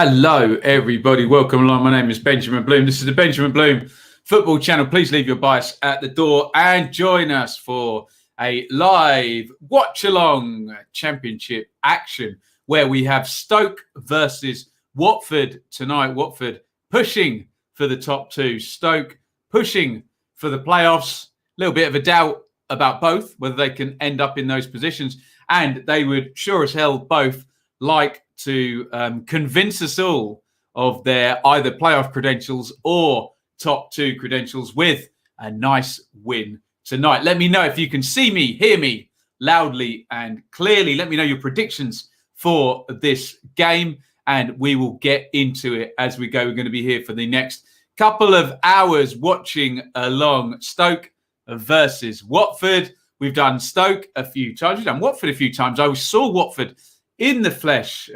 Hello, everybody. Welcome along. My name is Benjamin Bloom. This is the Benjamin Bloom Football Channel. Please leave your bias at the door and join us for a live watch-along championship action where we have Stoke versus Watford tonight. Watford pushing for the top two. Stoke pushing for the playoffs. A little bit of a doubt about both, whether they can end up in those positions. And they would sure as hell both like to convince us all of their either playoff credentials or top two credentials with a nice win tonight. Let me know if you can see me, hear me loudly and clearly. Let me know your predictions for this game and we will get into it as we go. We're going to be here for the next couple of hours watching along Stoke versus Watford. We've done Stoke a few times. We've done Watford a few times. I saw Watford in the flesh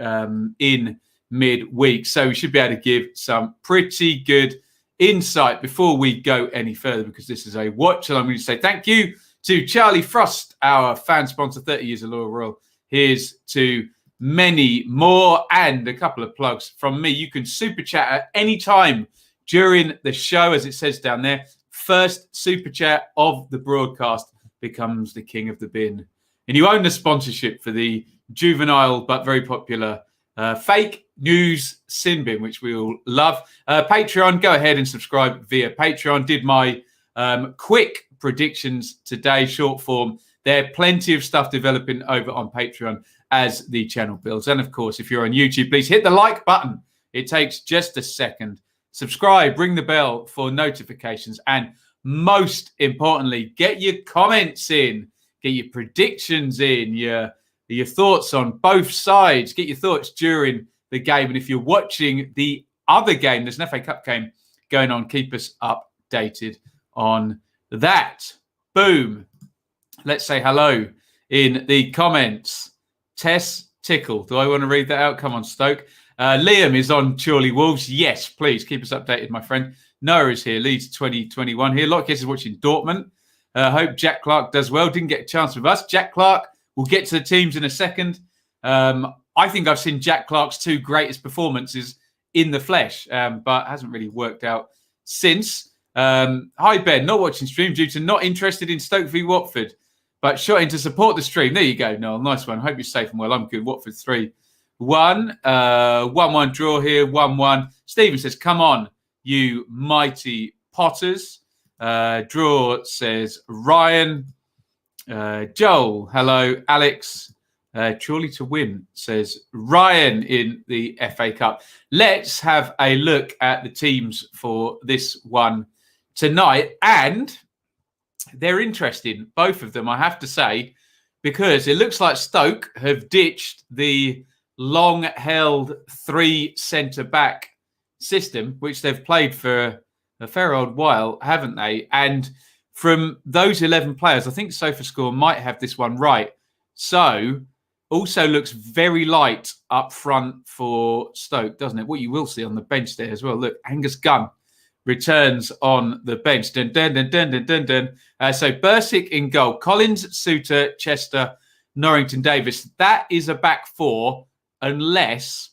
in midweek. So we should be able to give some pretty good insight before we go any further, because this is a watch. And I'm going to say thank you to Charlie Frost, our fan sponsor, 30 years of Loyal Royal. Here's to many more, and a couple of plugs from me. You can super chat at any time during the show, as it says down there. First super chat of the broadcast becomes the king of the bin. And you own the sponsorship for the juvenile but very popular fake news sin bin, which we all love. Patreon, go ahead and subscribe via Patreon. Did my quick predictions today, short form. There are plenty of stuff developing over on Patreon as the channel builds. And of course, if you're on YouTube, please hit the like button. It takes just a second. Subscribe, ring the bell for notifications. And most importantly, get your comments in, get your predictions in, your thoughts on both sides. Get your thoughts during the game. And if you're watching the other game, there's an FA Cup game going on. Keep us updated on that. Boom. Let's say hello in the comments. Tess Tickle. Do I want to read that out? Come on, Stoke. Liam is on Chorley Wolves. Yes, please keep us updated, my friend. Noah is here. Leeds 2021 here. Lockett is watching Dortmund. Hope Jack Clark does well. Didn't get a chance with us. Jack Clark. We'll get to the teams in a second. I think I've seen Jack Clark's two greatest performances in the flesh, but hasn't really worked out since. Hi, Ben. Not watching stream due to not interested in Stoke v Watford, but shot in to support the stream. There you go, Noel. Nice one. Hope you're safe and well. I'm good. Watford 3-1. 1-1 draw here. 1-1. Stephen says, come on, you mighty Potters. Draw says Ryan. Joel, hello. Alex, surely to win, says Ryan in the FA Cup. Let's have a look at the teams for this one tonight. And they're interesting, both of them, I have to say, because it looks like Stoke have ditched the long-held three centre-back system, which they've played for a fair old while, haven't they? And from those 11 players, I think SofaScore might have this one right. So, also looks very light up front for Stoke, doesn't it? What you will see on the bench there as well. Look, Angus Gunn returns on the bench. Dun, dun, dun, dun, dun, dun, dun. So, Bursic in goal. Collins, Suter, Chester, Norrington, Davis. That is a back four unless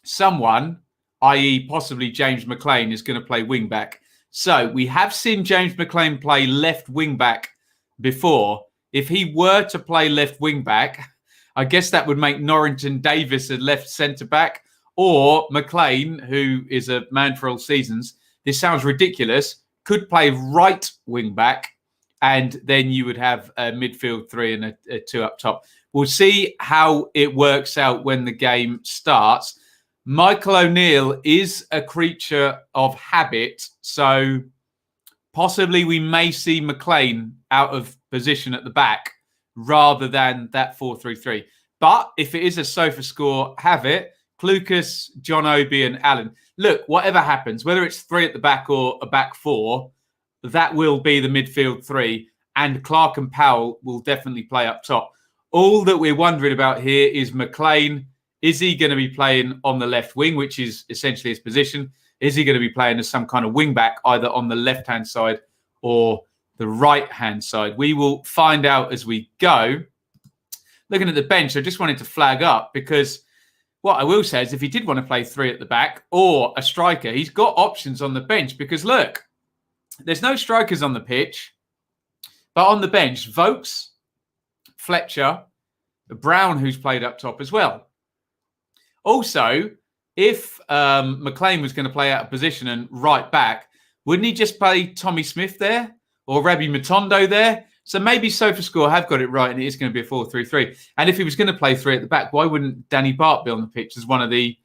someone, i.e. possibly James McLean, is going to play wing-back. So we have seen James McLean play left wing back before. If he were to play left wing back, I guess that would make Norrington Davis a left centre back, or McLean, who is a man for all seasons. This sounds ridiculous. Could play right wing back, and then you would have a midfield three and a two up top. We'll see how it works out when the game starts. Michael O'Neill is a creature of habit, so possibly we may see McLean out of position at the back rather than that 4-3-3. But if it is a SofaScore have it, Clucas, John Obi and Allen. Look, whatever happens, whether it's three at the back or a back four, that will be the midfield three, and Clark and Powell will definitely play up top. All that we're wondering about here is McLean. Is he going to be playing on the left wing, which is essentially his position? Is he going to be playing as some kind of wing back, either on the left-hand side or the right-hand side? We will find out as we go. Looking at the bench, I just wanted to flag up because what I will say is if he did want to play 3 at the back or a striker, he's got options on the bench because, look, there's no strikers on the pitch, but on the bench, Vokes, Fletcher, Brown, who's played up top as well. Also, if McLean was going to play out of position and right back, wouldn't he just play Tommy Smith there or Rabbi Matondo there? So maybe SofaScore have got it right and it is going to be a 4-3-3. And if he was going to play 3 at the back, why wouldn't Danny Bart be on the pitch as one of the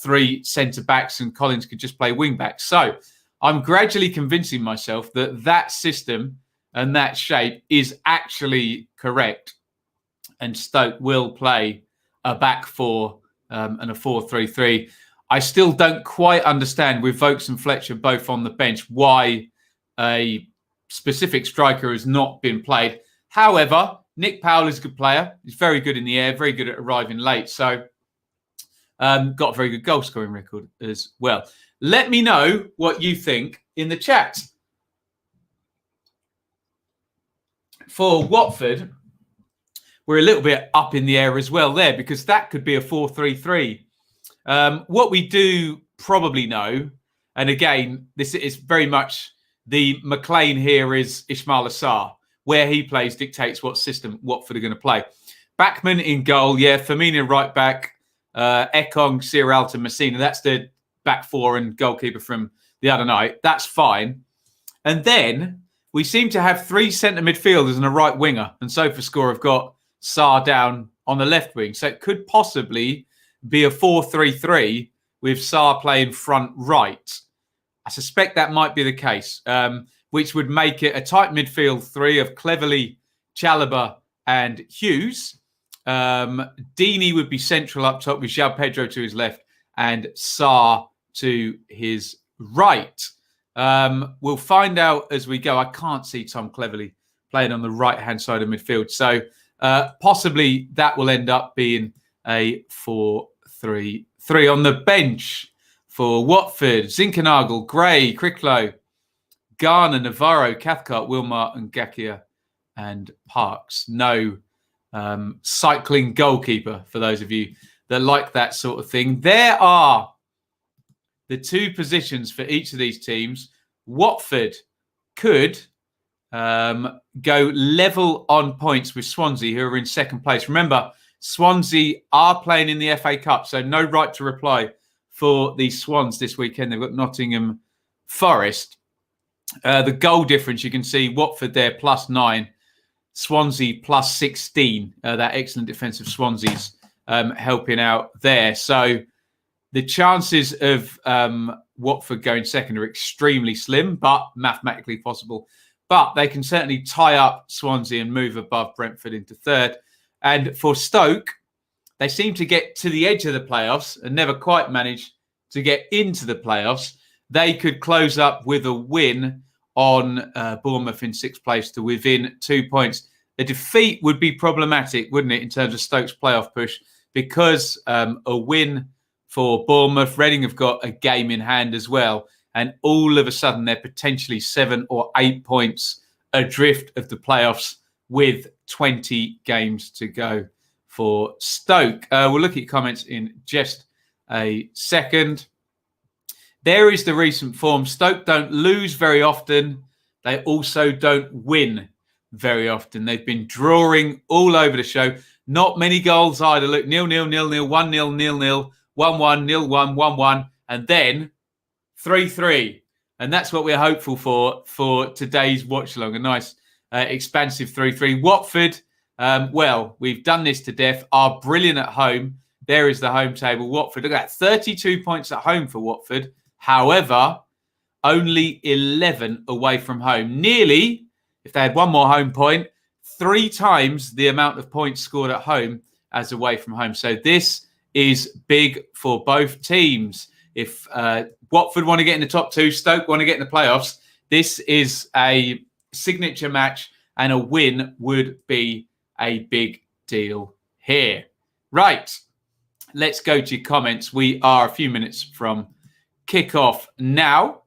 3 centre-backs and Collins could just play wing-backs? So I'm gradually convincing myself that that system and that shape is actually correct. And Stoke will play a back 4 and a 4-3-3. I still don't quite understand with Vokes and Fletcher both on the bench why a specific striker has not been played. However, Nick Powell is a good player. He's very good in the air, very good at arriving late. So got a very good goal scoring record as well. Let me know what you think in the chat. For Watford, we're a little bit up in the air as well there because that could be a 4-3-3. What we do probably know, and again, this is very much the McLean here is Ismail Assar. Where he plays dictates what system Watford are going to play. Backman in goal, yeah. Firmino right back. Ekong, Sierralta, Messina. That's the back 4 and goalkeeper from the other night. That's fine. And then we seem to have 3 centre midfielders and a right winger. And SofaScore have got Sarr down on the left wing. So it could possibly be a 4-3-3 with Sarr playing front right. I suspect that might be the case, which would make it a tight midfield 3 of Cleverley, Chalobah and Hughes. Deeney would be central up top with João Pedro to his left and Sarr to his right. We'll find out as we go. I can't see Tom Cleverley playing on the right-hand side of midfield. So possibly that will end up being a 4-3-3 on the bench. For Watford, Zinkernagel, Gray, Cricklow, Garner, Navarro, Cathcart, Wilmot and Gakia and Parks. No cycling goalkeeper for those of you that like that sort of thing. There are the 2 positions for each of these teams. Watford could go level on points with Swansea, who are in second place. Remember, Swansea are playing in the FA Cup, so no right to reply for the Swans this weekend. They've got Nottingham Forest. The goal difference, you can see Watford there +9, Swansea +16. That excellent defensive Swansea's helping out there. So the chances of Watford going second are extremely slim, but mathematically possible. But they can certainly tie up Swansea and move above Brentford into third. And for Stoke, they seem to get to the edge of the playoffs and never quite manage to get into the playoffs. They could close up with a win on Bournemouth in 6th place to within 2 points. A defeat would be problematic, wouldn't it, in terms of Stoke's playoff push, because a win for Bournemouth, Reading have got a game in hand as well. And all of a sudden, they're potentially 7 or 8 points adrift of the playoffs with 20 games to go for Stoke. We'll look at your comments in just a second. There is the recent form. Stoke don't lose very often. They also don't win very often. They've been drawing all over the show. Not many goals either. Look, 0-0, 0-0, 1-0, 0-0, 1-1, 0-1, 1-1, and then 3-3. And that's what we're hopeful for today's watch-along. A nice expansive 3-3. Watford, well, we've done this to death, are brilliant at home. There is the home table. Watford, look at that, 32 points at home for Watford. However, only 11 away from home. Nearly, if they had one more home point, 3 times the amount of points scored at home as away from home. So this is big for both teams. If Watford want to get in the top 2, Stoke want to get in the playoffs, this is a signature match and a win would be a big deal here. Right, let's go to your comments. We are a few minutes from kickoff now.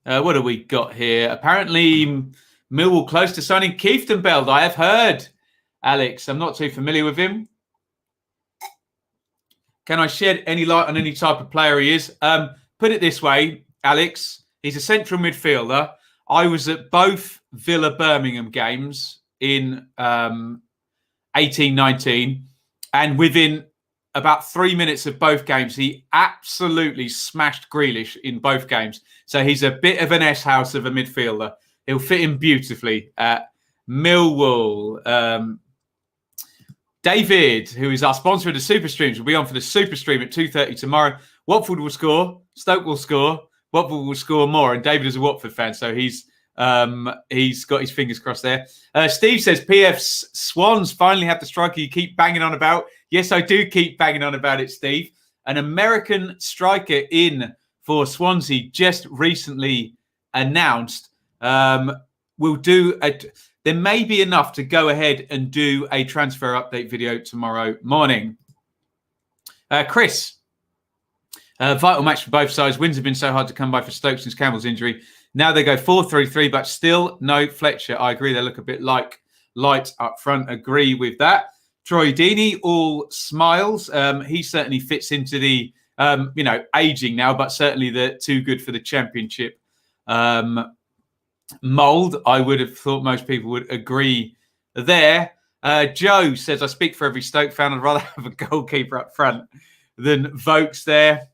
What have we got here? Apparently, Millwall close to signing Kieftenbeld. I have heard, Alex. I'm not too familiar with him. Can I shed any light on any type of player he is? Put it this way, Alex. He's a central midfielder. I was at both Villa Birmingham games in 18-19, and within about 3 minutes of both games, he absolutely smashed Grealish in both games. So he's a bit of an S-house of a midfielder. He'll fit in beautifully at Millwall. David, who is our sponsor of the Super Streams, will be on for the Super Stream at 2:30 tomorrow. Watford will score. Stoke will score. Watford will score more. And David is a Watford fan, so he's got his fingers crossed there. Steve says, PF's Swans finally have the striker you keep banging on about. Yes, I do keep banging on about it, Steve. An American striker in for Swansea just recently announced. We'll do there may be enough to go ahead and do a transfer update video tomorrow morning. Chris, vital match for both sides. Wins have been so hard to come by for Stoke since Campbell's injury. Now they go 4-3-3, but still no Fletcher. I agree. They look a bit like light up front. Agree with that. Troy Deeney, all smiles. He certainly fits into the, aging now, but certainly the too good for the Championship mould. I would have thought most people would agree there. Joe says, I speak for every Stoke fan. I'd rather have a goalkeeper up front than Vokes there.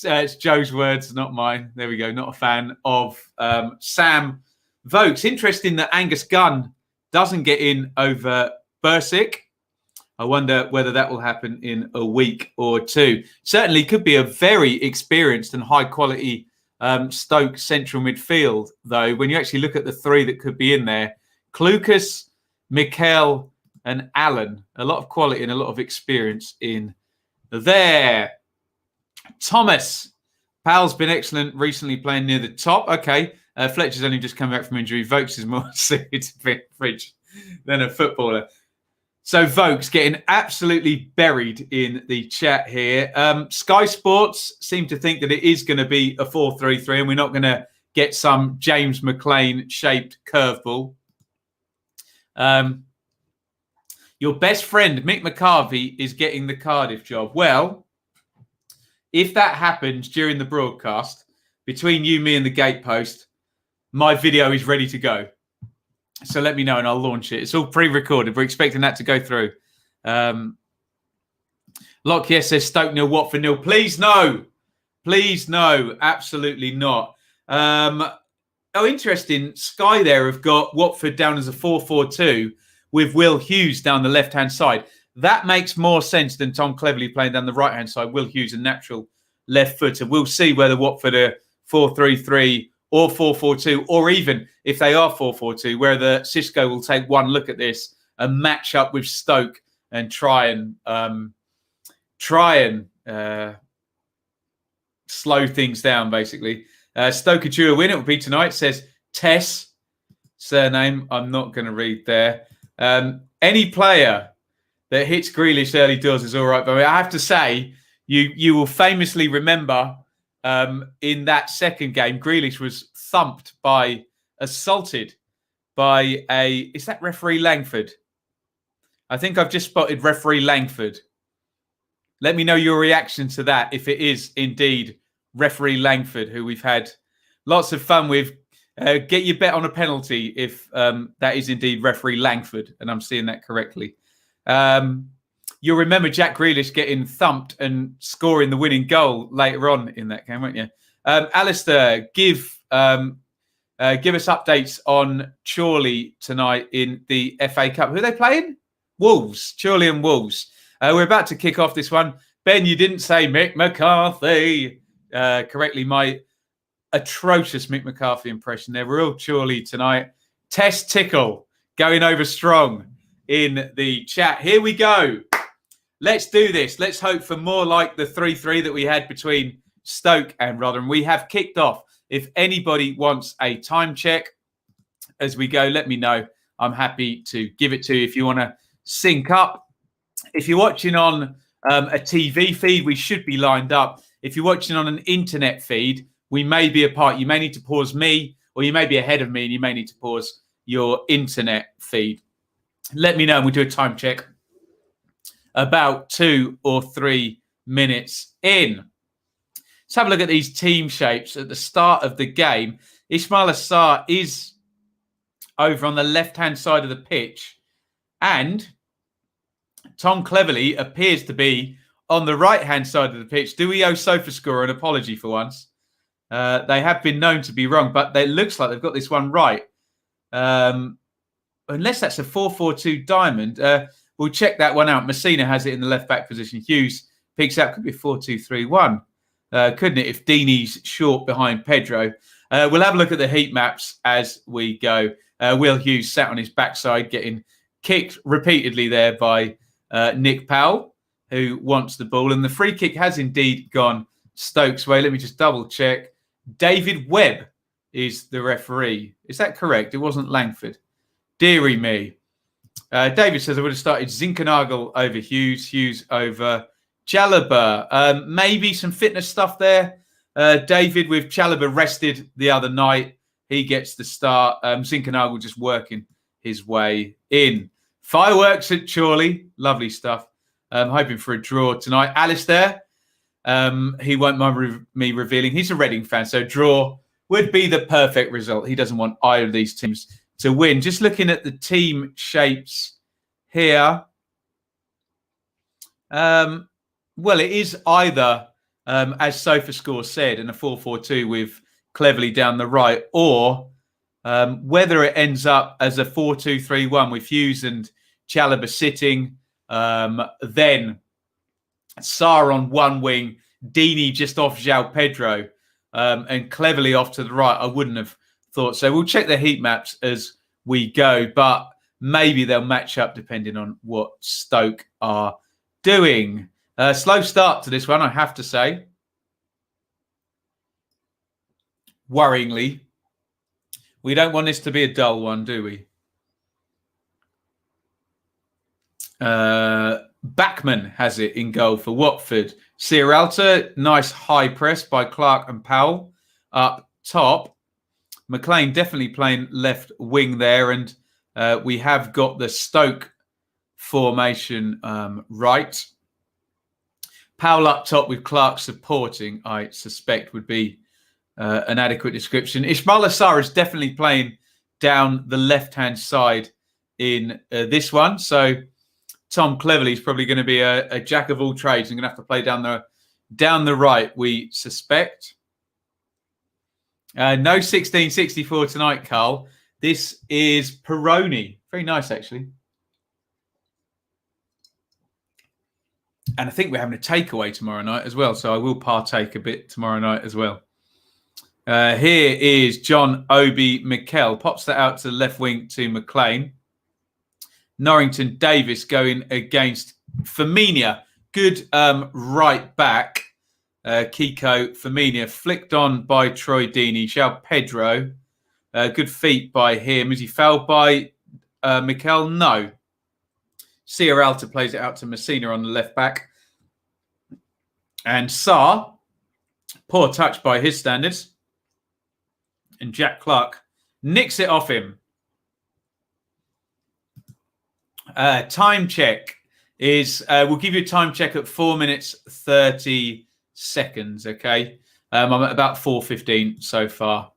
It's Joe's words, not mine. There we go. Not a fan of Sam Vokes. Interesting that Angus Gunn doesn't get in over Bursic. I wonder whether that will happen in a week or two. Certainly could be a very experienced and high quality Stoke central midfield, though. When you actually look at the three that could be in there, Clucas, Mikel and Allen. A lot of quality and a lot of experience in there. Thomas, Pal's been excellent recently playing near the top. Okay, Fletcher's only just come back from injury. Vokes is more suited to be a fridge than a footballer. So Vokes getting absolutely buried in the chat here. Sky Sports seem to think that it is going to be a 4-3-3 and we're not going to get some James McLean-shaped curveball. Your best friend, Mick McCarthy, is getting the Cardiff job. Well, if that happens during the broadcast, between you, me and the gatepost, my video is ready to go. So let me know and I'll launch it. It's all pre-recorded. We're expecting that to go through. Lock, yes, says Stoke 0, Watford 0. Please no. Please no. Absolutely not. Interesting. Sky there have got Watford down as a 4-4-2 with Will Hughes down the left-hand side. That makes more sense than Tom Cleverley playing down the right-hand side. Will Hughes, a natural left footer. We'll see whether Watford are 4-3-3 or 4-4-2, or even if they are 4-4-2, whether Cisco will take one look at this and match up with Stoke and try and slow things down, basically. Stoke a win. It will be tonight, says Tess. Surname, I'm not going to read there. Any player that hits Grealish early doors is all right. But I have to say, you will famously remember in that second game, Grealish was assaulted by is that referee Langford? I think I've just spotted referee Langford. Let me know your reaction to that if it is indeed referee Langford, who we've had lots of fun with. Get your bet on a penalty if that is indeed referee Langford, and I'm seeing that correctly. You'll remember Jack Grealish getting thumped and scoring the winning goal later on in that game, won't you? Alistair, give us updates on Chorley tonight in the FA Cup. Who are they playing? Wolves. Chorley and Wolves. We're about to kick off this one. Ben, you didn't say Mick McCarthy correctly. My atrocious Mick McCarthy impression there. We're all Chorley tonight. Test Tickle going over strong in the chat. Here we go. Let's do this. Let's hope for more like the 3-3 that we had between Stoke and Rotherham. We have kicked off. If anybody wants a time check as we go, let me know. I'm happy to give it to you. If you want to sync up, if you're watching on a TV feed, we should be lined up. If you're watching on an internet feed, we may be apart. You may need to pause me, or you may be ahead of me and you may need to pause your internet feed. Let me know and we'll do a time check about 2 or 3 minutes in. Let's have a look at these team shapes at the start of the game. Ismail Assar is over on the left-hand side of the pitch, and Tom Cleverley appears to be on the right-hand side of the pitch. Do we owe SofaScore an apology for once? They have been known to be wrong, but it looks like they've got this one right. Unless that's a 4-4-2 diamond. We'll check that one out. Messina has it in the left-back position. Hughes picks up. Could be 4-2-3-1. Couldn't it, if Dini's short behind Pedro? We'll have a look at the heat maps as we go. Will Hughes sat on his backside getting kicked repeatedly there by Nick Powell, who wants the ball. And the free kick has indeed gone Stoke's way. Let me just double check. David Webb is the referee. Is that correct? It wasn't Langford. Deary me. David says I would have started Zinkernagel over Hughes, Hughes over Chalobah. Maybe some fitness stuff there. David, with Chalobah rested the other night, he gets the start. Zinkernagel just working his way in. Fireworks at Chorley. Lovely stuff. Hoping for a draw tonight. Alistair, he won't mind me revealing. He's a Reading fan, so draw would be the perfect result. He doesn't want either of these teams to win. Just looking at the team shapes here. Well, it is either, as SofaScore said, in a 4-4-2 with Cleverley down the right, or whether it ends up as a 4-2-3-1 with Hughes and Chalobah sitting, then Sarr on one wing, Dini just off João Pedro, and Cleverley off to the right. I wouldn't have thought so. We'll check the heat maps as we go, but maybe they'll match up depending on what Stoke are doing. Slow start to this one, I have to say. Worryingly. We don't want this to be a dull one, do we? Backman has it in goal for Watford. Sierralta, nice high press by Clark and Powell up top. McLean definitely playing left wing there, and we have got the Stoke formation right. Powell up top with Clark supporting, I suspect would be an adequate description. Ismail Assar is definitely playing down the left-hand side in this one. So Tom Cleverley is probably going to be a jack of all trades and going to have to play down the right, we suspect. No 1664 tonight, Carl. This is Peroni. Very nice, actually. And I think we're having a takeaway tomorrow night as well, so I will partake a bit tomorrow night as well. Here is John Obi Mikel. Pops that out to the left wing to McLean. Norrington Davis going against Firmina. Good right back. Kiko Firmina flicked on by Troy Deeney. João Pedro. Good feet by him. Is he fouled by Mikel? No. Sierralta plays it out to Messina on the left back. And Sarr, poor touch by his standards. And Jack Clark nicks it off him. Time check is, we'll give you a time check at 4 minutes, 30 seconds, okay? I'm at about 4:15 so far.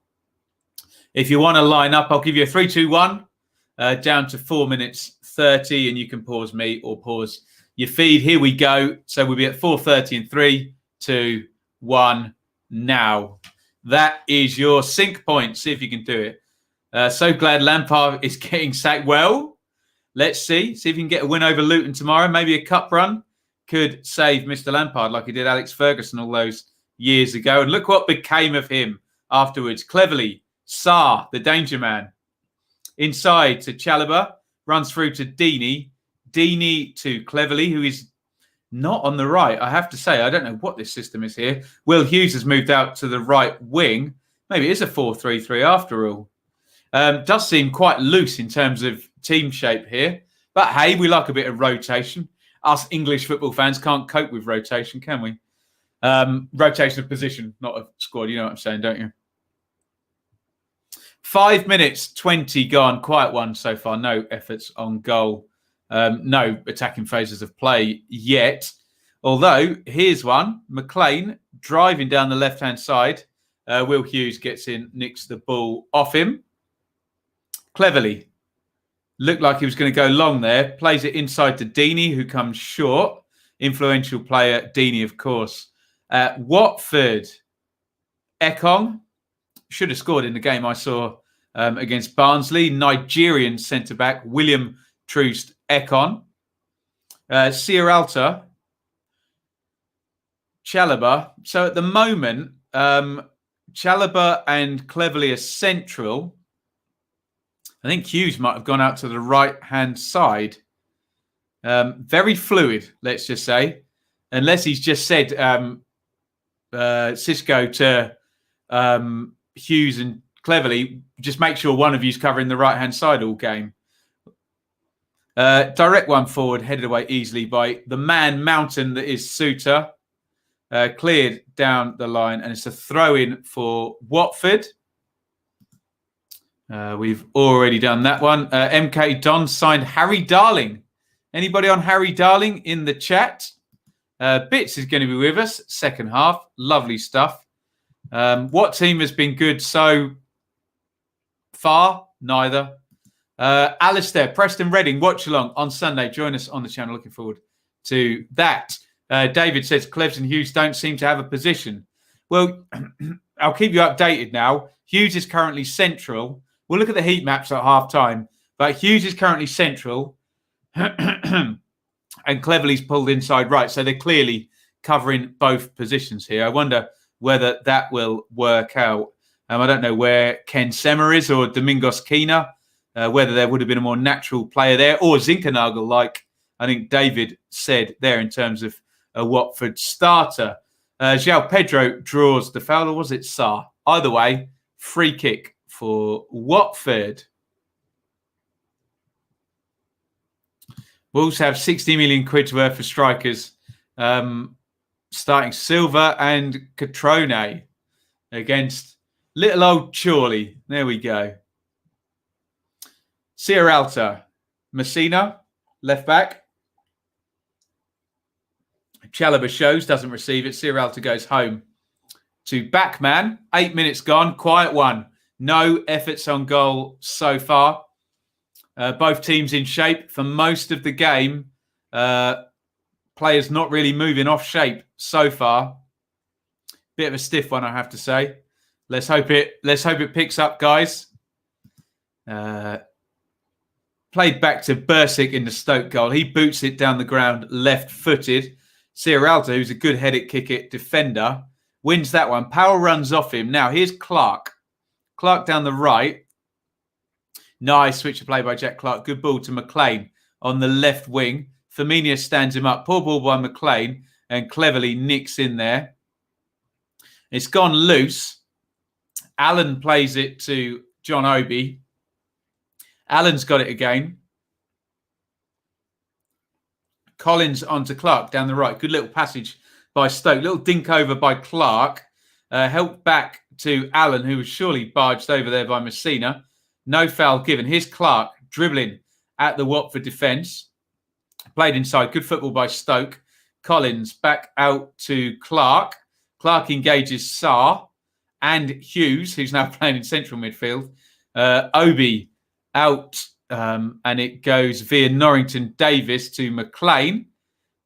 If you want to line up, I'll give you a 3, 2, 1, down to 4 minutes 30, and you can pause me or pause your feed. Here we go. So we'll be at 4:30 in 3, 2, 1 now. That is your sync point. See if you can do it. So glad Lampard is getting sacked. Well, let's see. See if you can get a win over Luton tomorrow. Maybe a cup run could save Mr. Lampard like he did Alex Ferguson all those years ago. And look what became of him afterwards. Cleverly, Sarr, the danger man. Inside to Chalobah. Runs through to Deeney. Deeney to Cleverly, who is not on the right. I have to say, I don't know what this system is here. Will Hughes has moved out to the right wing. Maybe it is a 4-3-3 after all. Does seem quite loose in terms of team shape here. But hey, we like a bit of rotation. Us English football fans can't cope with rotation, can we? Rotation of position, not of squad. You know what I'm saying, don't you? 5 minutes, 20 gone. Quiet one so far. No efforts on goal. No attacking phases of play yet. Although, here's one. McLean driving down the left-hand side. Will Hughes gets in, nicks the ball off him. Cleverly. Looked like he was going to go long there. Plays it inside to Deeney, who comes short. Influential player, Deeney, of course. Watford. Ekong. Should have scored in the game I saw against Barnsley. Nigerian centre-back, William Troost Ekong. Sierralta. Chalobah. So at the moment, Chalobah and Cleverly are central. I think Hughes might have gone out to the right-hand side. Very fluid, let's just say. Unless he's just said Cisco to Hughes and Cleverly, just make sure one of you's covering the right-hand side all game. Direct one forward, headed away easily by the man mountain that is Suter. Cleared down the line, and it's a throw-in for Watford. We've already done that one. MK Don signed Harry Darling. Anybody on Harry Darling in the chat? Bits is going to be with us. Second half. Lovely stuff. What team has been good so far? Neither. Alistair, Preston Reading, watch along on Sunday. Join us on the channel. Looking forward to that. David says Cleves and Hughes don't seem to have a position. Well, I'll keep you updated now. Hughes is currently central. We'll look at the heat maps at half time. But Hughes is currently central. And Cleverly's pulled inside right. So they're clearly covering both positions here. I wonder whether that will work out. I don't know where Ken Semmer is or Domingos Kina, whether there would have been a more natural player there, or Zinkernagel, like I think David said there in terms of a Watford starter. João Pedro draws the foul, or was it Sarr? Either way, free kick for Watford. Wolves have 60 million quid worth of strikers, starting Silva and Catrone against little old Chorley. There we go. Sierralta, Messina, left back. Chalobah shows, doesn't receive it. Sierralta goes home to backman. 8 minutes gone, quiet one. No efforts on goal so far. Both teams in shape for most of the game. Players not really moving off shape so far. Bit of a stiff one, I have to say. Let's hope it picks up, guys. Played back to Bursic in the Stoke goal. He boots it down the ground left-footed. Sierralta, who's a good headed kick it defender, wins that one. Powell runs off him. Now, here's Clark. Clark down the right. Nice switch of play by Jack Clark. Good ball to McLean on the left wing. Firmino stands him up. Poor ball by McLean and cleverly nicks in there. It's gone loose. Allen plays it to John Obi. Allen's got it again. Collins onto Clark down the right. Good little passage by Stoke. Little dink over by Clark. Helped back to Allen, who was surely barged over there by Messina. No foul given. Here's Clark dribbling at the Watford defence. Played inside. Good football by Stoke. Collins back out to Clark. Clark engages Sarr and Hughes, who's now playing in central midfield. Obi out, and it goes via Norrington Davis to McLean.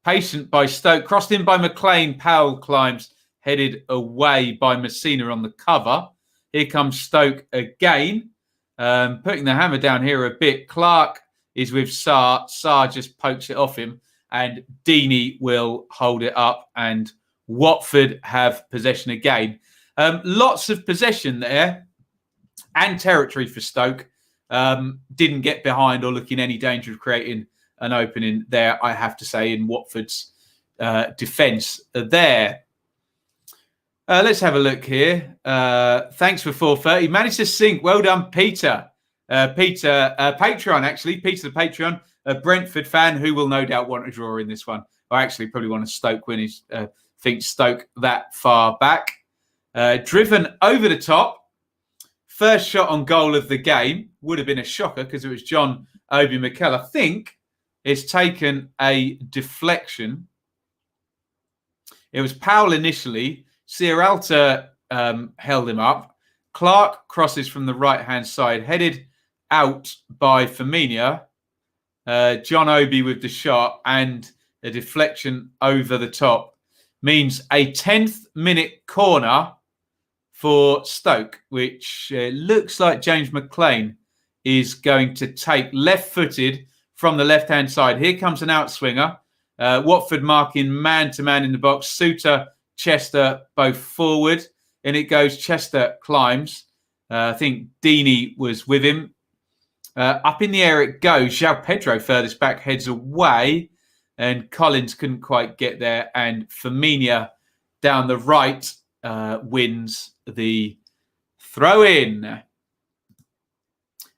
Patient by Stoke. Crossed in by McLean. Powell climbs. Headed away by Messina on the cover. Here comes Stoke again. Putting the hammer down here a bit. Clark is with Sarr. Sarr just pokes it off him. And Deeney will hold it up. And Watford have possession again. Lots of possession there. And territory for Stoke. Didn't get behind or look in any danger of creating an opening there, I have to say, in Watford's defence there. Let's have a look here. Thanks for 4:30. Managed to sink. Well done, Peter. Peter, Patreon, actually. Peter the Patreon, a Brentford fan who will no doubt want a draw in this one. Or actually probably want a Stoke win. He thinks Stoke that far back. Driven over the top. First shot on goal of the game. Would have been a shocker because it was John Obi Mikel. I think it's taken a deflection. It was Powell initially. Sierralta held him up. Clark crosses from the right-hand side, headed out by Firmino. John Obi with the shot and a deflection over the top means a 10th minute corner for Stoke, which looks like James McLean is going to take, left-footed from the left-hand side. Here comes an outswinger. Watford marking man-to-man in the box. Suter, Chester, both forward. And it goes, Chester climbs. I think Deeney was with him. Up in the air it goes. João Pedro furthest back heads away. And Collins couldn't quite get there. And Firmino down the right wins the throw-in.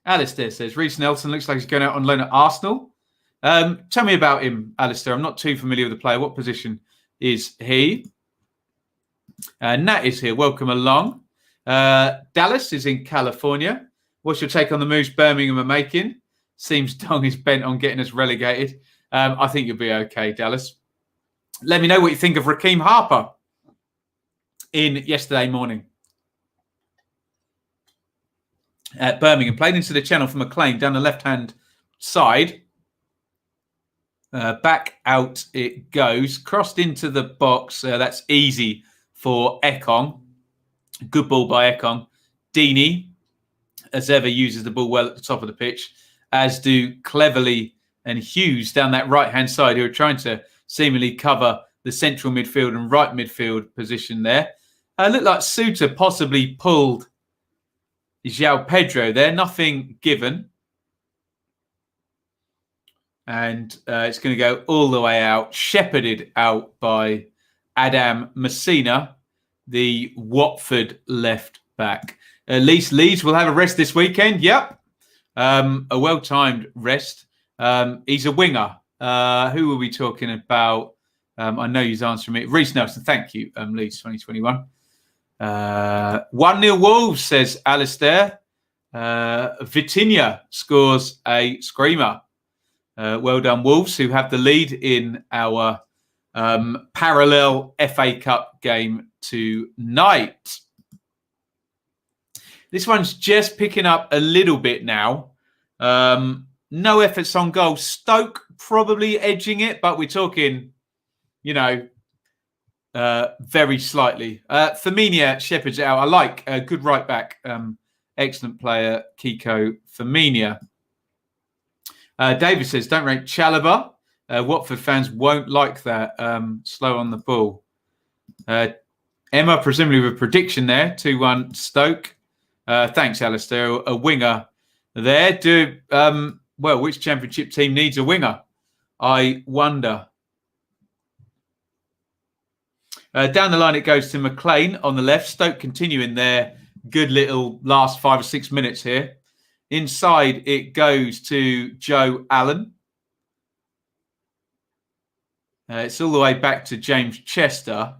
Alistair says, Reece Nelson looks like he's going out on loan at Arsenal. Tell me about him, Alistair. I'm not too familiar with the player. What position is he? Nat is here. Welcome along. Dallas is in California. What's your take on the moves Birmingham are making? Seems Dong is bent on getting us relegated. I think you'll be okay, Dallas. Let me know what you think of Raheem Harper in yesterday morning. At Birmingham, played into the channel for McLean down the left-hand side. Back out it goes. Crossed into the box. That's easy for Ekong. Good ball by Ekong. Deeney, as ever, uses the ball well at the top of the pitch, as do Cleverly and Hughes down that right-hand side, who are trying to seemingly cover the central midfield and right midfield position there. Looked like Suter possibly pulled João Pedro there. Nothing given. And it's going to go all the way out. Shepherded out by Adam Messina, the Watford left back. At least Leeds will have a rest this weekend. Yep. A well-timed rest. He's a winger. Who are we talking about? I know he's answering me. Reece Nelson. Thank you, Leeds 2021. 1-0 Wolves, says Alistair. Vitinha scores a screamer. Well done, Wolves, who have the lead in our parallel FA Cup game tonight. This one's just picking up a little bit now. No efforts on goal. Stoke probably edging it, but we're talking, very slightly. Firmino shepherds it out. I like a good right back. Excellent player, Kiko Firmino. David says, don't rate Chalobah. Watford fans won't like that. Slow on the ball. Emma, presumably with a prediction there. 2-1 Stoke. Thanks, Alistair. A winger there. Which championship team needs a winger? I wonder. Down the line, it goes to McLean on the left. Stoke continuing their good little last 5 or 6 minutes here. Inside, it goes to Joe Allen. It's all the way back to James Chester.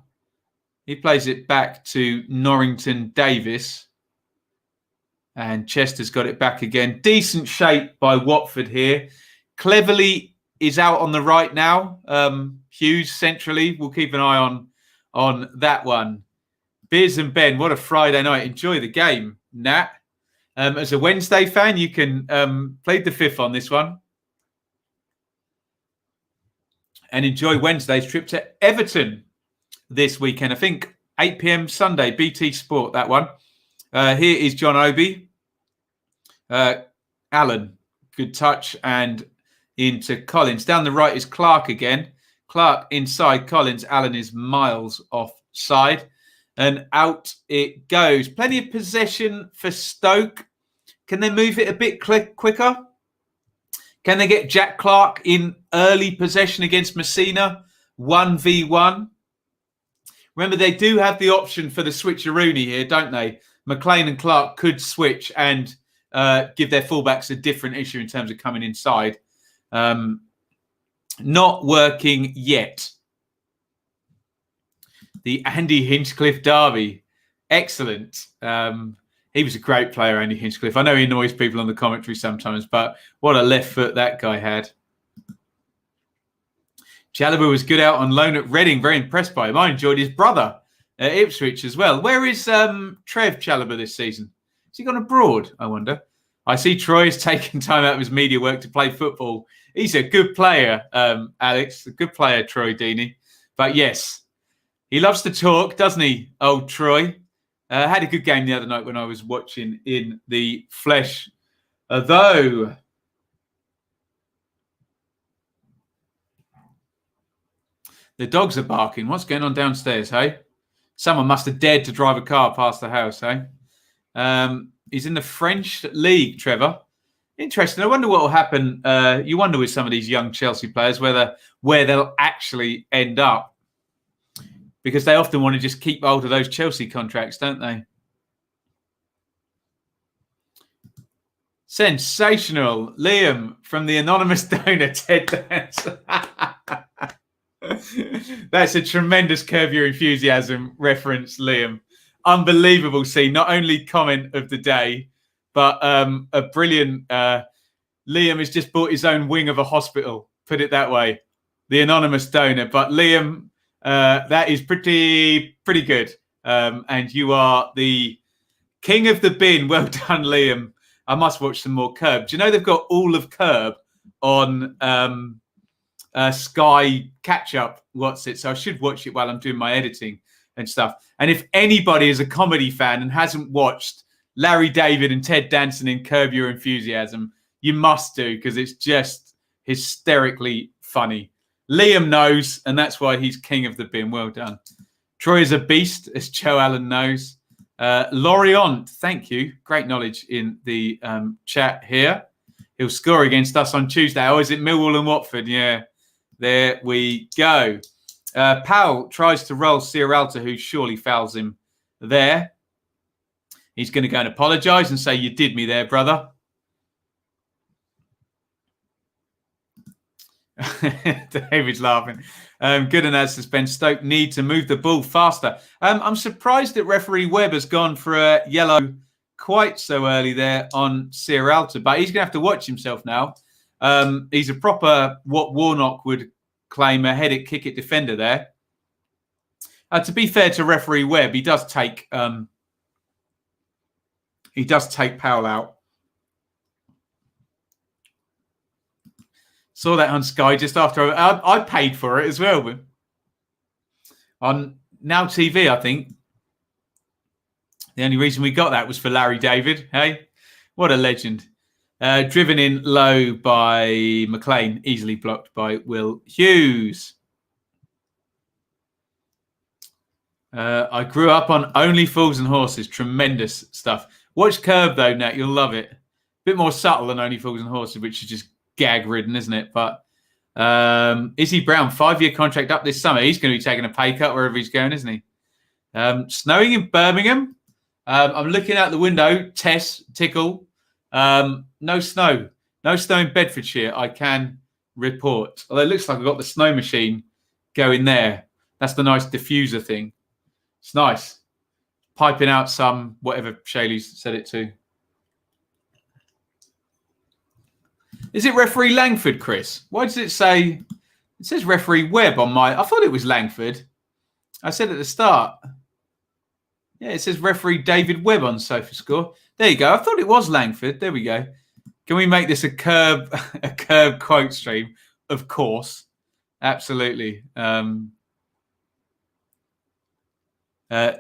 He plays it back to Norrington Davis. And Chester's got it back again. Decent shape by Watford here. Cleverly is out on the right now. Hughes centrally. We'll keep an eye on that one. Beers and Ben, what a Friday night. Enjoy the game, Nat. As a Wednesday fan, you can plead the fifth on this one. And enjoy Wednesday's trip to Everton this weekend. I think 8 p.m. Sunday, BT Sport, that one. Here is John Obi. Allen, good touch. And into Collins. Down the right is Clark again. Clark inside Collins. Allen is miles offside. And out it goes. Plenty of possession for Stoke. Can they move it a bit quicker? Can they get Jack Clark in early possession against Messina? 1v1. Remember, they do have the option for the switcheroonie here, don't they? McLean and Clark could switch and give their fullbacks a different issue in terms of coming inside. Not working yet. The Andy Hinchcliffe derby. Excellent. He was a great player, Andy Hinchcliffe. I know he annoys people on the commentary sometimes, but what a left foot that guy had. Chalobah was good out on loan at Reading. Very impressed by him. I enjoyed his brother at Ipswich as well. Where is Trev Chalobah this season? Has he gone abroad, I wonder? I see Troy has taken time out of his media work to play football. He's a good player, Alex. A good player, Troy Deeney. But yes, he loves to talk, doesn't he, old Troy? Had a good game the other night when I was watching in the flesh. Although the dogs are barking. What's going on downstairs, hey? Someone must have dared to drive a car past the house, hey? He's in the French league, Trevor. Interesting. I wonder what will happen. You wonder with some of these young Chelsea players where they'll actually end up, because they often want to just keep hold of those Chelsea contracts, don't they? Sensational. Liam from the anonymous donor, Ted Dance. That's a tremendous Curb Your Enthusiasm reference, Liam. Unbelievable scene. Not only comment of the day, but a brilliant... Liam has just bought his own wing of a hospital, put it that way. The anonymous donor. But Liam, that is pretty good. And you are the king of the bin. Well done, Liam. I must watch some more Curb. Do you know they've got all of Curb on Sky catch-up? What's it? So I should watch it while I'm doing my editing and stuff. And if anybody is a comedy fan and hasn't watched Larry David and Ted Danson in Curb Your Enthusiasm, you must do, because it's just hysterically funny. Liam knows, and that's why he's king of the bin. Well done. Troy is a beast, as Joe Allen knows. Lorient, thank you. Great knowledge in the chat here. He'll score against us on Tuesday. Oh, is it Millwall and Watford? Yeah, there we go. Powell tries to roll Sierralta, who surely fouls him there. He's going to go and apologise and say, you did me there, brother. David's laughing. Good and as suspense. Stoke need to move the ball faster. I'm surprised that referee Webb has gone for a yellow quite so early there on Sierralta, but he's going to have to watch himself now. He's a proper, what Warnock would claim, a head-it, kick-it defender there. To be fair to referee Webb, he does take Powell out. Saw that on Sky just after I paid for it as well. But on Now TV, I think. The only reason we got that was for Larry David. Hey, what a legend. Driven in low by McLean, easily blocked by Will Hughes. I grew up on Only Fools and Horses. Tremendous stuff. Watch Curb, though, Nat. You'll love it. A bit more subtle than Only Fools and Horses, which is just gag-ridden, isn't it? But Izzy Brown, 5-year contract up this summer. He's going to be taking a pay cut wherever he's going, isn't he? Snowing in Birmingham. I'm looking out the window. Tess, tickle. No snow. No snow in Bedfordshire, I can report. Although it looks like I've got the snow machine going there. That's the nice diffuser thing. It's nice. Piping out some, whatever Shaylee's said it to. Is it referee Langford, Chris? Why does it say... It says referee Webb on my... I thought it was Langford. I said at the start. Yeah, it says referee David Webb on SofaScore. There you go. I thought it was Langford. There we go. Can we make this a curb quote stream? Of course. Absolutely.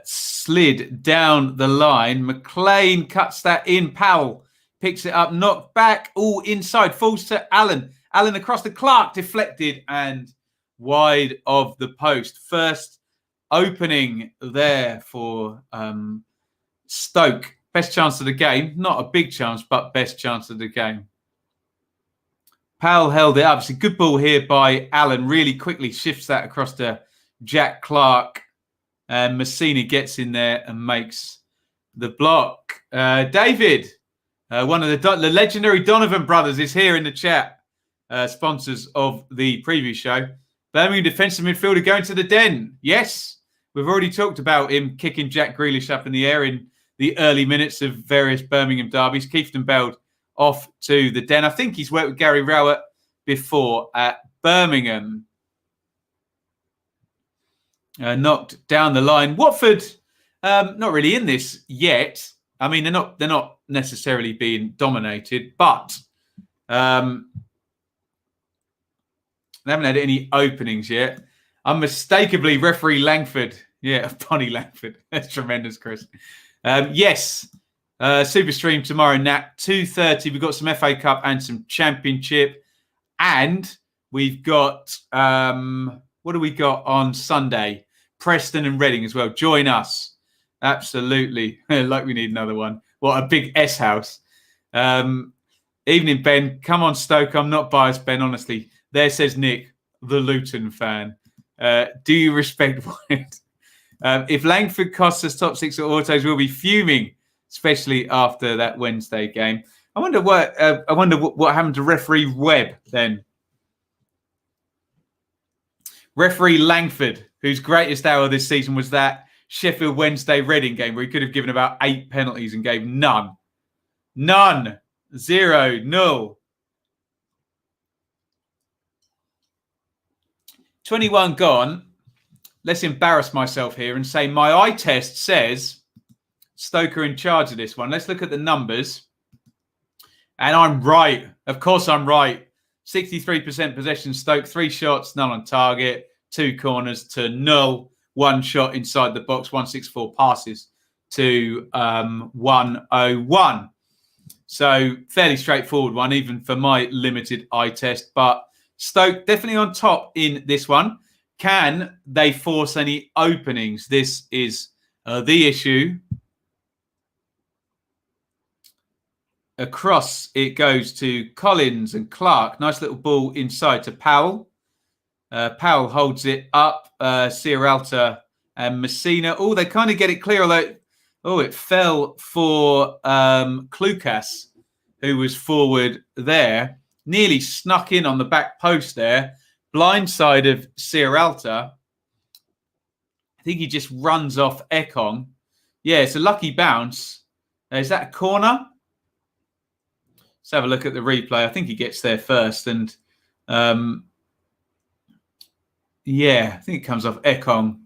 Slid down the line. McLean cuts that in. Powell picks it up, knocked back, all inside, falls to Allen. Allen across the Clark, deflected and wide of the post. First opening there for Stoke. Best chance of the game. Not a big chance, but best chance of the game. Powell held it up. It's a good ball here by Allen. Really quickly shifts that across to Jack Clark. And Messina gets in there and makes the block. David... one of the legendary Donovan brothers is here in the chat, sponsors of the preview show. Birmingham defensive midfielder going to the den. Yes, we've already talked about him kicking Jack Grealish up in the air in the early minutes of various Birmingham derbies. Kieften Beld off to the den. I think he's worked with Gary Rowett before at Birmingham. knocked down the line. Watford, not really in this yet. I mean, they're not necessarily being dominated, but they haven't had any openings yet. Unmistakably, referee Langford. Yeah, Bonnie Langford. That's tremendous, Chris. Yes, Super Stream tomorrow, Nat, 2:30. We've got some FA Cup and some Championship. And we've got, what do we got on Sunday? Preston and Reading as well. Join us. Absolutely. Like we need another one. What a big S house. Evening, Ben. Come on, Stoke. I'm not biased, Ben, honestly. There says Nick, the Luton fan. Do you respect White? If Langford costs us top 6 at autos, we'll be fuming, especially after that Wednesday game. I wonder what happened to referee Webb then. Referee Langford, whose greatest hour this season was that Sheffield Wednesday Reading game where he could have given about 8 penalties and gave none. None. 0. 0. 21 gone. Let's embarrass myself here and say my eye test says Stoke are in charge of this one. Let's look at the numbers. And I'm right. Of course I'm right. 63% possession Stoke, 3 shots, none on target, 2 corners to 0, 1 shot inside the box, 164 passes to 101. So fairly straightforward one, even for my limited eye test. But Stoke definitely on top in this one. Can they force any openings? This is the issue. Across it goes to Collins and Clark. Nice little ball inside to Powell. Powell holds it up. Sierralta and Messina. Oh, they kind of get it clear. Although, it fell for Klukas, who was forward there. Nearly snuck in on the back post there. Blind side of Sierralta. I think he just runs off Ekong. Yeah, it's a lucky bounce. Is that a corner? Let's have a look at the replay. I think he gets there first. And, yeah, I think it comes off Ekong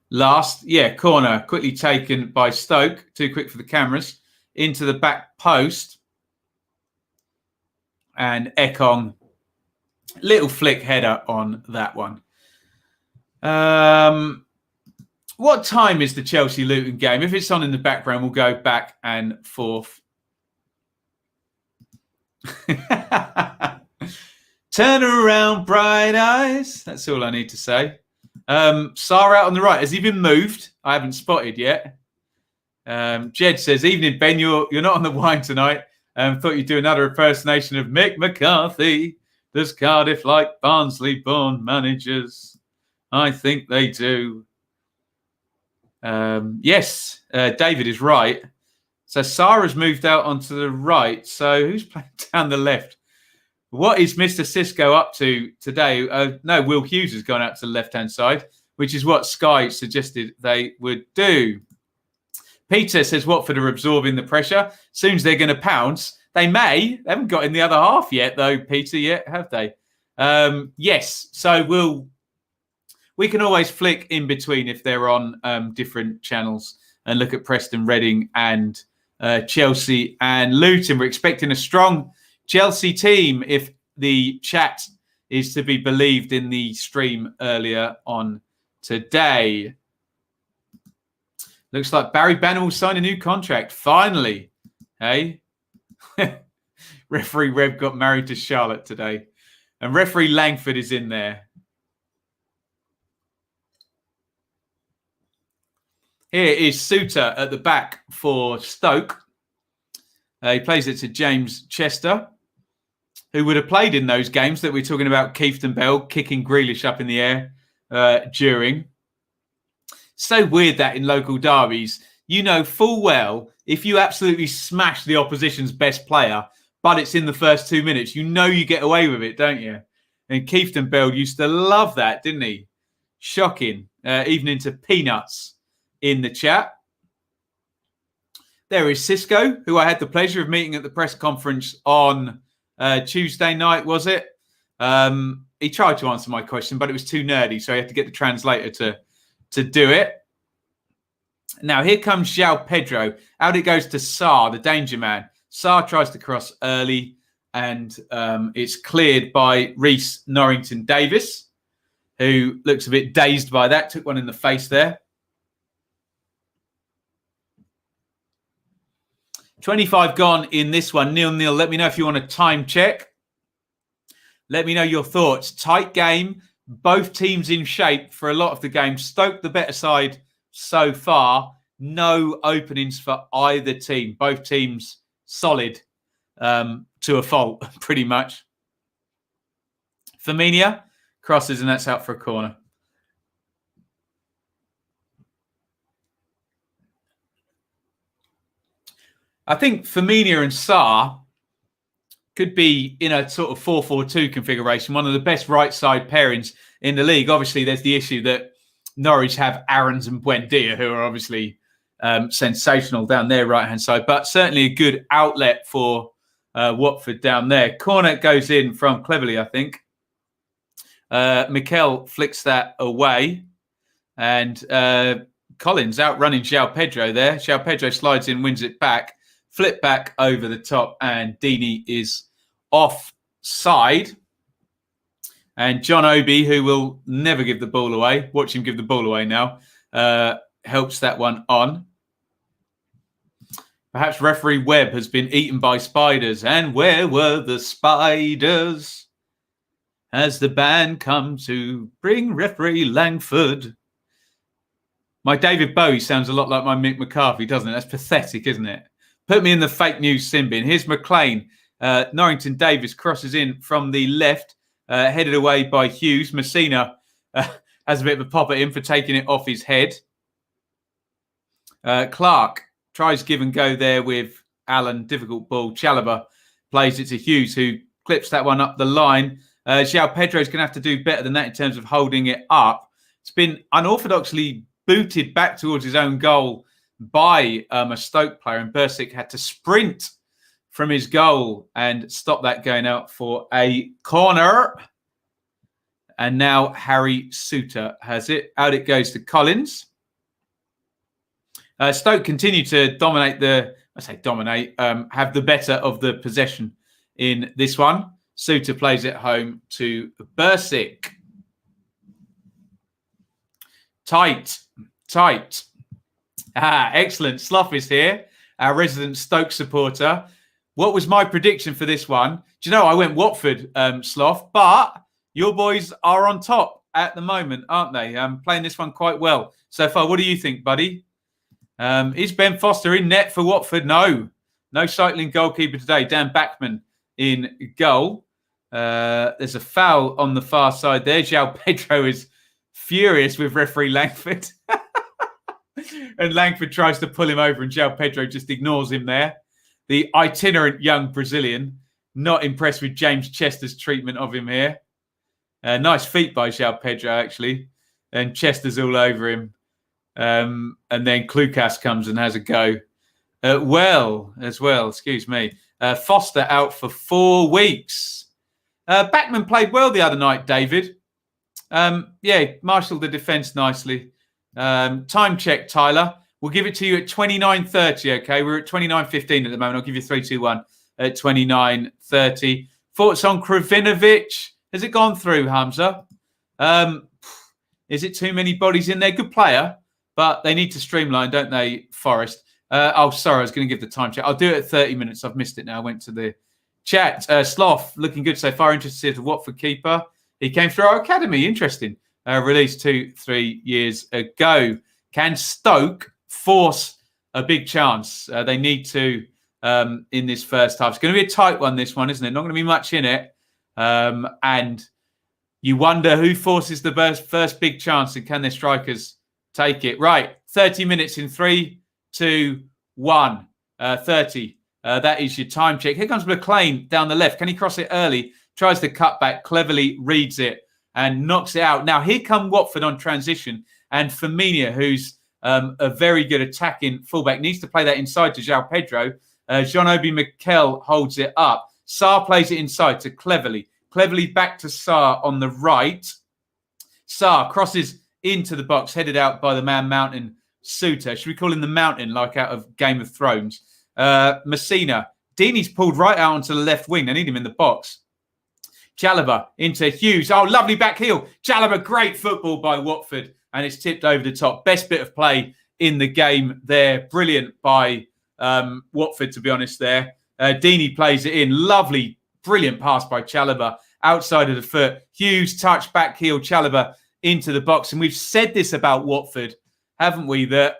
last. Yeah, corner. Quickly taken by Stoke. Too quick for the cameras. Into the back post. And Ekong, little flick header on that one. What time is the Chelsea-Luton game? If it's on in the background, we'll go back and forth. Turn around, bright eyes. That's all I need to say. Sarr out on the right. Has he been moved? I haven't spotted yet. Jed says, evening, Ben. You're not on the wine tonight. Thought you'd do another impersonation of Mick McCarthy. Does Cardiff like Barnsley-born managers? I think they do. Yes, David is right. So Sarah's moved out onto the right. So who's playing down the left? What is Mr. Cisco up to today? No, Will Hughes has gone out to the left-hand side, which is what Sky suggested they would do. Peter says Watford are absorbing the pressure. Soon as they're going to pounce. They may. They haven't got in the other half yet, though, Peter, yet, have they? Yes. So we can always flick in between if they're on different channels and look at Preston, Reading and Chelsea and Luton. We're expecting a strong Chelsea team if the chat is to be believed in the stream earlier on today. Looks like Barry Banner will sign a new contract. Finally. Hey? Referee Rev got married to Charlotte today. And referee Langford is in there. Here is Suter at the back for Stoke. He plays it to James Chester, who would have played in those games that we're talking about, Keefton Bell kicking Grealish up in the air during. So weird that in local derbies, you know full well, if you absolutely smash the opposition's best player, but it's in the first 2 minutes, you know you get away with it, don't you? And Keefton Bell used to love that, didn't he? Shocking. Even into peanuts in the chat. There is Cisco, who I had the pleasure of meeting at the press conference on Tuesday night, was it? He tried to answer my question, but it was too nerdy, so he had to get the translator to do it. Now, here comes João Pedro. Out it goes to Sarr, the danger man. Sarr tries to cross early, and it's cleared by Rhys Norrington-Davis, who looks a bit dazed by that. Took one in the face there. 25 gone in this one, 0-0. Let me know if you want a time check. Let me know your thoughts. Tight game. Both teams in shape for a lot of the game. Stoke the better side so far. No openings for either team. Both teams solid to a fault, pretty much. Firmino crosses, and that's out for a corner. I think Firmino and Sarr could be in a sort of 4-4-2 configuration, one of the best right side pairings in the league. Obviously, there's the issue that Norwich have Aarons and Buendia, who are obviously sensational down their right-hand side, but certainly a good outlet for Watford down there. Corner goes in from Cleverly, I think. Mikel flicks that away, and Collins outrunning João Pedro there. João Pedro slides in, wins it back. Flip back over the top, and Deeney is offside. And John Obi, who will never give the ball away, watch him give the ball away now, helps that one on. Perhaps referee Webb has been eaten by spiders. And where were the spiders as the band come to bring referee Langford? My David Bowie sounds a lot like my Mick McCarthy, doesn't it? That's pathetic, isn't it? Put me in the fake news sin bin. Here's McLean. Norrington-Davis crosses in from the left, headed away by Hughes. Messina has a bit of a pop at him for taking it off his head. Clark tries give and go there with Allen. Difficult ball. Chalobah plays it to Hughes, who clips that one up the line. João Pedro's going to have to do better than that in terms of holding it up. It's been unorthodoxly booted back towards his own goal by a Stoke player, and Bursic had to sprint from his goal and stop that going out for a corner. And now Harry Souttar has it. Out it goes to Collins. Stoke continue to dominate have the better of the possession in this one. Souttar plays it home to Bursic. Tight. Excellent. Sloth is here, our resident Stoke supporter. What was my prediction for this one? Do you know, I went Watford, Sloth, but your boys are on top at the moment, aren't they? Playing this one quite well so far. What do you think, buddy? Is Ben Foster in net for Watford? No cycling goalkeeper today. Dan Backman in goal. There's a foul on the far side there. João Pedro is furious with referee Langford. And Langford tries to pull him over, and João Pedro just ignores him there. The itinerant young Brazilian, not impressed with James Chester's treatment of him here. Nice feat by João Pedro, actually. And Chester's all over him. And then Klukas comes and has a go. Excuse me. Foster out for 4 weeks. Backman played well the other night, David. Marshalled the defence nicely. Time check, Tyler. We'll give it to you at 29:30, okay? We're at 29:15 at the moment. I'll give you 3, 2, 1 at 29:30. Thoughts on Kravinovic? Has it gone through, Hamza? Is it too many bodies in there? Good player, but they need to streamline, don't they, Forest? Sorry, I was going to give the time check. I'll do it at 30 minutes. I've missed it now. I went to the chat. Sloth, looking good so far. Interested in Watford keeper. He came through our academy. Interesting. Released 2-3 years ago. Can Stoke force a big chance? They need to in this first half. It's going to be a tight one, this one, isn't it? Not going to be much in it. And you wonder who forces the first big chance, and can their strikers take it? Right, 30 minutes in 3, 2, 1. 30. That is your time check. Here comes McLean down the left. Can he cross it early? Tries to cut back, cleverly reads it and knocks it out. Now, here come Watford on transition, and Firmino, who's a very good attacking fullback, needs to play that inside to João Pedro. Jean-Obi Mikel holds it up. Sarr plays it inside to Cleverly. Cleverly back to Sarr on the right. Sarr crosses into the box, headed out by the man Mountain Suter. Should we call him the Mountain, like out of Game of Thrones? Messina. Deeney's pulled right out onto the left wing. They need him in the box. Chalobah into Hughes. Oh, lovely back heel. Chalobah, great football by Watford. And it's tipped over the top. Best bit of play in the game there. Brilliant by Watford, to be honest there. Deeney plays it in. Lovely, brilliant pass by Chalobah. Outside of the foot. Hughes touch, back heel, Chalobah into the box. And we've said this about Watford, haven't we? That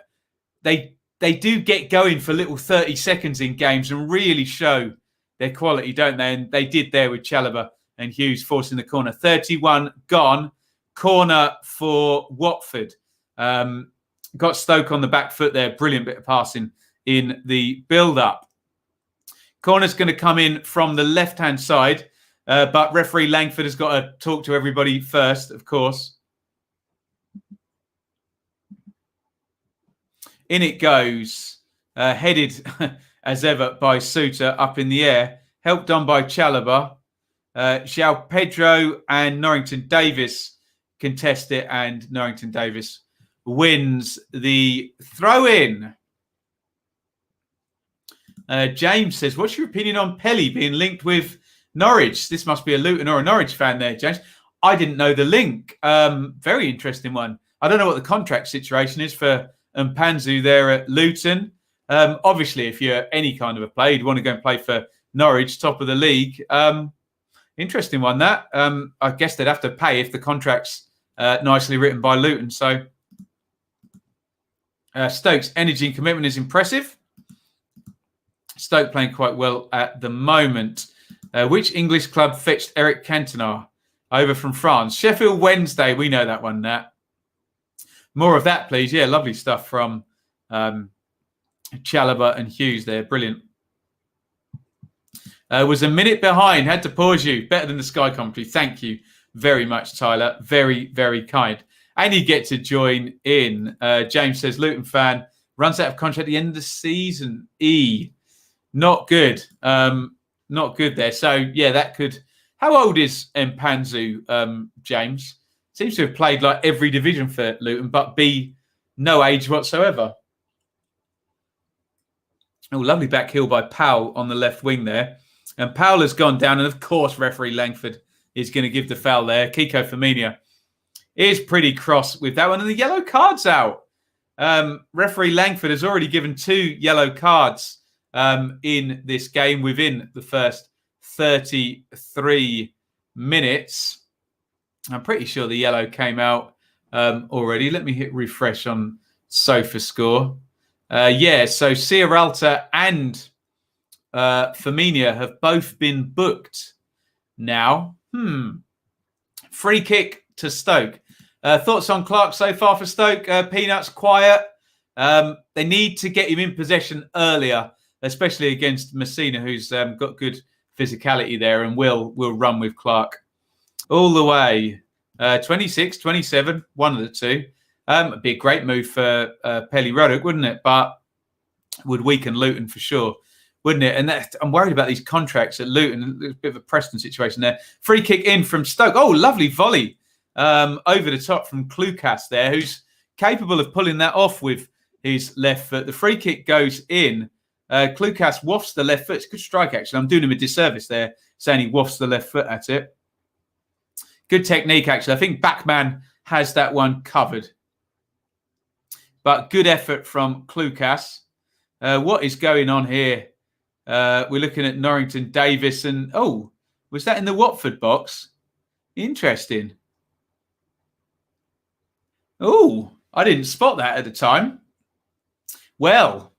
they do get going for little 30 seconds in games and really show their quality, don't they? And they did there with Chalobah and Hughes forcing the corner. 31 gone. Corner for Watford. Got Stoke on the back foot there. Brilliant bit of passing in the build-up. Corner's going to come in from the left-hand side. But referee Langford has got to talk to everybody first, of course. In it goes. Headed, as ever, by Suter up in the air. Helped on by Chalobah. João Pedro and Norrington Davis contest it. And Norrington Davis wins the throw-in. James says, what's your opinion on Pelly being linked with Norwich? This must be a Luton or a Norwich fan there, James. I didn't know the link. Very interesting one. I don't know what the contract situation is for Mpanzu there at Luton. Obviously, if you're any kind of a player, you'd want to go and play for Norwich, top of the league. Interesting one, that. I guess they'd have to pay if the contract's nicely written by Luton. So Stoke's energy and commitment is impressive. Stoke playing quite well at the moment. Which English club fetched Eric Cantona over from France? Sheffield Wednesday. We know that one, Nat. More of that, please. Yeah, lovely stuff from Chalobah and Hughes there. Brilliant. Was a minute behind. Had to pause you. Better than the Sky commentary. Thank you very much, Tyler. Very, very kind. And you get to join in. James says, Luton fan runs out of contract at the end of the season. Not good. Not good there. So, yeah, that could... How old is Mpanzu, James? Seems to have played like every division for Luton, but be no age whatsoever. Oh, lovely back heel by Powell on the left wing there. And Powell has gone down, and of course, referee Langford is going to give the foul there. Kiko Firmino is pretty cross with that one, and the yellow card's out. Referee Langford has already given 2 yellow cards in this game within the first 33 minutes. I'm pretty sure the yellow came out already. Let me hit refresh on SofaScore. Yeah, so Ciaralta and Firmino have both been booked now. Free kick to Stoke. Thoughts on Clark so far for Stoke? Peanuts, quiet. They need to get him in possession earlier, especially against Messina, who's got good physicality there and will run with Clark all the way. 26, 27, one of the two. It'd be a great move for Pelly Ruddock, wouldn't it? But would weaken Luton for sure, wouldn't it? And I'm worried about these contracts at Luton. There's a bit of a Preston situation there. Free kick in from Stoke. Oh, lovely volley over the top from Klukas there, who's capable of pulling that off with his left foot. The free kick goes in. Klukas wafts the left foot. It's a good strike, actually. I'm doing him a disservice there, saying he wafts the left foot at it. Good technique, actually. I think Backman has that one covered. But good effort from Klukas. What is going on here? We're looking at Norrington Davis. And, oh, was that in the Watford box? Interesting. Oh, I didn't spot that at the time. Well,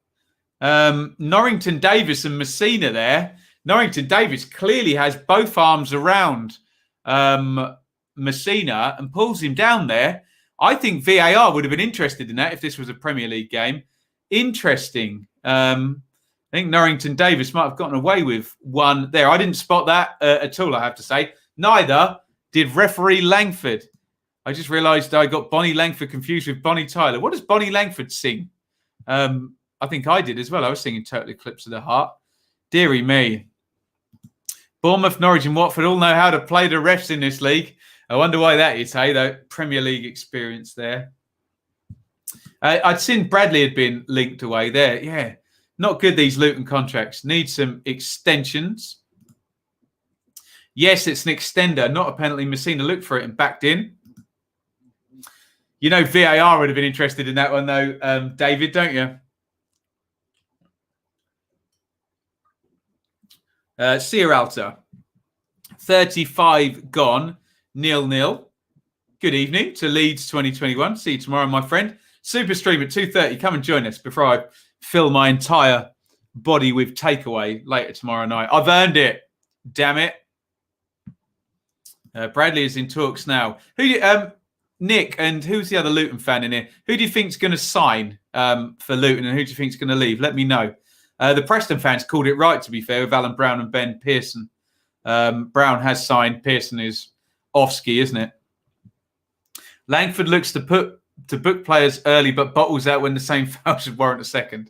Norrington Davis and Messina there. Norrington Davis clearly has both arms around Messina and pulls him down there. I think VAR would have been interested in that if this was a Premier League game. Interesting. I think Norrington Davis might have gotten away with one there. I didn't spot that at all, I have to say. Neither did referee Langford. I just realised I got Bonnie Langford confused with Bonnie Tyler. What does Bonnie Langford sing? I think I did as well. I was singing Total Eclipse of the Heart. Deary me. Bournemouth, Norwich and Watford all know how to play the refs in this league. I wonder why that is, hey, though. Premier League experience there. I'd seen Bradley had been linked away there. Yeah, not good, these Luton contracts. Need some extensions. Yes, it's an extender, not a penalty. Messina looked for it and backed in. You know, VAR would have been interested in that one, though, David, don't you? Sierralta, 35 gone, 0-0. Good evening to Leeds 2021. See you tomorrow, my friend. Super stream at 2:30. Come and join us before I fill my entire body with takeaway later tomorrow night. I've earned it. Damn it. Bradley is in talks now. Nick, and who's the other Luton fan in here? Who do you think's going to sign for Luton, and who do you think's going to leave? Let me know. The Preston fans called it right, to be fair, with Alan Brown and Ben Pearson. Brown has signed. Pearson is off ski, isn't it? Langford looks to book players early, but bottles out when the same foul should warrant a second.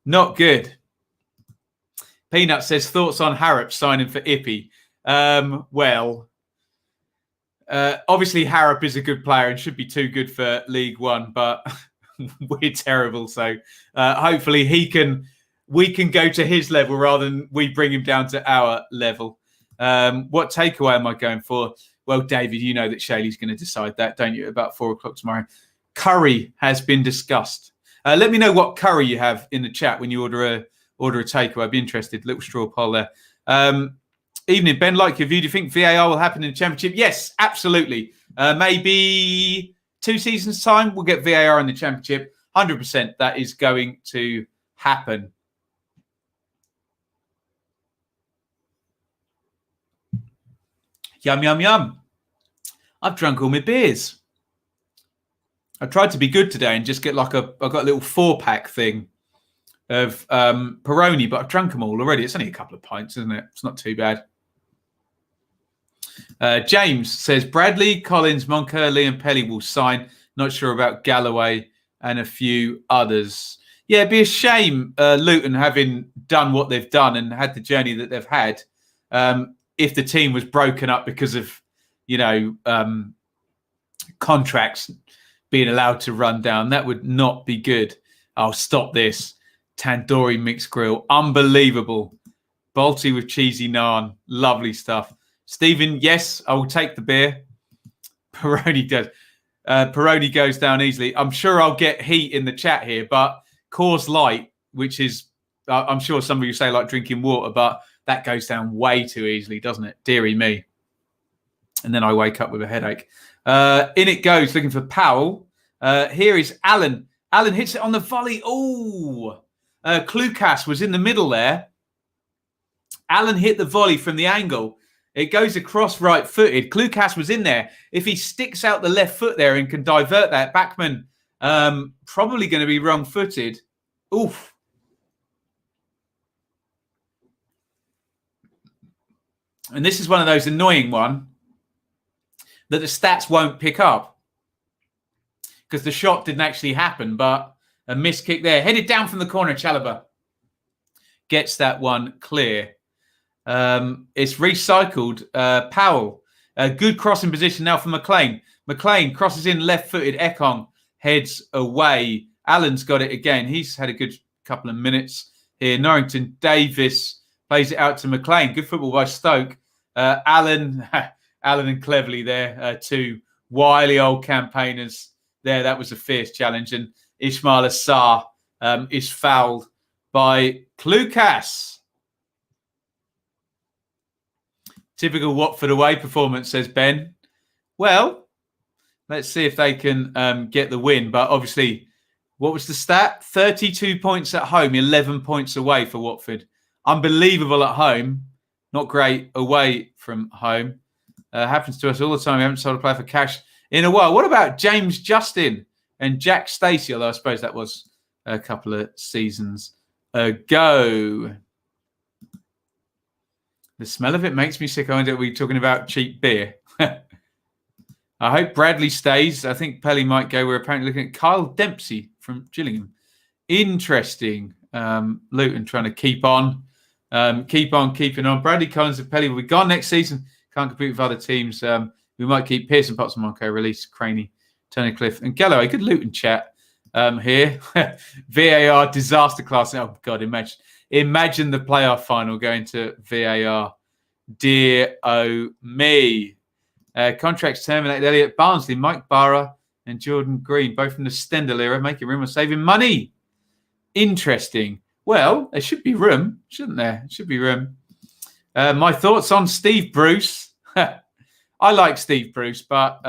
Not good. Peanut says, thoughts on Harrop signing for Ippy? Obviously Harrop is a good player and should be too good for League One, but we're terrible. So hopefully we can go to his level rather than we bring him down to our level. What takeaway am I going for? Well, David, you know that Shaylee's going to decide that, don't you? About 4:00 tomorrow. Curry has been discussed. Let me know what curry you have in the chat when you order a takeaway. I'd be interested. Little straw poll there. Evening, Ben. Like your view. Do you think VAR will happen in the Championship? Yes, absolutely. Maybe 2 seasons' time, we'll get VAR in the Championship. 100% that is going to happen. Yum, yum, yum. I've drunk all my beers. I tried to be good today and just get I've got a little 4-pack thing of Peroni, but I've drunk them all already. It's only a couple of pints, isn't it? It's not too bad. James says, Bradley, Collins, Moncur, Liam Pelly will sign. Not sure about Galloway and a few others. Yeah, it'd be a shame, Luton, having done what they've done and had the journey that they've had, if the team was broken up because of, contracts being allowed to run down. That would not be good. I'll stop this. Tandoori mixed grill. Unbelievable. Balti with cheesy naan. Lovely stuff. Stephen, yes, I will take the beer. Peroni does. Peroni goes down easily. I'm sure I'll get heat in the chat here, but Coors Light, which is, I'm sure some of you say like drinking water, but that goes down way too easily, doesn't it? Deary me. And then I wake up with a headache. In it goes, looking for Powell. Here is Alan. Alan hits it on the volley. Oh, Klukas was in the middle there. Alan hit the volley from the angle. It goes across right-footed. Klukas was in there. If he sticks out the left foot there and can divert that, Backman probably going to be wrong-footed. Oof. And this is one of those annoying one that the stats won't pick up because the shot didn't actually happen, but a missed kick there. Headed down from the corner, Chalobah gets that one clear. It's recycled. Powell, a good crossing position now for McLean. McLean crosses in left-footed. Ekong heads away. Allen's got it again. He's had a good couple of minutes here. Norrington Davis plays it out to McLean. Good football by Stoke. Allen and Cleverley there, two wily old campaigners there. That was a fierce challenge. And Ismail Assar is fouled by Klukas. Typical Watford away performance, says Ben. Well, let's see if they can get the win. But obviously, what was the stat? 32 points at home, 11 points away for Watford. Unbelievable at home. Not great away from home. Happens to us all the time. We haven't sold a player for cash in a while. What about James Justin and Jack Stacey? Although I suppose that was a couple of seasons ago. The smell of it makes me sick. I wonder, are we talking about cheap beer? I hope Bradley stays. I think Pelly might go. We're apparently looking at Kyle Dempsey from Gillingham. Interesting. Luton trying to keep on keeping on. Bradley Collins and Pelly will be gone next season. Can't compete with other teams We might keep Pearson, Potts, Monco, release Craney, Turnercliffe, and Galloway. Good Luton chat here. VAR disaster class. Oh, God, imagine the playoff final going to VAR. Dear, oh, me. Contracts terminated. Elliot Barnsley, Mike Barra, and Jordan Green, both from the Stendhal era, making room of saving money. Interesting. Well, there should be room, shouldn't there? Should be room. My thoughts on Steve Bruce. I like Steve Bruce, but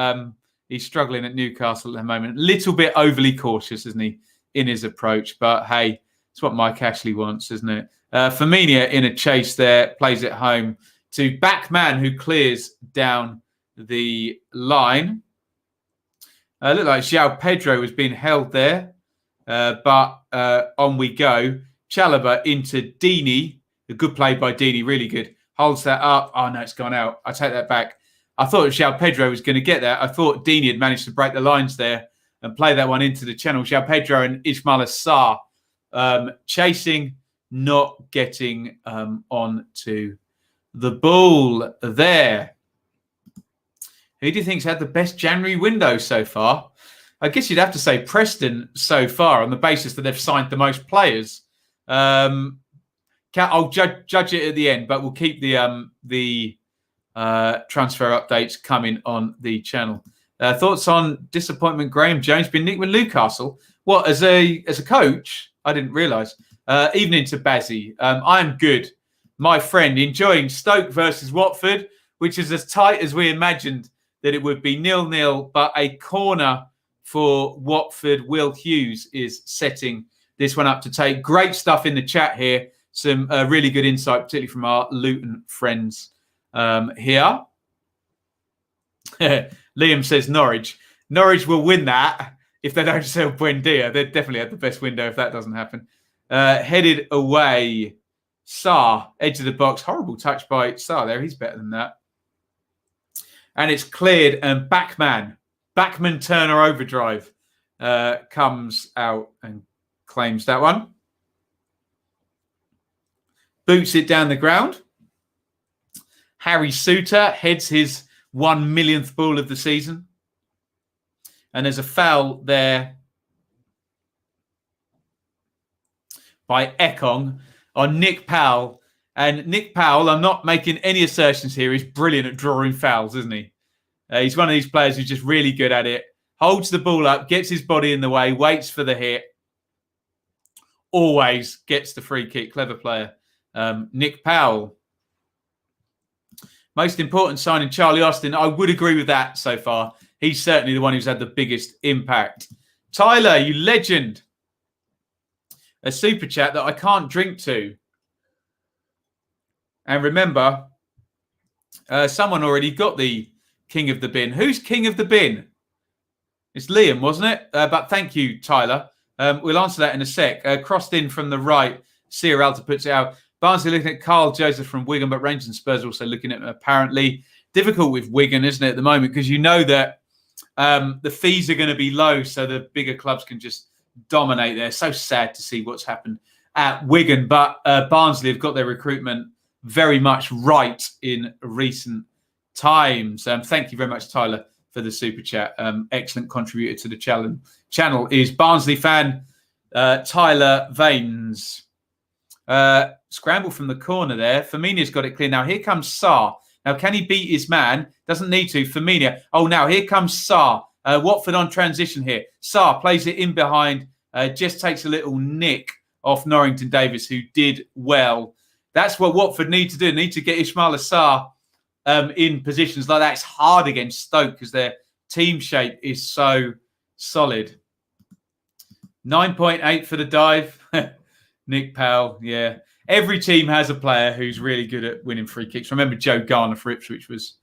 he's struggling at Newcastle at the moment. A little bit overly cautious, isn't he, in his approach? But hey, it's what Mike Ashley wants, isn't it? Firmino in a chase there, plays it home to Backman, who clears down the line. Looked like João Pedro was being held there, but on we go. Chalobah into Deeney. A good play by Deeney, really good. Holds that up. Oh, no, it's gone out. I take that back. I thought João Pedro was going to get that. I thought Deeney had managed to break the lines there and play that one into the channel. João Pedro and Ismail Assar chasing, not getting on to the ball there. Who do you think's had the best January window so far? I guess you'd have to say Preston so far on the basis that they've signed the most players. I'll judge it at the end, but we'll keep the transfer updates coming on the channel. Thoughts on disappointment? Graham Jones been nicked with Newcastle. What, as a coach? I didn't realise. Evening to Bazzy. I'm good, my friend. Enjoying Stoke versus Watford, which is as tight as we imagined that it would be. 0-0, but a corner for Watford. Will Hughes is setting this one up to take. Great stuff in the chat here. Some really good insight, particularly from our Luton friends here. Liam says Norwich. Norwich will win that if they don't sell Buendia. They definitely have the best window if that doesn't happen. Headed away. Sarr, edge of the box. Horrible touch by Sarr there. He's better than that. And it's cleared, and Backman Turner overdrive comes out and claims that one. Boots it down the ground. Harry Suter heads his 1 millionth ball of the season. And there's a foul there by Ekong on Nick Powell. And Nick Powell, I'm not making any assertions here, he's brilliant at drawing fouls, isn't he? He's one of these players who's just really good at it. Holds the ball up, gets his body in the way, waits for the hit. Always gets the free kick. Clever player. Nick Powell. Most important signing, Charlie Austin. I would agree with that so far. He's certainly the one who's had the biggest impact. Tyler, you legend. A super chat that I can't drink to. And remember, someone already got the King of the Bin. Who's King of the Bin? It's Liam, wasn't it? But thank you, Tyler. We'll answer that in a sec. Crossed in from the right. Sierralta puts it out. Barnsley looking at Carl Joseph from Wigan, but Rangers and Spurs also looking at him apparently. Difficult with Wigan, isn't it, at the moment? Because you know that the fees are going to be low, so the bigger clubs can just dominate there. So sad to see what's happened at Wigan. But Barnsley have got their recruitment very much right in recent times. Thank you very much, Tyler, for the super chat. Excellent contributor to the channel is Barnsley fan Tyler Vanes. Scramble from the corner there. Firmino's got it clear. Now here comes Sarr. Now can he beat his man? Doesn't need to. Firmino. Oh, now here comes Sarr. Watford on transition here. Sarr plays it in behind. Just takes a little nick off Norrington Davis, who did well. That's what Watford need to do. They need to get Ismail Assar in positions like that. It's hard against Stoke because their team shape is so solid. 9.8 for the dive. Nick Powell, yeah. Every team has a player who's really good at winning free kicks. Remember Joe Garner for Ipswich was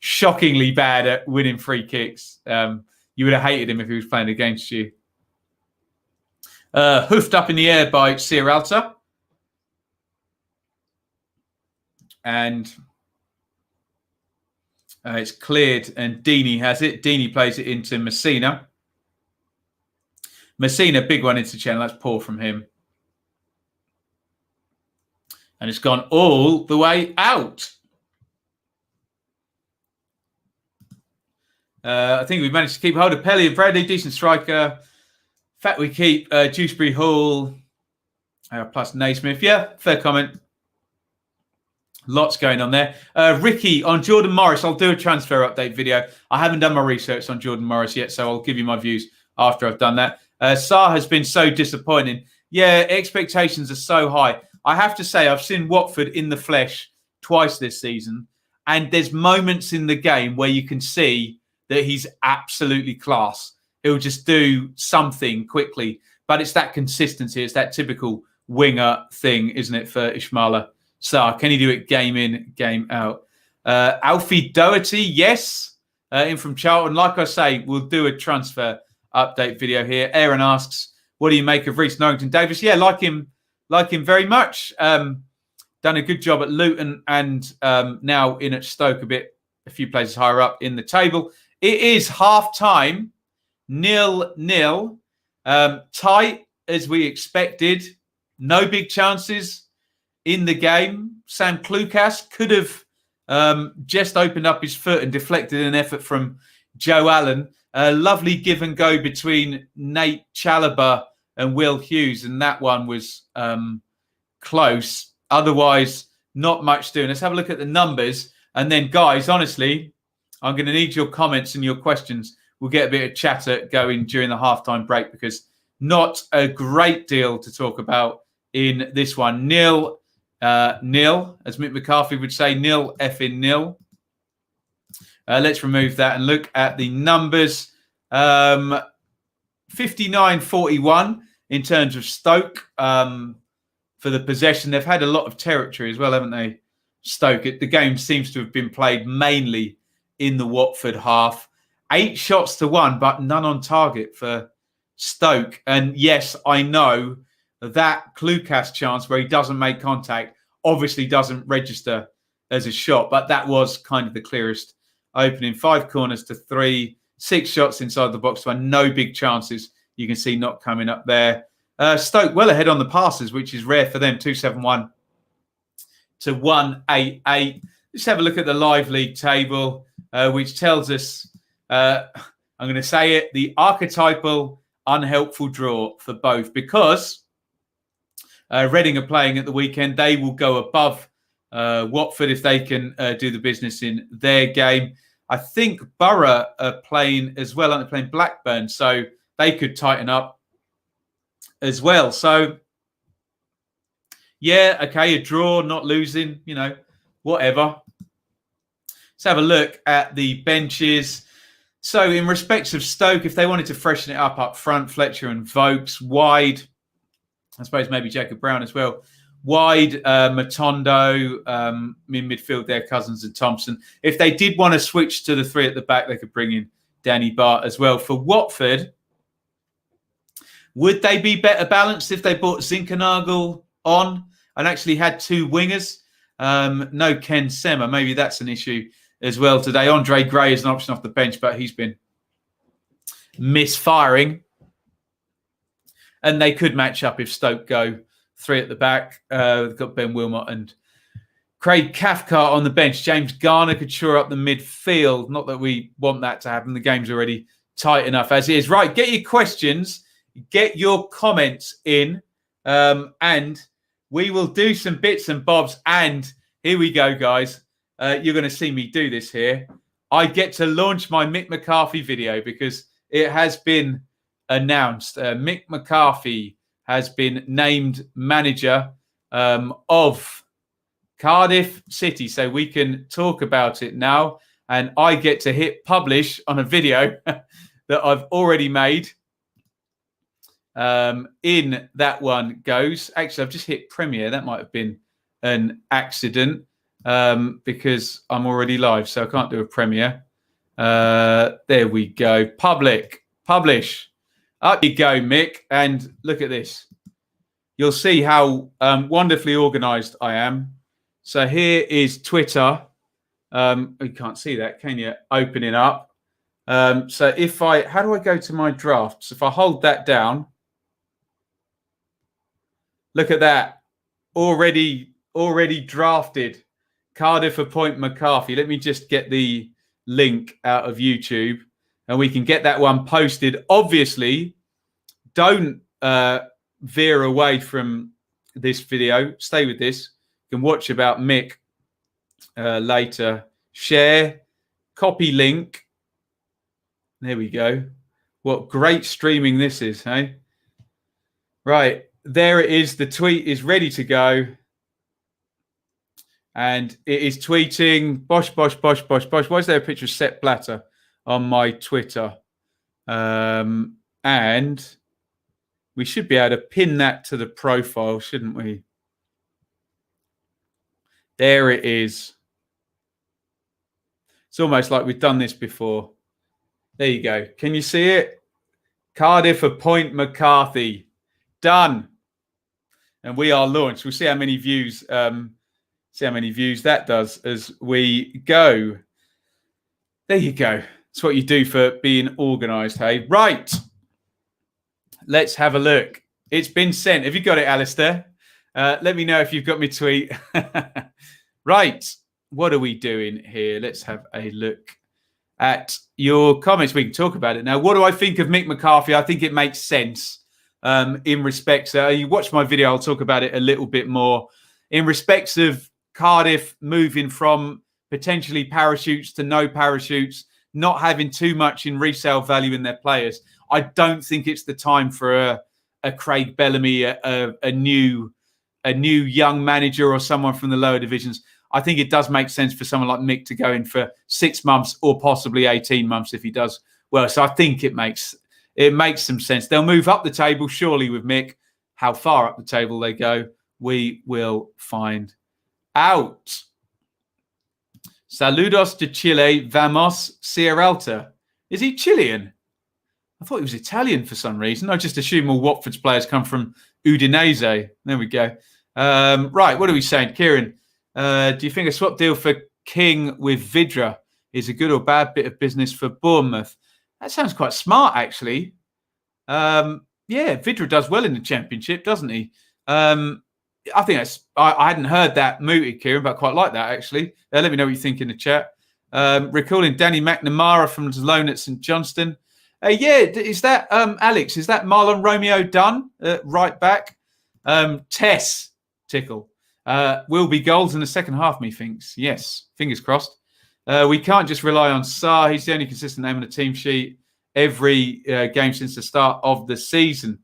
shockingly bad at winning free kicks. You would have hated him if he was playing against you. Hoofed up in the air by Sierralta. And it's cleared, and Deeney has it. Deeney plays it into Messina. Messina, big one into channel. That's poor from him. And it's gone all the way out. I think we've managed to keep hold of Pelly and Brady, decent striker. In fact, we keep Dewsbury Hall plus Naismith. Yeah, fair comment. Lots going on there. Ricky, on Jordan Morris, I'll do a transfer update video. I haven't done my research on Jordan Morris yet, so I'll give you my views after I've done that. Sarr has been so disappointing. Yeah, expectations are so high. I have to say, I've seen Watford in the flesh twice this season, and there's moments in the game where you can see that he's absolutely class. He'll just do something quickly, but it's that consistency. It's that typical winger thing, isn't it, for Ismaila Sarr? Can he do it game in, game out? Alfie Doherty, yes, in from Charlton. Like I say, we'll do a transfer update video here. Aaron asks, what do you make of Reece Norrington-Davies? Yeah, like him very much. Done a good job at Luton and now in at Stoke a few places higher up in the table. It is half-time, 0-0. Tight as we expected. No big chances in the game. Sam Klukas could have just opened up his foot and deflected an effort from Joe Allen. A lovely give and go between Nate Chalobah and Will Hughes, and that one was close. Otherwise, not much doing. Let's have a look at the numbers. And then, guys, honestly, I'm going to need your comments and your questions. We'll get a bit of chatter going during the halftime break because not a great deal to talk about in this one. Nil, as Mick McCarthy would say, nil effing nil. Let's remove that and look at the numbers. 59-41 in terms of Stoke for the possession. They've had a lot of territory as well, haven't they, Stoke? The game seems to have been played mainly in the Watford half. 8 shots to 1, but none on target for Stoke. And yes, I know that Klukas chance where he doesn't make contact obviously doesn't register as a shot, but that was kind of the clearest opening. 5 corners to 3, 6 shots inside the box, and no big chances. You can see not coming up there. Stoke well ahead on the passes, which is rare for them. 271 to 188. Let's have a look at the live league table, which tells us, I'm going to say it, the archetypal unhelpful draw for both, because Reading are playing at the weekend. They will go above Watford if they can do the business in their game. I think Borough are playing as well, aren't they? Playing Blackburn, so they could tighten up as well. So, yeah, okay, a draw, not losing, whatever. Let's have a look at the benches. So, in respects of Stoke, if they wanted to freshen it up front, Fletcher and Vokes, wide, I suppose maybe Jacob Brown as well. Wide, Matondo, in midfield there, Cousins and Thompson. If they did want to switch to the 3 at the back, they could bring in Danny Bart as well. For Watford, would they be better balanced if they brought Zinkernagel on and actually had 2 wingers? No Ken Sema. Maybe that's an issue as well today. Andre Gray is an option off the bench, but he's been misfiring. And they could match up if Stoke go 3 at the back. They've got Ben Wilmot and Craig Cathcart on the bench. James Garner could shore up the midfield. Not that we want that to happen. The game's already tight enough as it is. Right, get your questions, get your comments in, and we will do some bits and bobs. And here we go, guys. You're going to see me do this here. I get to launch my Mick McCarthy video because it has been announced. Mick McCarthy has been named manager of Cardiff City. So we can talk about it now. And I get to hit publish on a video that I've already made. In that one goes. Actually, I've just hit premiere. That might have been an accident because I'm already live. So I can't do a premiere. There we go. Publish. Up you go, Mick. And look at this. You'll see how wonderfully organised I am. So here is Twitter. You can't see that, can you? Opening up. So if how do I go to my drafts? If I hold that down, look at that. Already drafted. Cardiff appoint McCarthy. Let me just get the link out of YouTube. and we can get that one posted. Obviously, don't veer away from this video. Stay with this. You can watch about Mick later. Share, copy link. There we go. What great streaming this is, hey? Right, there it is. The tweet is ready to go. And it is tweeting, bosh, bosh, bosh, bosh, bosh. Why is there a picture of Sepp Blatter on my Twitter? And we should be able to pin that to the profile, shouldn't we? There it is. It's almost like we've done this before. There you go. Can you see it? Cardiff appoint McCarthy. Done. And we are launched. We'll see how many views that does as we go. There you go. That's what you do for being organised, hey? Right. Let's have a look. It's been sent. Have you got it, Alistair? Let me know if you've got me tweet. Right. What are we doing here? Let's have a look at your comments. We can talk about it now. What do I think of Mick McCarthy? I think it makes sense in respects. You watch my video, I'll talk about it a little bit more. In respects of Cardiff moving from potentially parachutes to no parachutes, not having too much in resale value in their players, I don't think it's the time for a Craig Bellamy, a new young manager or someone from the lower divisions. I think it does make sense for someone like Mick to go in for 6 months or possibly 18 months if he does well. So I think it makes some sense. They'll move up the table surely with Mick. How far up the table they go, we will find out. Saludos de Chile, vamos Sierralta. Is he Chilean? I thought he was Italian for some reason. I just assume all Watford's players come from Udinese. There we go. Right, what are we saying? Kieran, do you think a swap deal for King with Vidra is a good or bad bit of business for Bournemouth? That sounds quite smart, actually. Yeah, Vidra does well in the Championship, doesn't he? I think that's. I hadn't heard that mooted, Kieran, but I quite like that, actually. Let me know what you think in the chat. Recalling Danny McNamara from loan at St Johnstone. Yeah, is that, Alex, is that Marlon Romeo done? Right back. Tess, tickle. Will be goals in the second half, methinks. Yes, fingers crossed. We can't just rely on Sarr. He's the only consistent name on the team sheet every game since the start of the season.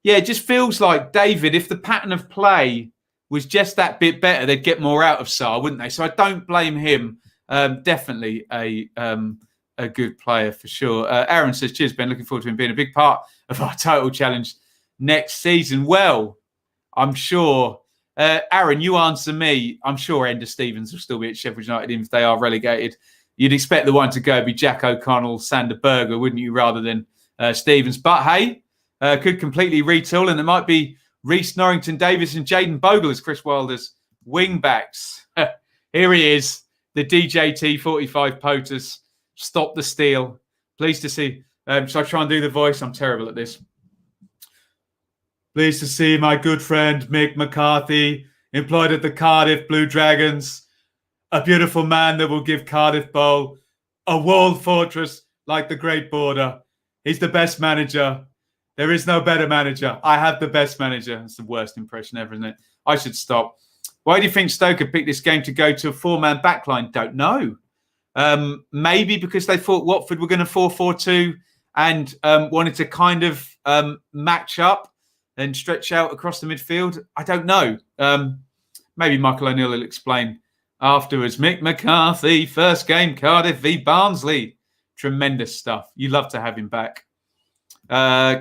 Yeah, it just feels like, David, if the pattern of play was just that bit better, they'd get more out of Sarr, wouldn't they? So I don't blame him. Definitely a good player for sure. Aaron says, cheers, Ben. Looking forward to him being a big part of our title challenge next season. Well, I'm sure... Aaron, you answer me. I'm sure Ender Stevens will still be at Sheffield United even if they are relegated. You'd expect the one to go be Jack O'Connell, Sander Berger, wouldn't you, rather than Stevens? But hey, could completely retool, and there might be Reece Norrington Davis and Jaden Bogle as Chris Wilder's wing backs. Here he is, the DJT 45 POTUS. Stop the steal. Pleased to see. Shall I try and do the voice? I'm terrible at this. Pleased to see my good friend Mick McCarthy employed at the Cardiff Blue Dragons. A beautiful man that will give Cardiff Bowl a walled fortress like the Great Border. He's the best manager. There is no better manager. I have the best manager. That's the worst impression ever, isn't it? I should stop. Why do you think Stoke had picked this game to go to a four-man backline? Don't know. Maybe because they thought Watford were going to 4-4-2 and wanted to kind of match up and stretch out across the midfield. I don't know. Maybe Michael O'Neill will explain afterwards. Mick McCarthy, first game, Cardiff v Barnsley. Tremendous stuff. You love to have him back.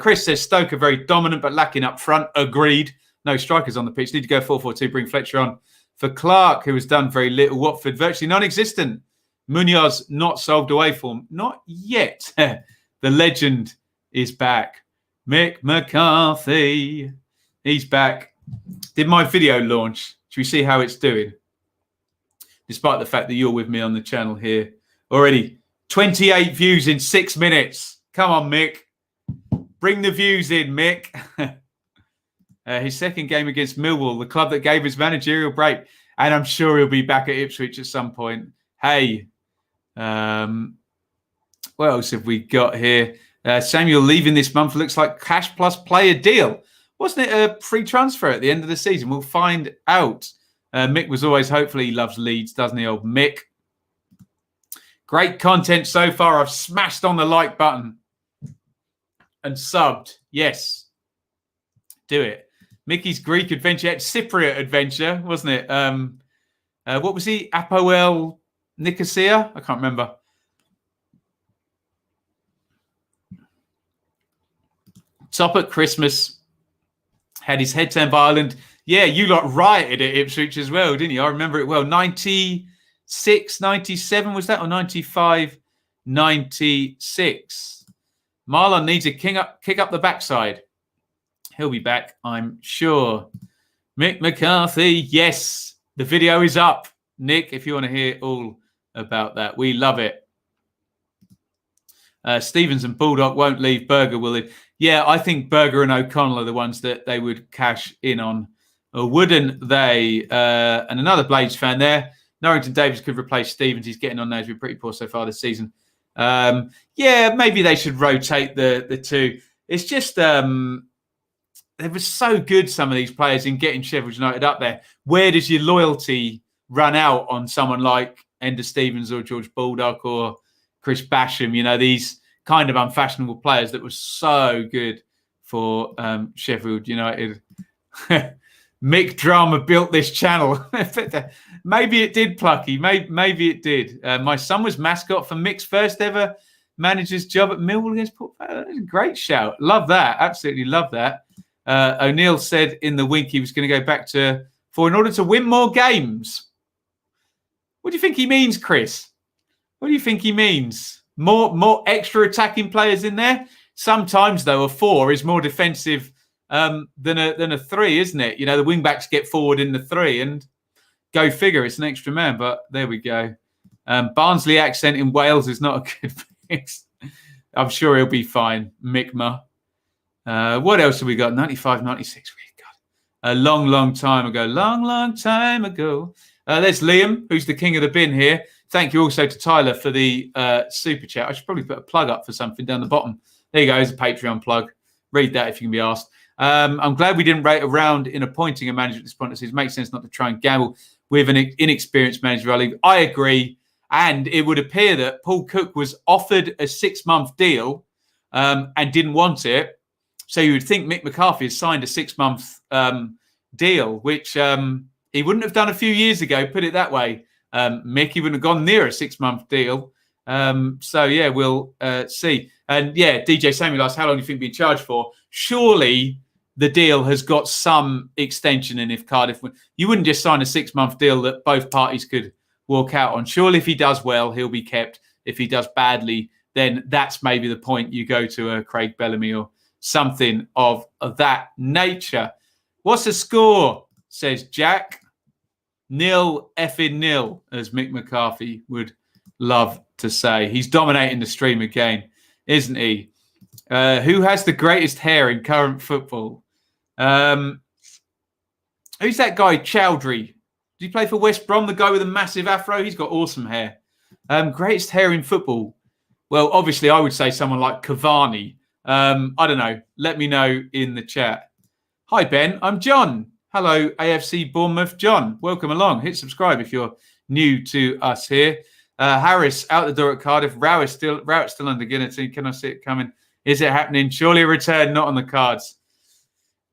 Chris says Stoke are very dominant but lacking up front. Agreed. No strikers on the pitch. Need to go 4-4-2, bring Fletcher on. For Clark, who has done very little. Watford, virtually non-existent. Munoz not solved away form. Not yet. The legend is back. Mick McCarthy. He's back. Did my video launch? Should we see how it's doing? Despite the fact that you're with me on the channel here. Already 28 views in 6 minutes. Come on, Mick. Bring the views in, Mick. His second game against Millwall, the club that gave his managerial break. And I'm sure he'll be back at Ipswich at some point. Hey, What else have we got here? Samuel leaving this month looks like cash plus player deal. Wasn't it a free transfer at the end of the season? We'll find out. Mick was always, hopefully he loves Leeds, doesn't he, old Mick? Great content so far. I've smashed on the like button and subbed. Yes. Do it. Mickey's Greek adventure, Cypriot adventure, wasn't it? What was he? Apoel Nicosia? I can't remember. Top at Christmas. Had his head turned by Ireland. Yeah, you lot rioted at Ipswich as well, didn't you? I remember it well. 96, 97 was that? Or 95, 96. Marlon needs a kick up the backside. He'll be back, I'm sure. Mick McCarthy, yes. The video is up. Nick, if you want to hear all about that. We love it. Stevens and Bulldog won't leave Berger, will they? Yeah, I think Berger and O'Connell are the ones that they would cash in on. Or wouldn't they? And another Blades fan there. Norrington Davis could replace Stevens. He's getting on now. He's been pretty poor so far this season. Yeah, maybe they should rotate the two. It's just they were so good, some of these players, in getting Sheffield United up there. Where does your loyalty run out on someone like Ender Stevens or George Baldock or Chris Basham? You know, these kind of unfashionable players that were so good for Sheffield United. Mick Drama built this channel. Maybe it did, Plucky. Maybe it did. My son was mascot for Mick's first ever manager's job at Millwall against Port Vale. That's a great shout. Love that. Absolutely love that. O'Neill said in the wink he was going to go back to in order to win more games. What do you think he means, Chris? What do you think he means? More extra attacking players in there? Sometimes, though, a 4 is more defensive than a 3, isn't it? You know, the wing-backs get forward in the 3 and go figure, it's an extra man. But there we go. Barnsley accent in Wales is not a good fix. I'm sure he'll be fine. Mickma. What else have we got? 95, 96. A long time ago. Long time ago. There's Liam, who's the king of the bin here. Thank you also to Tyler for the super chat. I should probably put a plug up for something down the bottom. There you go. There's a Patreon plug. Read that if you can be asked. I'm glad we didn't rate around in appointing a manager at this point. It makes sense not to try and gamble with an inexperienced manager. I agree. And it would appear that Paul Cook was offered a 6-month deal and didn't want it. So you would think Mick McCarthy has signed a 6-month deal, which he wouldn't have done a few years ago, put it that way. Mick, he wouldn't have gone near a 6-month deal. So, yeah, we'll see. And, yeah, DJ Samuel asked, how long do you think being charged for? Surely the deal has got some extension in if Cardiff win. You wouldn't just sign a 6-month deal that both parties could walk out on. Surely if he does well, he'll be kept. If he does badly, then that's maybe the point you go to Craig Bellamy or something of that nature. What's the score? Says Jack. 0-0, as Mick McCarthy would love to say. He's dominating the stream again, isn't he? Who has the greatest hair in current football? Who's that guy, Chowdhury? Did he play for West Brom, the guy with a massive afro? He's got awesome hair. Greatest hair in football? Well, obviously, I would say someone like Cavani. I don't know. Let me know in the chat. Hi, Ben. I'm John. Hello, AFC Bournemouth. John, welcome along. Hit subscribe if you're new to us here. Harris out the door at Cardiff. Rowett still under Guinnessy. Can I see it coming? Is it happening? Surely a return, not on the cards.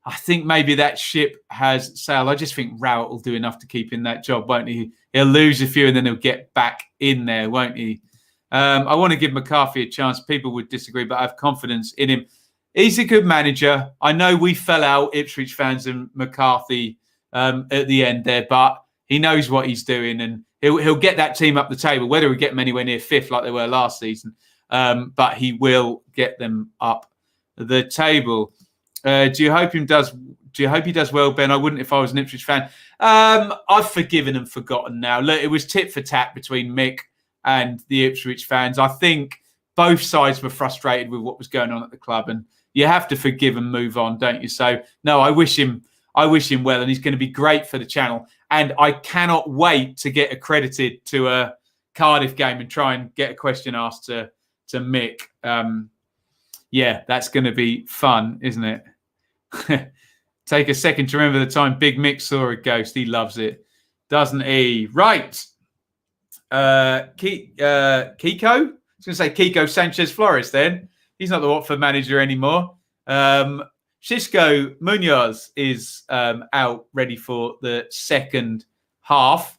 I think maybe that ship has sailed. I just think Rowett will do enough to keep in that job, won't he? He'll lose a few and then he'll get back in there, won't he? I want to give McCarthy a chance. People would disagree, but I have confidence in him. He's a good manager. I know we fell out, Ipswich fans and McCarthy, at the end there, but he knows what he's doing and he'll get that team up the table, whether we get them anywhere near 5th like they were last season. But he will get them up the table. Do you hope he does well, Ben? I wouldn't if I was an Ipswich fan. I've forgiven and forgotten now. Look, it was tit for tat between Mick and the Ipswich fans. I think both sides were frustrated with what was going on at the club, and you have to forgive and move on, don't you? So, no, I wish him well, and he's going to be great for the channel. And I cannot wait to get accredited to a Cardiff game and try and get a question asked to Mick. Yeah, that's going to be fun, isn't it? Take a second to remember the time Big Mick saw a ghost. He loves it, doesn't he? Right. Kiko? I was going to say Kiko Sanchez-Flores then. He's not the Watford manager anymore. Xisco Munoz is out ready for the second half.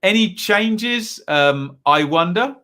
Any changes? I wonder.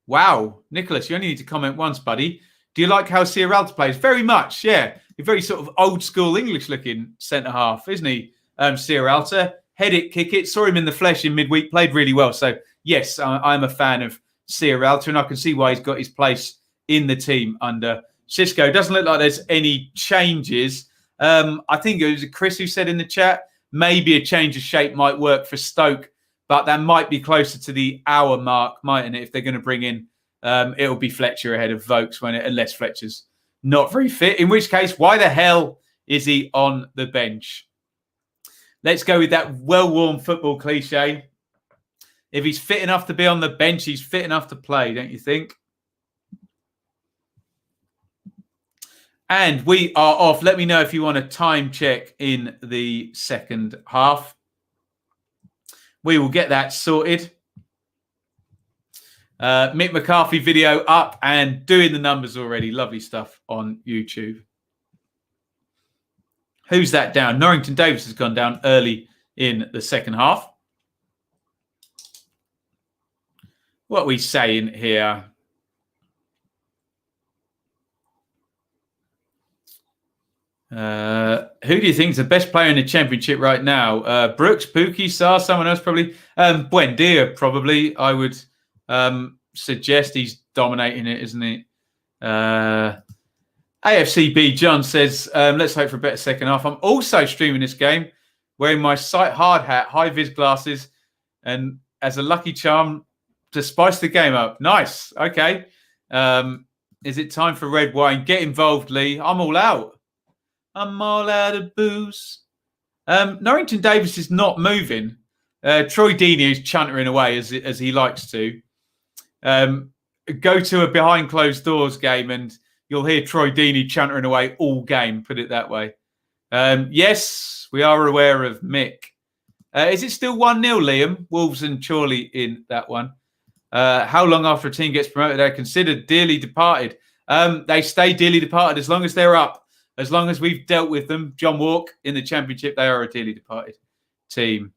Wow. Nicholas, you only need to comment once, buddy. Do you like how Sierralta plays? Very much, yeah. A very sort of old school English looking centre half, isn't he? Sierralta. Head it, kick it. Saw him in the flesh in midweek. Played really well. So, yes, I'm a fan of Sierralta, and I can see why he's got his place in the team under Xisco. Doesn't look like there's any changes. I think it was Chris who said in the chat, maybe a change of shape might work for Stoke, but that might be closer to the hour mark, mightn't it? If they're going to bring in, it'll be Fletcher ahead of Vokes unless Fletcher's not very fit. In which case, why the hell is he on the bench? Let's go with that well-worn football cliche. If he's fit enough to be on the bench, he's fit enough to play, don't you think? And we are off. Let me know if you want a time check in the second half. We will get that sorted. Mick McCarthy video up and doing the numbers already. Lovely stuff on YouTube. Who's that down? Norrington Davis has gone down early in the second half. What are we saying here? Who do you think is the best player in the Championship right now? Brooks, Pookie, Sarr, someone else probably. Buendia probably. I would suggest he's dominating it, isn't he? AFCB John says, let's hope for a better second half. I'm also streaming this game wearing my sight hard hat, high-vis glasses, and as a lucky charm to spice the game up. Nice. Okay. Is it time for red wine? Get involved, Lee. I'm all out. I'm all out of booze. Norrington Davis is not moving. Troy Deeney is chuntering away as he likes to. Go to a behind closed doors game and you'll hear Troy Deeney chuntering away all game, put it that way. Yes, we are aware of Mick. Is it still 1-0, Liam? Wolves and Chorley in that one. How long after a team gets promoted they're considered dearly departed? They stay dearly departed as long as they're up. As long as we've dealt with them, John Walk in the Championship, they are a dearly departed team.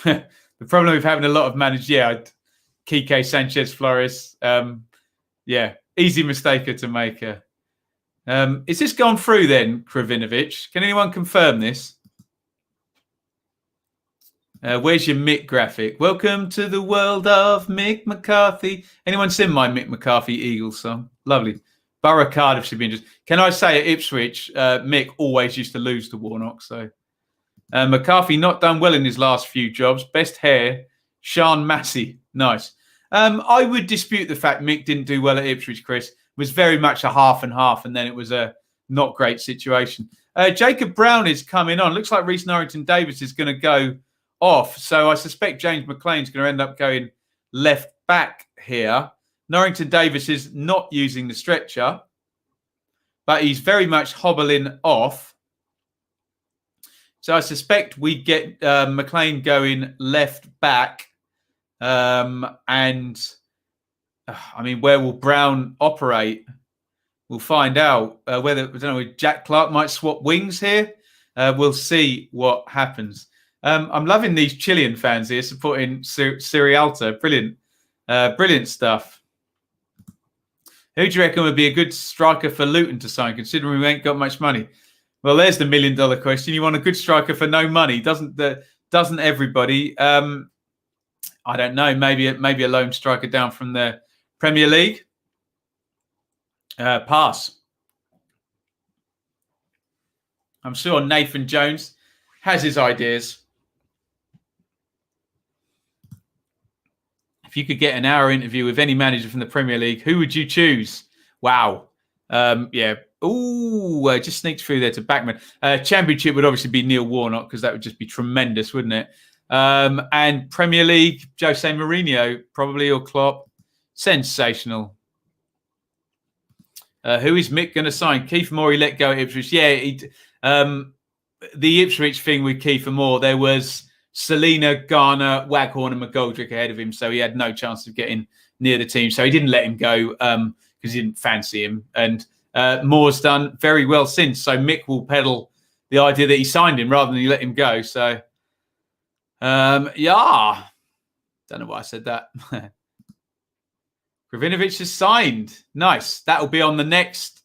The problem with having a lot of managers, Kike Sanchez-Flores, easy mistaker to make. Is this gone through then, Kravinovic? Can anyone confirm this? Where's your Mick graphic? Welcome to the world of Mick McCarthy. Anyone seen my Mick McCarthy Eagles song? Lovely. Borough Cardiff should be interesting. Can I say at Ipswich, Mick always used to lose to Warnock. So McCarthy not done well in his last few jobs. Best hair, Sean Massey. Nice. I would dispute the fact Mick didn't do well at Ipswich, Chris. It was very much a half and half, and then it was a not great situation. Jacob Brown is coming on. Looks like Reece Norrington Davis is going to go off. So I suspect James McLean's going to end up going left back here. Norrington Davis is not using the stretcher, but he's very much hobbling off. So I suspect we get McLean going left back. Where will Brown operate? We'll find out whether Jack Clark might swap wings here. We'll see what happens. I'm loving these Chilean fans here supporting Sierralta. Brilliant. Brilliant stuff. Who do you reckon would be a good striker for Luton to sign, considering we ain't got much money? Well, there's the $1 million question. You want a good striker for no money? Doesn't everybody? I don't know. Maybe a lone striker down from the Premier League. Pass. I'm sure Nathan Jones has his ideas. If you could get an hour interview with any manager from the Premier League, who would you choose? Wow. Just sneaked through there to Backman. Championship would obviously be Neil Warnock because that would just be tremendous, wouldn't it? And Premier League, Jose Mourinho, probably, or Klopp. Sensational. Who is Mick going to sign? Kiefer Moore, he let go at Ipswich. Yeah, the Ipswich thing with Kiefer Moore, there was Selina, Garner, Waghorn and McGoldrick ahead of him, so he had no chance of getting near the team. So he didn't let him go because he didn't fancy him. And Moore's done very well since. So Mick will peddle the idea that he signed him rather than he let him go. So, yeah. Don't know why I said that. Kravinovic is signed. Nice. That will be on the next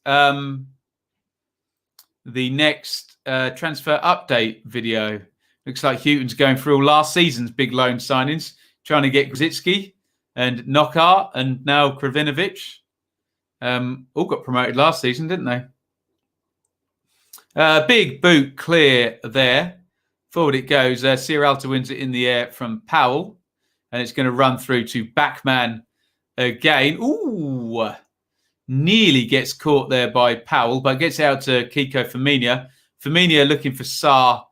transfer update video. Looks like Houghton's going through all last season's big loan signings, trying to get Grzycki and Knockaert and now Kravinovic. All got promoted last season, didn't they? Big boot clear there. Forward it goes. Sierralta wins it in the air from Powell. And it's going to run through to Backman again. Ooh, nearly gets caught there by Powell, but gets out to Kiko Firmino. Firmino looking for Sarr.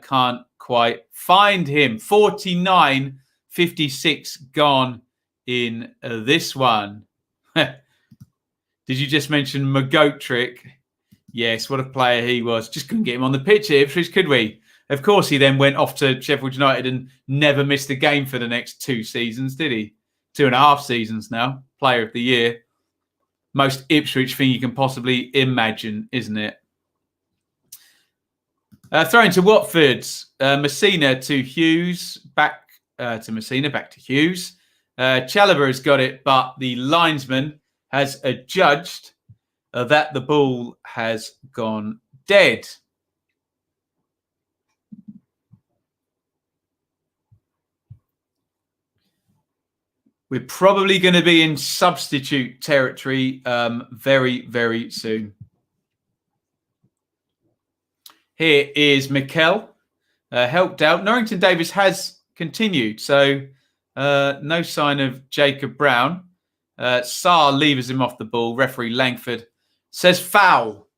Can't quite find him. 49-56 gone in this one. Did you just mention McGoldrick? Yes, what a player he was. Just couldn't get him on the pitch at Ipswich, could we? Of course, he then went off to Sheffield United and never missed a game for the next 2 seasons, did he? 2.5 seasons now. Player of the year. Most Ipswich thing you can possibly imagine, isn't it? Throwing to Watford. Messina to Hughes. Back to Messina. Back to Hughes. Chalobah has got it, but the linesman has adjudged that the ball has gone dead. We're probably going to be in substitute territory very, very soon. Here is Mikel, helped out. Norrington Davis has continued, so no sign of Jacob Brown. Sarr levers him off the ball. Referee Langford says foul,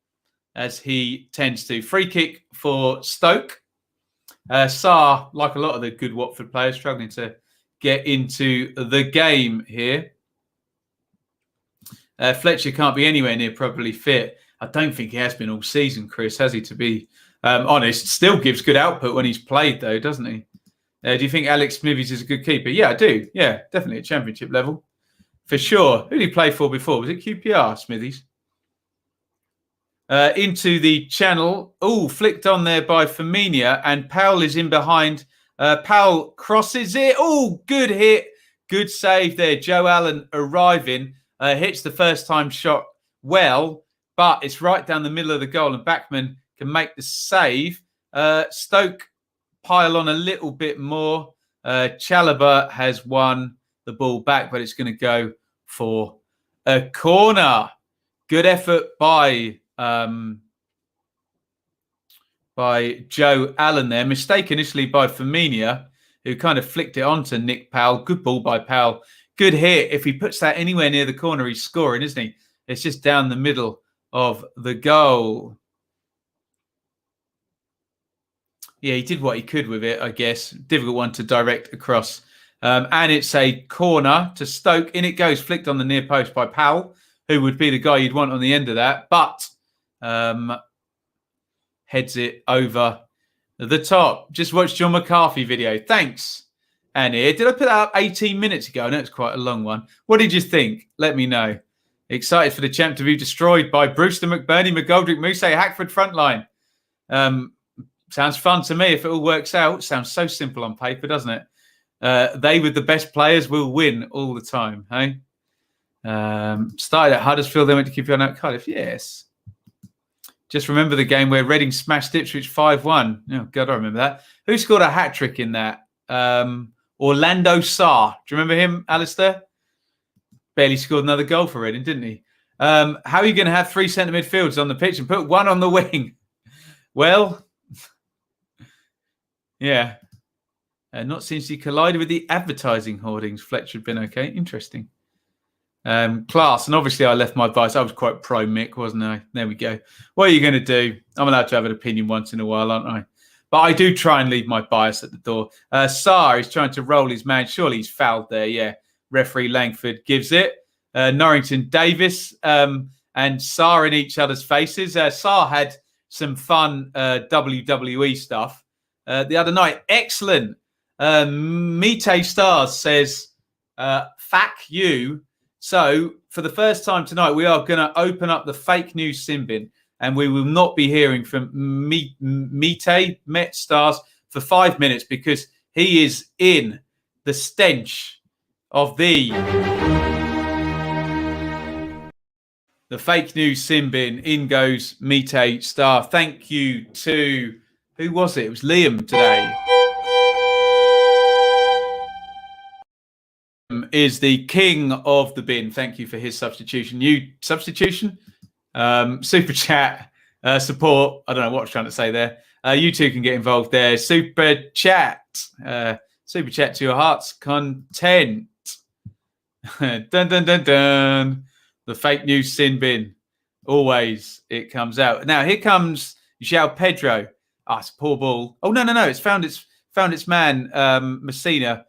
as he tends to. Free kick for Stoke. Sarr, like a lot of the good Watford players, struggling to get into the game here. Fletcher can't be anywhere near properly fit. I don't think he has been all season, Chris, has he, to be honest? Still gives good output when he's played, though, doesn't he? Do you think Alex Smithies is a good keeper? Yeah, I do. Yeah, definitely at championship level. For sure. Who did he play for before? Was it QPR, Smithies? Into the channel. Oh, flicked on there by Firmino, and Powell is in behind. Powell crosses it. Oh, good hit. Good save there. Joe Allen arriving. Hits the first time shot well, but it's right down the middle of the goal and Backman can make the save. Stoke pile on a little bit more. Chalobah has won the ball back, but it's going to go for a corner. Good effort by Joe Allen there. Mistake initially by Firmino, who kind of flicked it onto Nick Powell. Good ball by Powell. Good hit. If he puts that anywhere near the corner, he's scoring, isn't he? It's just down the middle of the goal. Yeah, he did what he could with it, I guess. Difficult one to direct across. And it's a corner to Stoke. In it goes, flicked on the near post by Powell, who would be the guy you'd want on the end of that. But heads it over the top. Just watched John McCarthy video. Thanks, Annie. Did I put that up 18 minutes ago? I know it's quite a long one. What did you think? Let me know. Excited for the champ to be destroyed by Brewster, McBurney, McGoldrick, Mousse, Hackford frontline. Sounds fun to me if it all works out. Sounds so simple on paper, doesn't it? They with the best players will win all the time. Hey, started at Huddersfield, then went to QPR, now at Cardiff. Yes. Just remember the game where Reading smashed Ipswich 5-1. Oh, God, I remember that. Who scored a hat-trick in that? Orlando Sarr. Do you remember him, Alistair? Barely scored another goal for Reading, didn't he? How are you going to have 3 centre midfielders on the pitch and put one on the wing? Well, yeah. Not since he collided with the advertising hoardings. Fletcher had been okay. Interesting. Class. And obviously I left my advice. I was quite pro Mick, wasn't I? There we go. What are you going to do? I'm allowed to have an opinion once in a while, aren't I? But I do try and leave my bias at the door. Sarr is trying to roll his man. Surely he's fouled there, yeah. referee Langford gives it. Norrington Davis and Saar in each other's faces. Saar had some fun WWE stuff the other night. Excellent. Mite Stars says, "Fuck you." So for the first time tonight, we are going to open up the fake news sin bin, and we will not be hearing from Met Stars for 5 minutes because he is in the stench of the fake news sin bin. In goes Mite Star. Thank you to, who was it? It was Liam today. Is the king of the bin. Thank you for his substitution. Super chat support. I don't know what I was trying to say there. You two can get involved there. Super chat to your heart's content. Dun dun dun dun. The fake news sin bin. Always it comes out. Now here comes João Pedro. It's a poor ball. Oh no. It's found its man, Messina.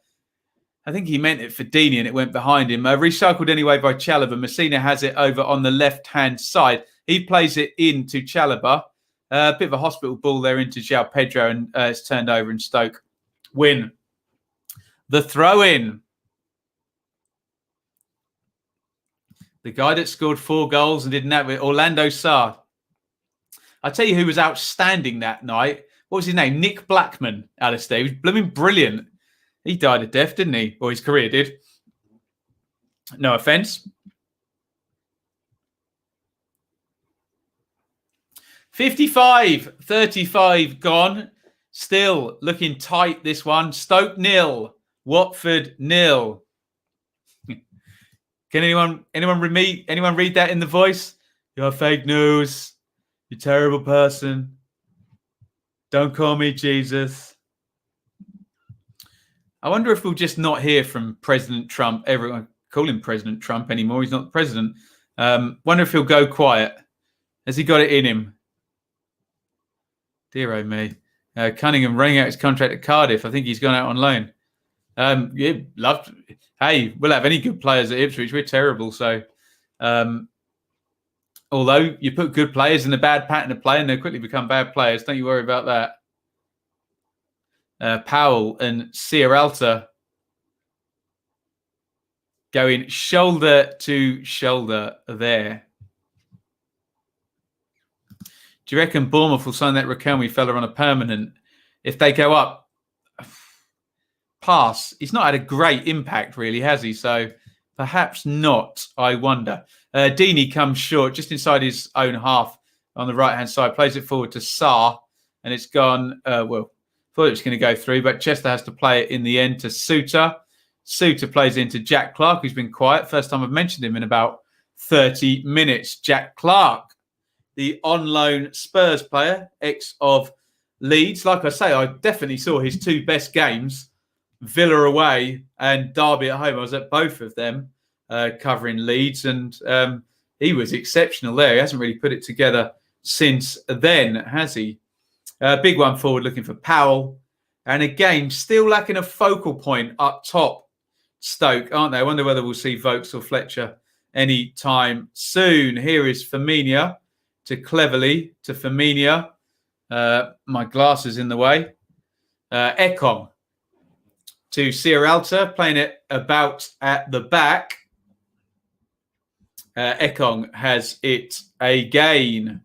I think he meant it for Dini and it went behind him. Recycled anyway by Chalobah. Messina has it over on the left-hand side. He plays it into Chalobah. A bit of a hospital ball there into João Pedro, and it's turned over and Stoke win. The throw-in. The guy that scored 4 goals and didn't have it, Orlando Sarr. I tell you who was outstanding that night. What was his name? Nick Blackman, Alistair. He was blooming brilliant. He died of death, didn't he? Or his career did. No offence. 55-35 gone. Still looking tight, this one. Stoke 0, Watford 0. Can anyone read that in the voice? You're fake news. You're a terrible person. Don't call me Jesus. I wonder if we'll just not hear from President Trump. Everyone call him President Trump anymore. He's not the president. Wonder if he'll go quiet. Has he got it in him? Dear oh me. Cunningham running out his contract at Cardiff. I think he's gone out on loan. Hey, we'll have any good players at Ipswich. We're terrible. So, although you put good players in a bad pattern of play and they'll quickly become bad players, don't you worry about that. Powell and Sierralta going shoulder to shoulder there. Do you reckon Bournemouth will sign that Raquelme fella on a permanent? If they go up, pass. He's not had a great impact, really, has he? So perhaps not, I wonder. Dini comes short, just inside his own half on the right-hand side, plays it forward to Saar, and it's gone, thought it was going to go through, but Chester has to play it in the end to Suter. Suter plays into Jack Clark, who's been quiet. First time I've mentioned him in about 30 minutes. Jack Clark, the on-loan Spurs player, ex of Leeds. Like I say, I definitely saw his 2 best games, Villa away and Derby at home. I was at both of them covering Leeds, and he was exceptional there. He hasn't really put it together since then, has he? Big one forward looking for Powell. And again, still lacking a focal point up top, Stoke, aren't they? I wonder whether we'll see Vokes or Fletcher any time soon. Here is Firmino to Cleverly to Firmino. My glasses in the way. Ekong to Sierralta, playing it about at the back. Ekong has it again.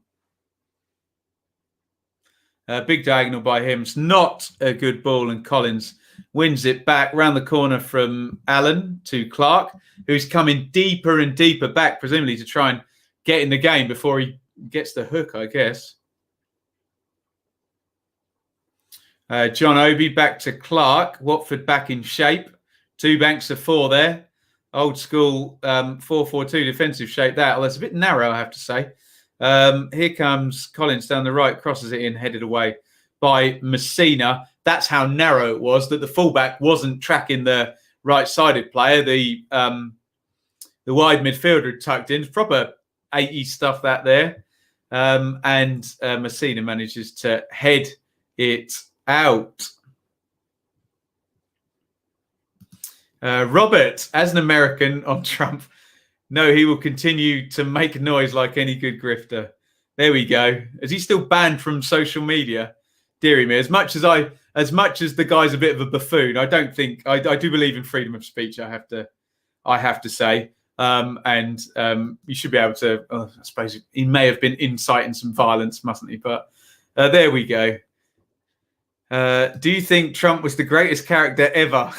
Big diagonal by him. It's not a good ball, and Collins wins it back round the corner from Allen to Clark, who's coming deeper and deeper back, presumably to try and get in the game before he gets the hook, I guess. John Obi back to Clark. Watford back in shape. 2 banks of 4 there. Old school 4-4-2 defensive shape that. Well, that's a bit narrow, I have to say. Here comes Collins down the right, crosses it in, headed away by Messina. That's how narrow it was, that the fullback wasn't tracking the right-sided player. The wide midfielder tucked in. Proper 80s stuff that there. And Messina manages to head it out. Robert, as an American on Trump, no, he will continue to make a noise like any good grifter. There we go. Is he still banned from social media? Deary me. As much as the guy's a bit of a buffoon, I don't think I do believe in freedom of speech. I have to say, and you should be able to. I suppose he may have been inciting some violence, mustn't he? But there we go. Do you think Trump was the greatest character ever?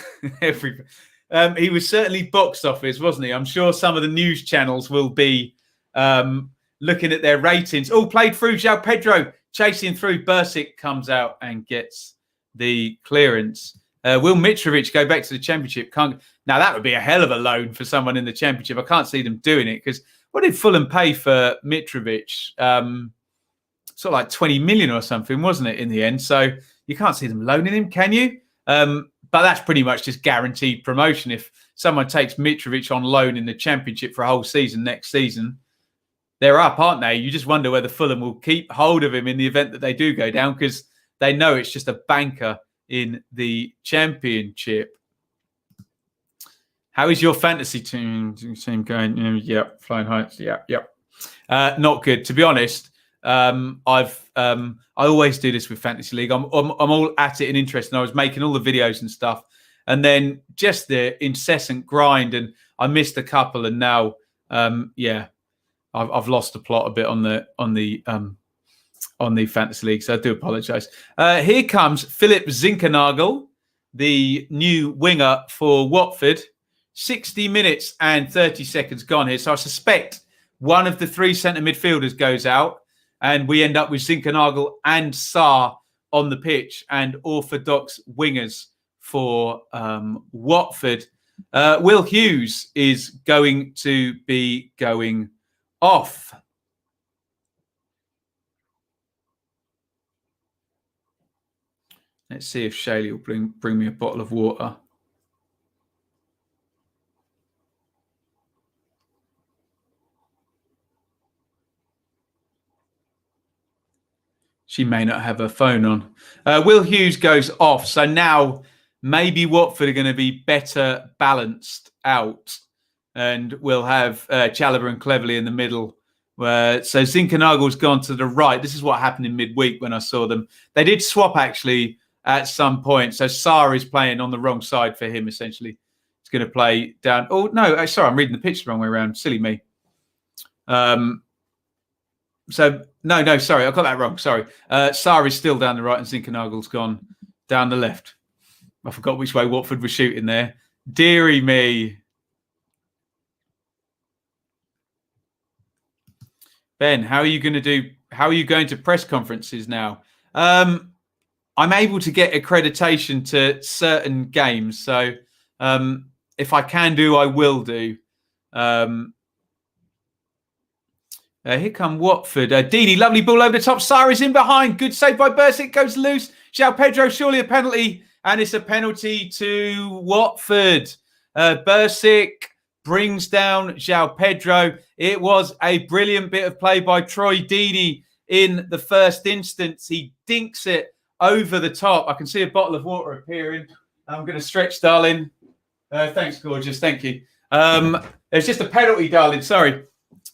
He was certainly box office, wasn't he? I'm sure some of the news channels will be looking at their ratings. Oh, played through João Pedro, chasing through. Bursic comes out and gets the clearance. Will Mitrovic go back to the Championship? Now, that would be a hell of a loan for someone in the Championship. I can't see them doing it because what did Fulham pay for Mitrovic? Sort of like 20 million or something, wasn't it, in the end? So you can't see them loaning him, can you? But that's pretty much just guaranteed promotion. If someone takes Mitrovic on loan in the Championship for a whole season next season, they're up, aren't they? You just wonder whether Fulham will keep hold of him in the event that they do go down because they know it's just a banker in the Championship. How is your fantasy team going? Yep, flying heights. Yep. Not good, to be honest. I always do this with Fantasy League. I'm all at it and interested. And I was making all the videos and stuff, and then just the incessant grind, and I missed a couple, and now, I've lost the plot a bit on the Fantasy League, so I do apologise. Here comes Philip Zinkernagel, the new winger for Watford. 60 minutes and 30 seconds gone here, so I suspect one of the three centre midfielders goes out. And we end up with Zinkernagel and Sarr on the pitch and orthodox wingers for Watford. Will Hughes is going to be going off. Let's see if Shaylee will bring me a bottle of water. She may not have her phone on. Will Hughes goes off. So now maybe Watford are going to be better balanced out. And we'll have Chalobah and Cleverley in the middle. So Zinkernagel's gone to the right. This is what happened in midweek when I saw them. They did swap, actually, at some point. So Sarr is playing on the wrong side for him, essentially. He's going to play down. Oh, no. Sorry, I'm reading the pitch the wrong way around. Silly me. So, no, sorry, I got that wrong. Sorry. Sarr is still down the right and Zinkernagel's gone down the left. I forgot which way Watford was shooting there. Deary me. Ben, how are you going to press conferences now? I'm able to get accreditation to certain games. So if I can do, I will do. Here come Watford. Deeney, lovely ball over the top. Sarr is in behind. Good save by Bursic. Goes loose. João Pedro, surely a penalty. And it's a penalty to Watford. Bursic brings down João Pedro. It was a brilliant bit of play by Troy Deeney in the first instance. He dinks it over the top. I can see a bottle of water appearing. I'm going to stretch, darling. Thanks, gorgeous. Thank you. It's just a penalty, darling. Sorry.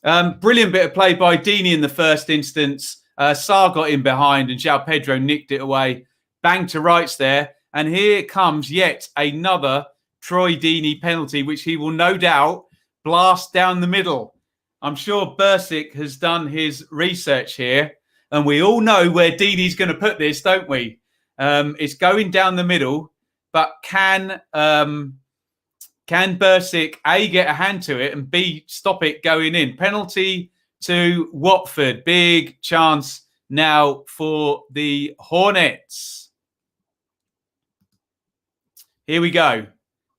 Brilliant bit of play by Deeney in the first instance. Sarr got in behind and João Pedro nicked it away. Bang to rights there. And here comes yet another Troy Deeney penalty, which he will no doubt blast down the middle. I'm sure Bursic has done his research here. And we all know where Deeney's going to put this, don't we? It's going down the middle. But can Bursic, A, get a hand to it, and B, stop it going in? Penalty to Watford. Big chance now for the Hornets. Here we go.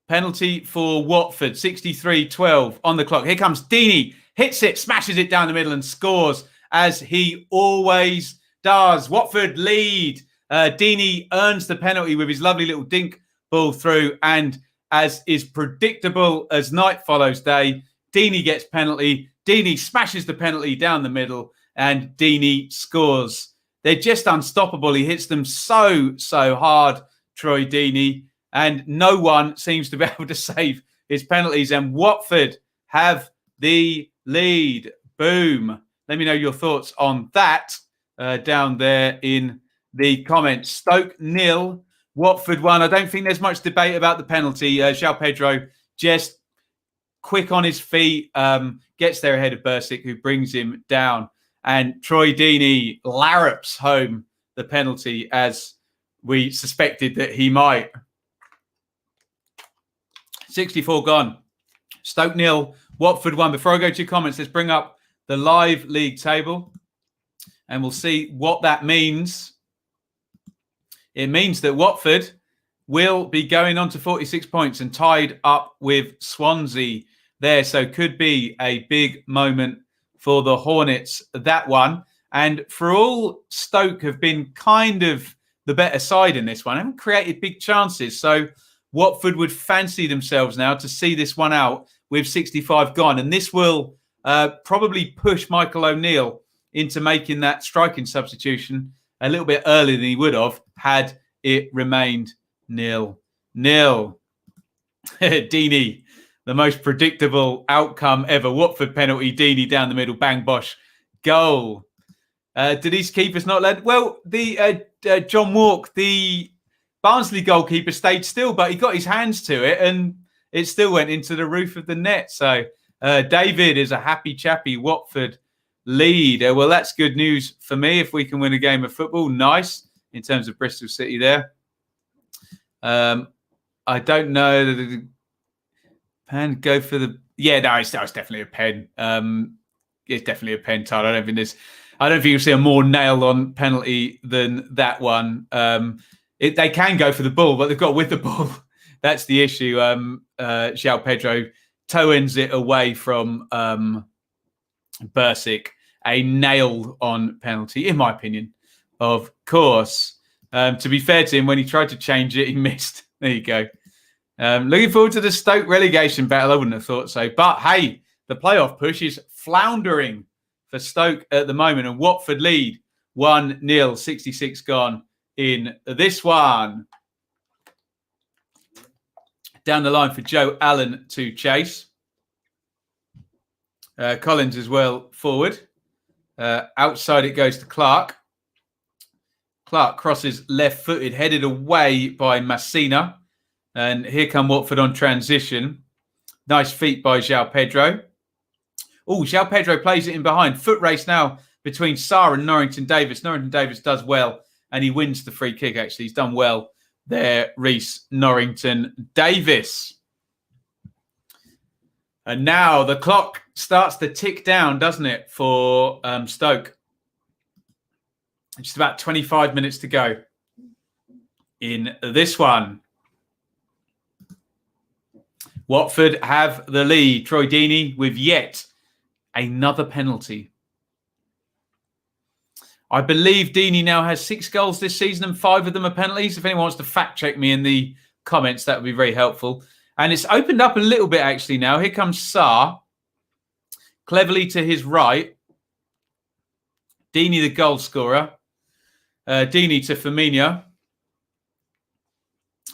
Penalty for Watford. 63-12 on the clock. Here comes Deeney. Hits it, smashes it down the middle and scores as he always does. Watford lead. Deeney earns the penalty with his lovely little dink ball through, and as is predictable as night follows day, Deeney gets penalty. Deeney smashes the penalty down the middle and Deeney scores. They're just unstoppable. He hits them so hard, Troy Deeney. and no one seems to be able to save his penalties. And Watford have the lead. Boom. Let me know your thoughts on that down there in the comments. Stoke 0, Watford 1. I don't think there's much debate about the penalty. João Pedro just quick on his feet, gets there ahead of Bursic, who brings him down. And Troy Deeney larrups home the penalty, as we suspected that he might. 64 gone. Stoke 0, Watford 1. Before I go to your comments, let's bring up the live league table, and we'll see what that means. It means that Watford will be going on to 46 points and tied up with Swansea there. So could be a big moment for the Hornets, that one. And for all Stoke have been kind of the better side in this one, haven't created big chances. So Watford would fancy themselves now to see this one out with 65 gone. And this will probably push Michael O'Neill into making that striking substitution a little bit earlier than he would have had it remained 0-0. Deeney, the most predictable outcome ever. Watford penalty, Deeney down the middle, bang, bosh, goal. Did these keepers not let? Well, the John Walk, the Barnsley goalkeeper, stayed still, but he got his hands to it and it still went into the roof of the net. So David is a happy chappy. Watford lead. Well, that's good news for me if we can win a game of football. Nice in terms of Bristol City there. I don't know. Pen go for the no, it's definitely a pen. It's definitely a pen, Todd. I don't think you'll see a more nailed on penalty than that one. They can go for the ball, but they've got with the ball. That's the issue. João Pedro toe ends it away from Bursic. A nailed on penalty, in my opinion. Of course. To be fair to him, when he tried to change it, he missed. There you go. Looking forward to the Stoke relegation battle. I wouldn't have thought so. But hey, the playoff push is floundering for Stoke at the moment. And Watford lead 1-0, 66 gone in this one. Down the line for Joe Allen to chase. Collins as well forward. Outside it goes to Clark. Clark crosses left-footed, headed away by Messina. And here come Watford on transition. Nice feet by João Pedro. Oh, João Pedro plays it in behind. Foot race now between Sarr and Norrington Davis. Norrington Davis does well, and he wins the free kick, actually. He's done well there, Reese Norrington Davis. And now the clock starts to tick down, doesn't it, for Stoke? Just about 25 minutes to go in this one. Watford have the lead. Troy Deeney with yet another penalty. I believe Deeney now has 6 goals this season and 5 of them are penalties. If anyone wants to fact check me in the comments, that would be very helpful. And it's opened up a little bit actually now. Here comes Sarr. Cleverly to his right. Deeney, the goal scorer. Deeney to Firmino.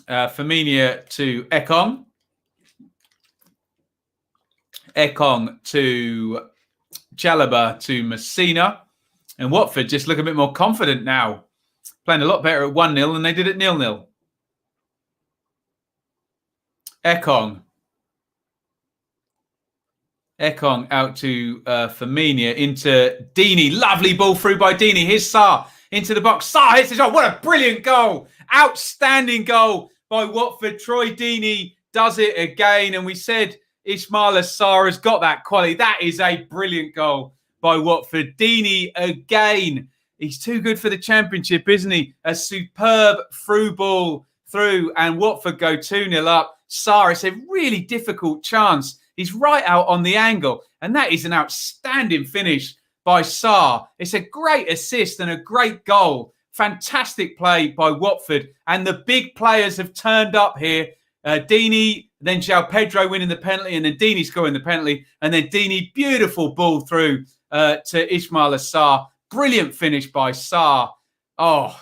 Firmino to Ekong. Ekong to Chalobah to Messina. And Watford just look a bit more confident now. Playing a lot better at 1-0 than they did at 0-0. Ekong. Ekong out to Firmino into Deeney. Lovely ball through by Deeney. Here's Sarr into the box. Sarr hits the shot. What a brilliant goal. Outstanding goal by Watford. Troy Deeney does it again. And we said Ismaila Sarr has got that quality. That is a brilliant goal by Watford. Deeney again. He's too good for the Championship, isn't he? A superb through ball through, and Watford go 2-0 up. Sarr, it's a really difficult chance. He's right out on the angle, and that is an outstanding finish by Sarr. It's a great assist and a great goal. Fantastic play by Watford, and the big players have turned up here. Deeney, then João Pedro winning the penalty, and then Deeney scoring the penalty, and then Deeney, beautiful ball through to Ismaila Sarr. Brilliant finish by Sarr. Oh,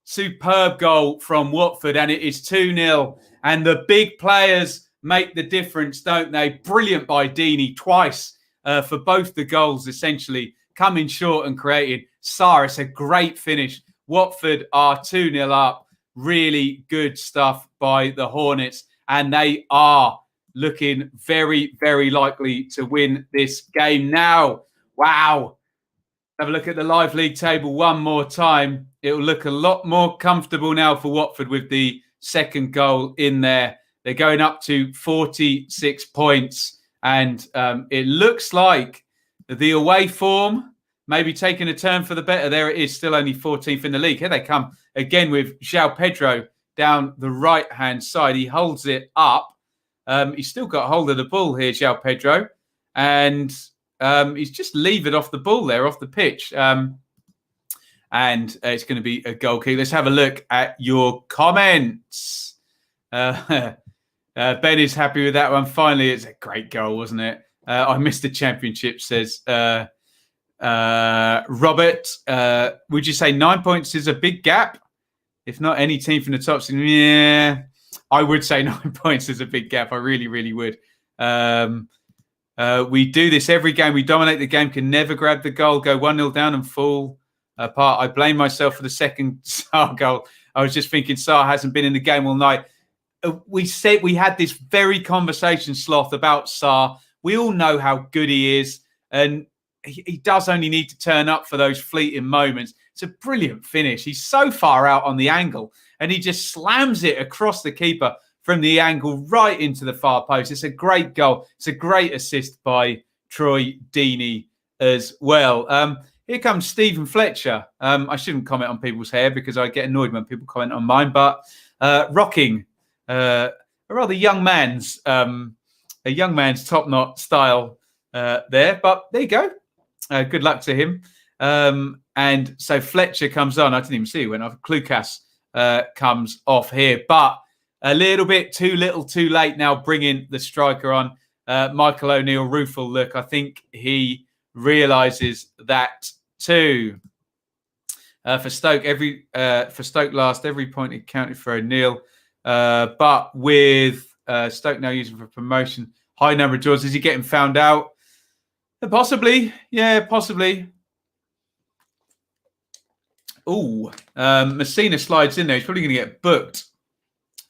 superb goal from Watford, and it is 2-0 And the big players make the difference, don't they? Brilliant by Deeney twice for both the goals, essentially coming short and creating. It's a great finish. Watford are 2-0 up. Really good stuff by the Hornets. And they are looking very, very likely to win this game now. Wow. Have a look at the live league table one more time. It will look a lot more comfortable now for Watford with the second goal in there. They're going up to 46 points. And it looks like the away form maybe taking a turn for the better. There it is, still only 14th in the league. Here they come again with João Pedro down the right-hand side. He holds it up. He's still got hold of the ball here, João Pedro. And he's just levered off the ball there, off the pitch. And it's going to be a goal kick. Let's have a look at your comments. Ben is happy with that one. Finally, it's a great goal, wasn't it? I missed the championship, says Robert. Would you say 9 points is a big gap? If not, any team from the top, yeah, I would say 9 points is a big gap. I really, really would. We do this every game. We dominate the game, can never grab the goal, go 1-0 down and fall apart. I blame myself for the second Sarr goal. I was just thinking Sarr hasn't been in the game all night. We said we had this very conversation, Sloth, about Sarr. We all know how good he is, and he does only need to turn up for those fleeting moments. It's a brilliant finish. He's so far out on the angle, and he just slams it across the keeper from the angle right into the far post. It's a great goal. It's a great assist by Troy Deeney as well. Here comes Stephen Fletcher. I shouldn't comment on people's hair because I get annoyed when people comment on mine, but rocking a rather young man's top knot style there. But there you go. Good luck to him. And so Fletcher comes on. I didn't even see who went off. Klukas comes off here, but a little bit too little, too late now, bringing the striker on. Michael O'Neill, rueful look. I think he realises that too. For Stoke last, every point it counted for O'Neill. But with Stoke now using for promotion, high number of draws. Is he getting found out? Possibly. Yeah, possibly. Ooh, Messina slides in there. He's probably going to get booked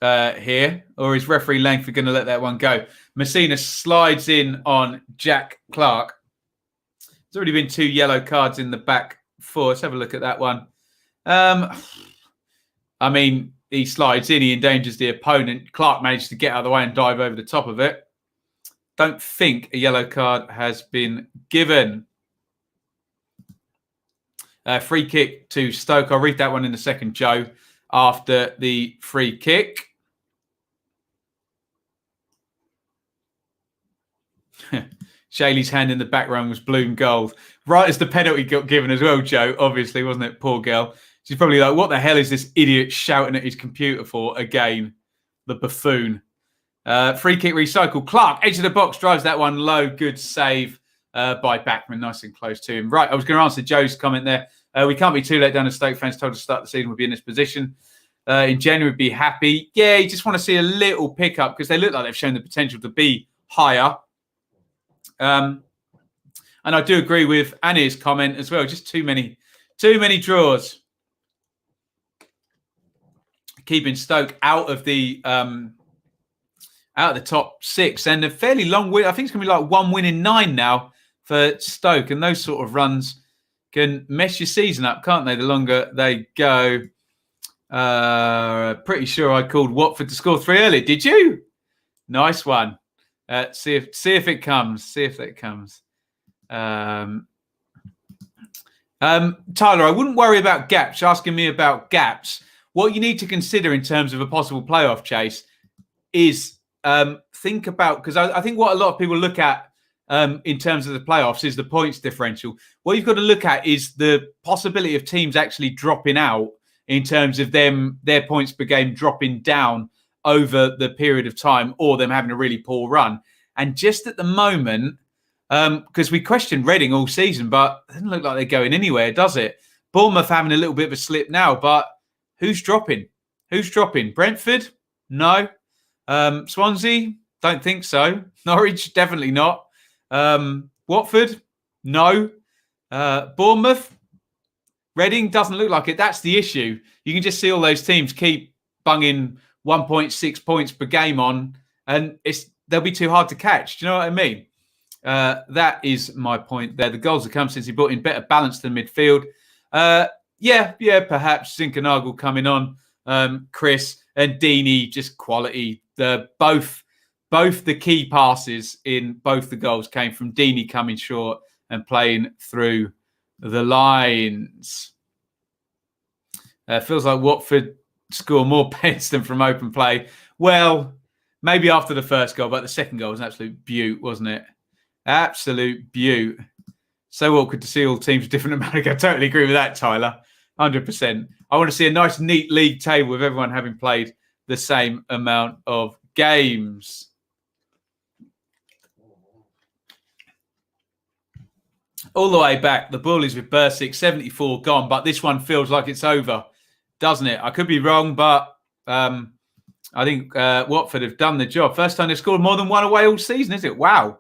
here, or is referee Langford going to let that one go? Messina slides in on Jack Clark. There's already been 2 yellow cards in the back 4. Let's have a look at that one. I mean, he slides in, he endangers the opponent. Clark managed to get out of the way and dive over the top of it. Don't think a yellow card has been given. Free kick to Stoke. I'll read that one in a second, Joe, after the free kick. Shaley's hand in the background was bloom gold. Right as the penalty got given as well, Joe, obviously, wasn't it? Poor girl. She's probably like, what the hell is this idiot shouting at his computer for again? The buffoon. Free kick recycle. Clark, edge of the box, drives that one low. Good save by Backman, nice and close to him. Right, I was going to answer Joe's comment there. We can't be too late down. The Stoke fans told us to start the season, we'll be in this position. In January, be happy. Yeah, you just want to see a little pickup because they look like they've shown the potential to be higher. And I do agree with Annie's comment as well. Just too many draws. Keeping Stoke out of the top 6, and a fairly long win. I think it's going to be like 1 win in 9 now for Stoke, and those sort of runs can mess your season up, can't they? The longer they go. Pretty sure I called Watford to score 3 early. Did you? Nice one. See if it comes. See if it comes. Tyler, I wouldn't worry about gaps. You're asking me about gaps. What you need to consider in terms of a possible playoff chase is think about, because I think what a lot of people look at in terms of the playoffs is the points differential. What you've got to look at is the possibility of teams actually dropping out in terms of their points per game dropping down over the period of time, or them having a really poor run. And just at the moment, because we questioned Reading all season, but it doesn't look like they're going anywhere, does it? Bournemouth having a little bit of a slip now, but who's dropping? Who's dropping? Brentford? No. Swansea, don't think so. Norwich, definitely not. Watford, no. Bournemouth, Reading, doesn't look like it. That's the issue. You can just see all those teams keep bunging 1.6 points per game on, and they'll be too hard to catch. Do you know what I mean? That is my point there. The goals have come since he brought in better balance than midfield. Perhaps Zinkernagel coming on. Chris and Deeney, just quality. Both the key passes in both the goals came from Deeney coming short and playing through the lines. Feels like Watford score more pens than from open play. Well, maybe after the first goal, but the second goal was an absolute beaut, wasn't it? Absolute beaut. So awkward to see all teams with different amount of goals. I totally agree with that, Tyler. 100%. I want to see a nice, neat league table with everyone having played the same amount of games. All the way back, the Bullies with Bursick, 74 gone, but this one feels like it's over, doesn't it? I could be wrong, but I think Watford have done the job. First time they've scored more than one away all season, is it? Wow.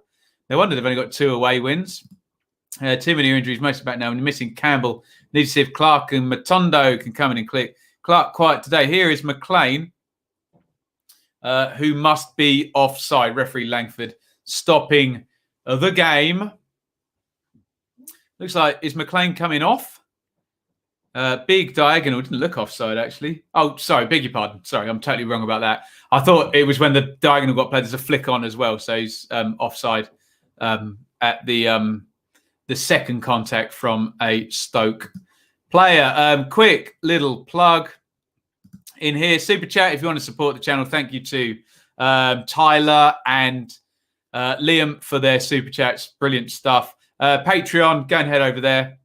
No wonder they've only got 2 away wins. Too many injuries, most back now. And missing Campbell. Need to see if Clark and Matondo can come in and click. Clark quiet today. Here is McLean, who must be offside. Referee Langford stopping the game. Looks like, is McLean coming off? Big diagonal. Didn't look offside, actually. Oh, sorry. Beg your pardon. Sorry, I'm totally wrong about that. I thought it was when the diagonal got played. There's a flick on as well. So he's offside at the second contact from a Stoke player. Quick little plug in here. Super chat if you want to support the channel. Thank you to Tyler and Liam for their super chats. Brilliant stuff. Patreon, go and head over there.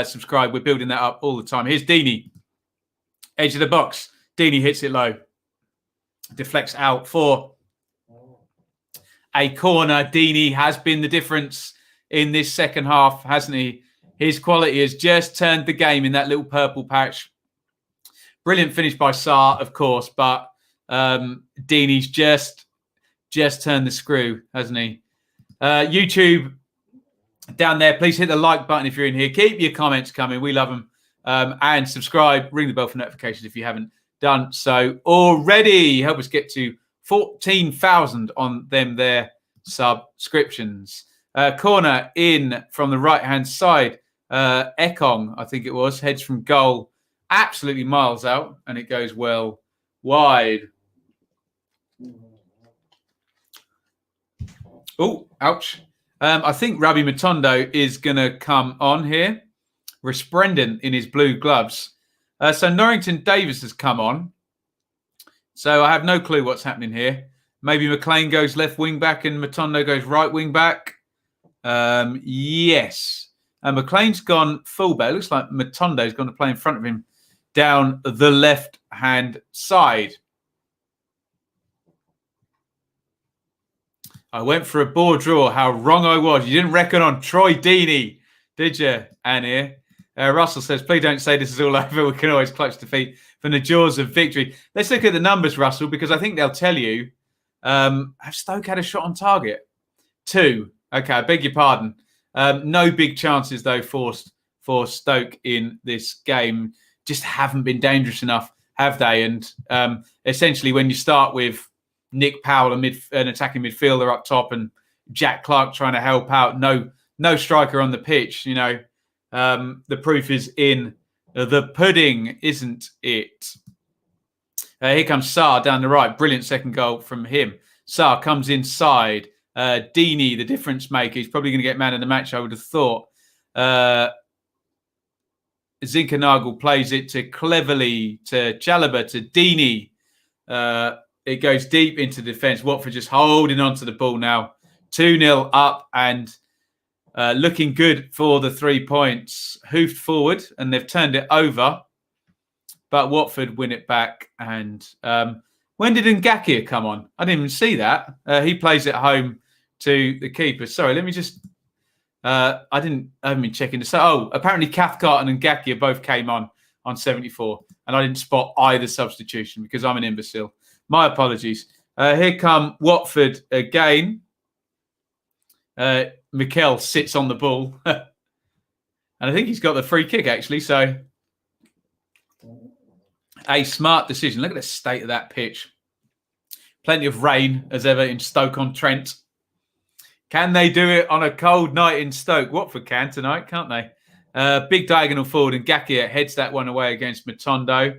Subscribe. We're building that up all the time. Here's Deeney. Edge of the box. Deeney hits it low. Deflects out for a corner. Deeney has been the difference in this second half, hasn't he? His quality has just turned the game in that little purple patch. Brilliant finish by Sarr, of course, but Deeney's just turned the screw, hasn't he? YouTube down there, please hit the like button if you're in here. Keep your comments coming. We love them. And subscribe, ring the bell for notifications if you haven't done so already. Help us get to 14,000 on them there subscriptions. Corner in from the right-hand side. Ekong, I think it was, heads from goal. Absolutely miles out, and it goes well wide. Oh, ouch. I think Rabbi Matondo is going to come on here. Resplendent in his blue gloves. So Norrington Davis has come on. So I have no clue what's happening here. Maybe McLean goes left wing back and Matondo goes right wing back. Yes. And McLean's gone fullback. It looks like Matondo's gone to play in front of him down the left-hand side. I went for a ball draw. How wrong I was. You didn't reckon on Troy Deeney, did you, Annie? Russell says, please don't say this is all over. We can always clutch defeat from the jaws of victory. Let's look at the numbers, Russell, because I think they'll tell you. Have Stoke had a shot on target? 2. Okay, I beg your pardon. No big chances, though, forced for Stoke in this game. Just haven't been dangerous enough, have they? And essentially, when you start with Nick Powell, an attacking midfielder up top, and Jack Clark trying to help out, no striker on the pitch, you know, the proof is in the pudding, isn't it? Here comes Sarr down the right. Brilliant second goal from him. Sarr comes inside. Deeney, the difference maker, he's probably going to get man of the match, I would have thought. Zinkernagel plays it to cleverly to Chalobah, to Deeney. It goes deep into defence. Watford just holding on to the ball now. 2-0 up and looking good for the 3 points. Hoofed forward and they've turned it over. But Watford win it back. And when did Ngakia come on? I didn't even see that. He plays at home to the keeper. Sorry, let me just... I haven't been checking this. Oh, apparently Cathcart and Ngakia both came on 74. And I didn't spot either substitution because I'm an imbecile. My apologies. Here come Watford again. Mikel sits on the ball. And I think he's got the free kick, actually. So a smart decision. Look at the state of that pitch. Plenty of rain, as ever, in Stoke-on-Trent. Can they do it on a cold night in Stoke? Watford can tonight, can't they? Big diagonal forward, and Gakia heads that one away against Matondo.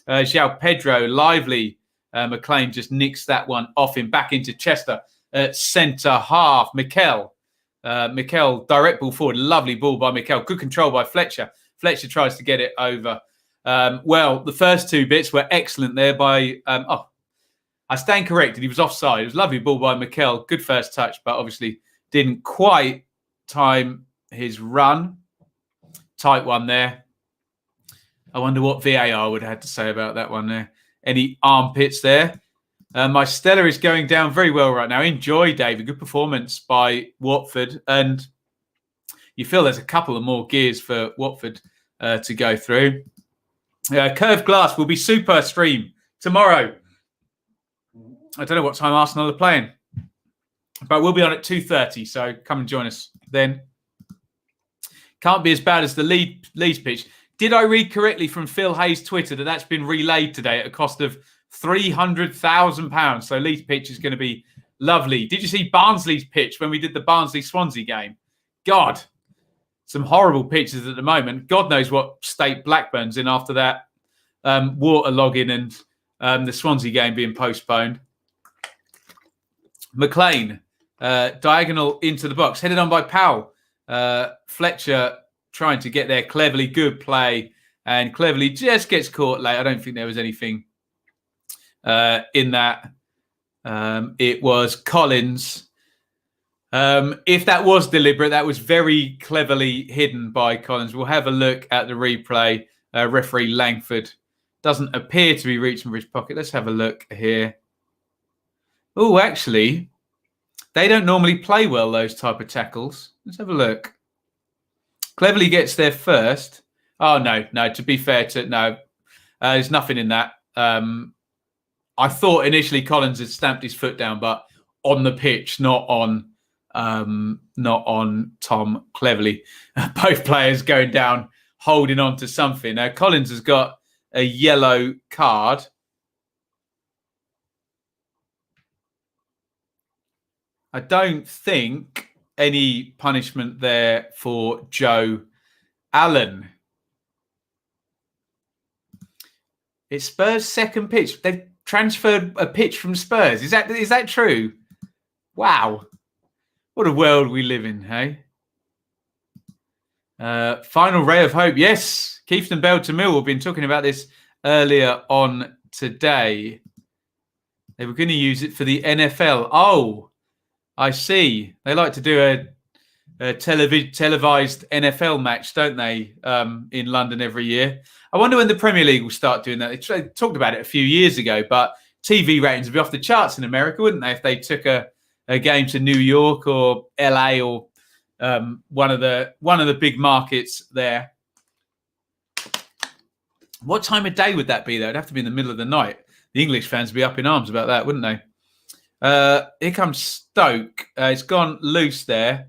João Pedro, lively. McLean just nicks that one off him back into Chester at centre half. Mikel, direct ball forward. Lovely ball by Mikel. Good control by Fletcher. Fletcher tries to get it over. Well, the first two bits were excellent there by... I stand corrected. He was offside. It was a lovely ball by Mikel. Good first touch, but obviously didn't quite time his run. Tight one there. I wonder what VAR would have had to say about that one there. Any armpits there? My Stella is going down very well right now. Enjoy, David. Good performance by Watford. And you feel there's a couple of more gears for Watford to go through. Curved Glass will be super stream tomorrow. I don't know what time Arsenal are playing, but we'll be on at 2:30. So come and join us then. Can't be as bad as the Leeds pitch. Did I read correctly from Phil Hayes' Twitter that that's been relayed today at a cost of £300,000? So Leeds pitch is going to be lovely. Did you see Barnsley's pitch when we did the Barnsley-Swansea game? God, some horrible pitches at the moment. God knows what state Blackburn's in after that waterlogging and the Swansea game being postponed. McLean, diagonal into the box, headed on by Powell. Fletcher trying to get there cleverly, good play, and cleverly just gets caught late. I don't think there was anything in that. It was Collins. If that was deliberate, that was very cleverly hidden by Collins. We'll have a look at the replay. Referee Langford doesn't appear to be reaching for his pocket. Let's have a look here. Oh, actually, they don't normally play well, those type of tackles. Let's have a look. Cleverly gets there first. Oh, no. To be fair there's nothing in that. I thought initially Collins had stamped his foot down, but on the pitch, not on Tom Cleverly. Both players going down, holding on to something. Collins has got a yellow card. I don't think any punishment there for Joe Allen. It's Spurs' second pitch. They've transferred a pitch from Spurs. Is that true? Wow. What a world we live in, hey? Final ray of hope. Yes, Keefton Bell to Mill. We've been talking about this earlier on today. They were going to use it for the NFL. Oh, I see. They like to do a televised NFL match, don't they, in London every year? I wonder when the Premier League will start doing that. They talked about it a few years ago, but TV ratings would be off the charts in America, wouldn't they, if they took a game to New York or LA or one of the big markets there. What time of day would that be, though? It'd have to be in the middle of the night. The English fans would be up in arms about that, wouldn't they? Here comes Stoke. It's gone loose there.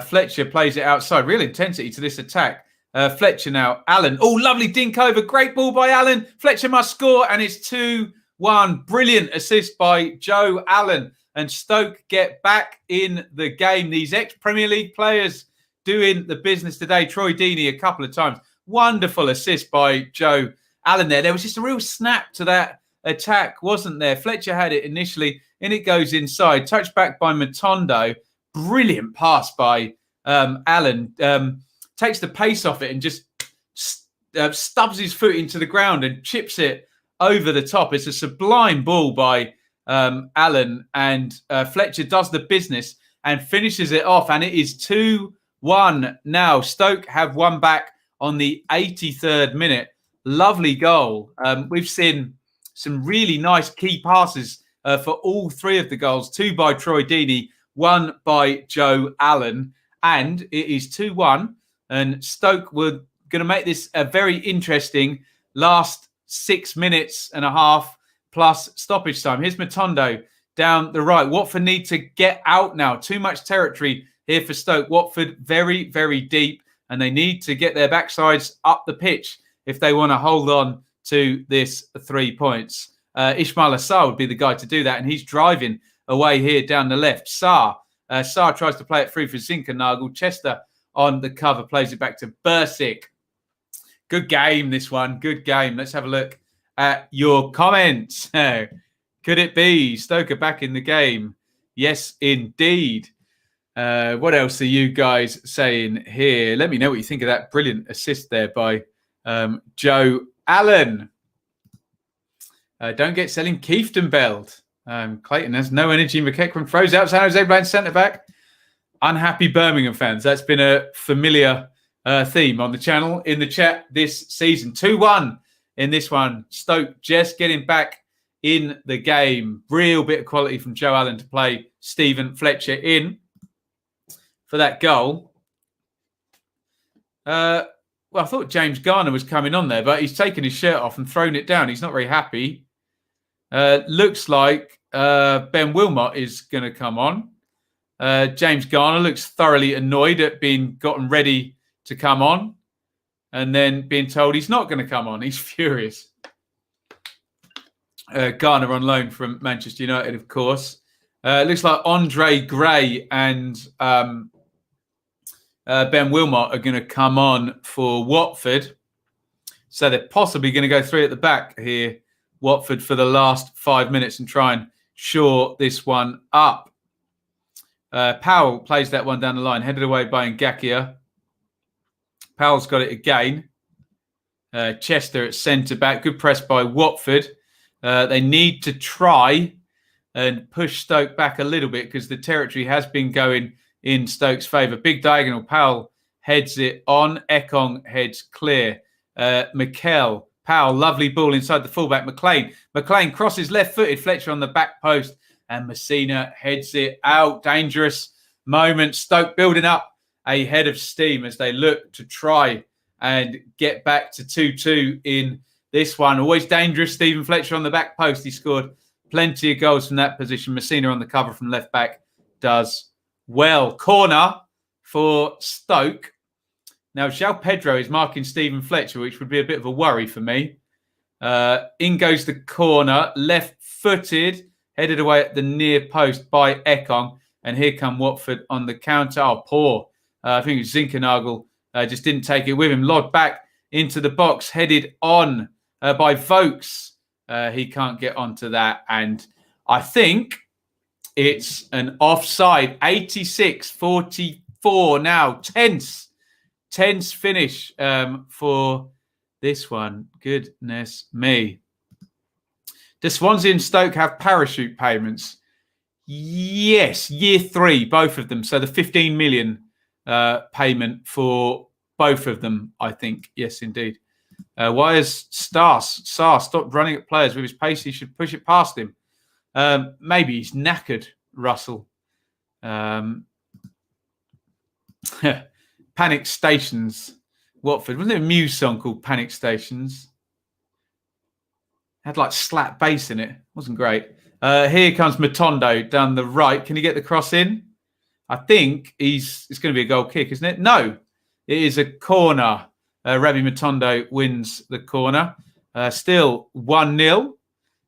Fletcher plays it outside. Real intensity to this attack. Fletcher now. Allen. Oh, lovely dink over. Great ball by Allen. Fletcher must score, and it's 2-1. Brilliant assist by Joe Allen. And Stoke get back in the game. These ex-Premier League players doing the business today. Troy Deeney a couple of times. Wonderful assist by Joe Allen there. There was just a real snap to that attack, wasn't there? Fletcher had it initially, and it goes inside. Touched back by Matondo. Brilliant pass by Allen. Takes the pace off it and just stubs his foot into the ground and chips it over the top. It's a sublime ball by Allen, and Fletcher does the business and finishes it off, and it is 2-1 now. Stoke have won back on the 83rd minute. Lovely goal. We've seen some really nice key passes for all three of the goals. 2 by Troy Deeney, 1 by Joe Allen, and it is 2-1. And Stoke were going to make this a very interesting last 6 minutes and a half. plus stoppage time. Here's Matondo down the right. Watford need to get out now. Too much territory here for Stoke. Watford very, very deep, and they need to get their backsides up the pitch if they want to hold on to this 3 points. Ismail Assar would be the guy to do that, and he's driving away here down the left. Saar tries to play it through for Zinkernagel. Chester on the cover, plays it back to Bursic. Good game, this one. Good game. Let's have a look at your comments. Could it be Stoke are back in the game? Yes, indeed. What else are you guys saying here? Let me know what you think of that brilliant assist there by Joe Allen. Don't get selling Kieftenbeld. Clayton has no energy. McEachran throws out San Jose playing centre back. Unhappy Birmingham fans. That's been a familiar theme on the channel, in the chat this season. 2-1 in this one. Stoke just getting back in the game. Real bit of quality from Joe Allen to play Stephen Fletcher in for that goal. Well, I thought James Garner was coming on there, but he's taken his shirt off and thrown it down. He's not very happy. Looks like Ben Wilmot is going to come on. James Garner looks thoroughly annoyed at being gotten ready to come on and then being told he's not going to come on. He's furious. Garner on loan from Manchester United, of course. Looks like Andre Gray and Ben Wilmot are going to come on for Watford. So they're possibly going to go three at the back here, Watford, for the last 5 minutes and try and shore this one up. Powell plays that one down the line, headed away by Ngakia. Powell's got it again. Chester at centre-back. Good press by Watford. They need to try and push Stoke back a little bit because the territory has been going in Stoke's favour. Big diagonal. Powell heads it on. Ekong heads clear. Mikel. Powell, lovely ball inside the fullback. McLean crosses left-footed. Fletcher on the back post. And Messina heads it out. Dangerous moment. Stoke building up a head of steam as they look to try and get back to 2-2 in this one. Always dangerous. Stephen Fletcher on the back post. He scored plenty of goals from that position. Messina on the cover from left back does well. Corner for Stoke. Now, João Pedro is marking Stephen Fletcher, which would be a bit of a worry for me. In goes the corner. Left-footed. Headed away at the near post by Ekong. And here come Watford on the counter. Oh, poor. I think it was Zinkernagel. Just didn't take it with him. Logged back into the box. Headed on by Vokes. He can't get onto that. And I think it's an offside. 86-44 now. Tense finish for this one. Goodness me. Does Swansea and Stoke have parachute payments? Yes, year 3, both of them. So the 15 million payment for both of them, I think. Yes, indeed. Why has Saar stopped running at players with his pace? He should push it past him. Maybe he's knackered, Russell. Panic Stations, Watford. Wasn't there a Muse song called Panic Stations? Had like slap bass in it. Wasn't great. Here comes Matondo down the right. Can he get the cross in? I think it's going to be a goal kick, isn't it? No, it is a corner. Rabbi Matondo wins the corner. Still 1-0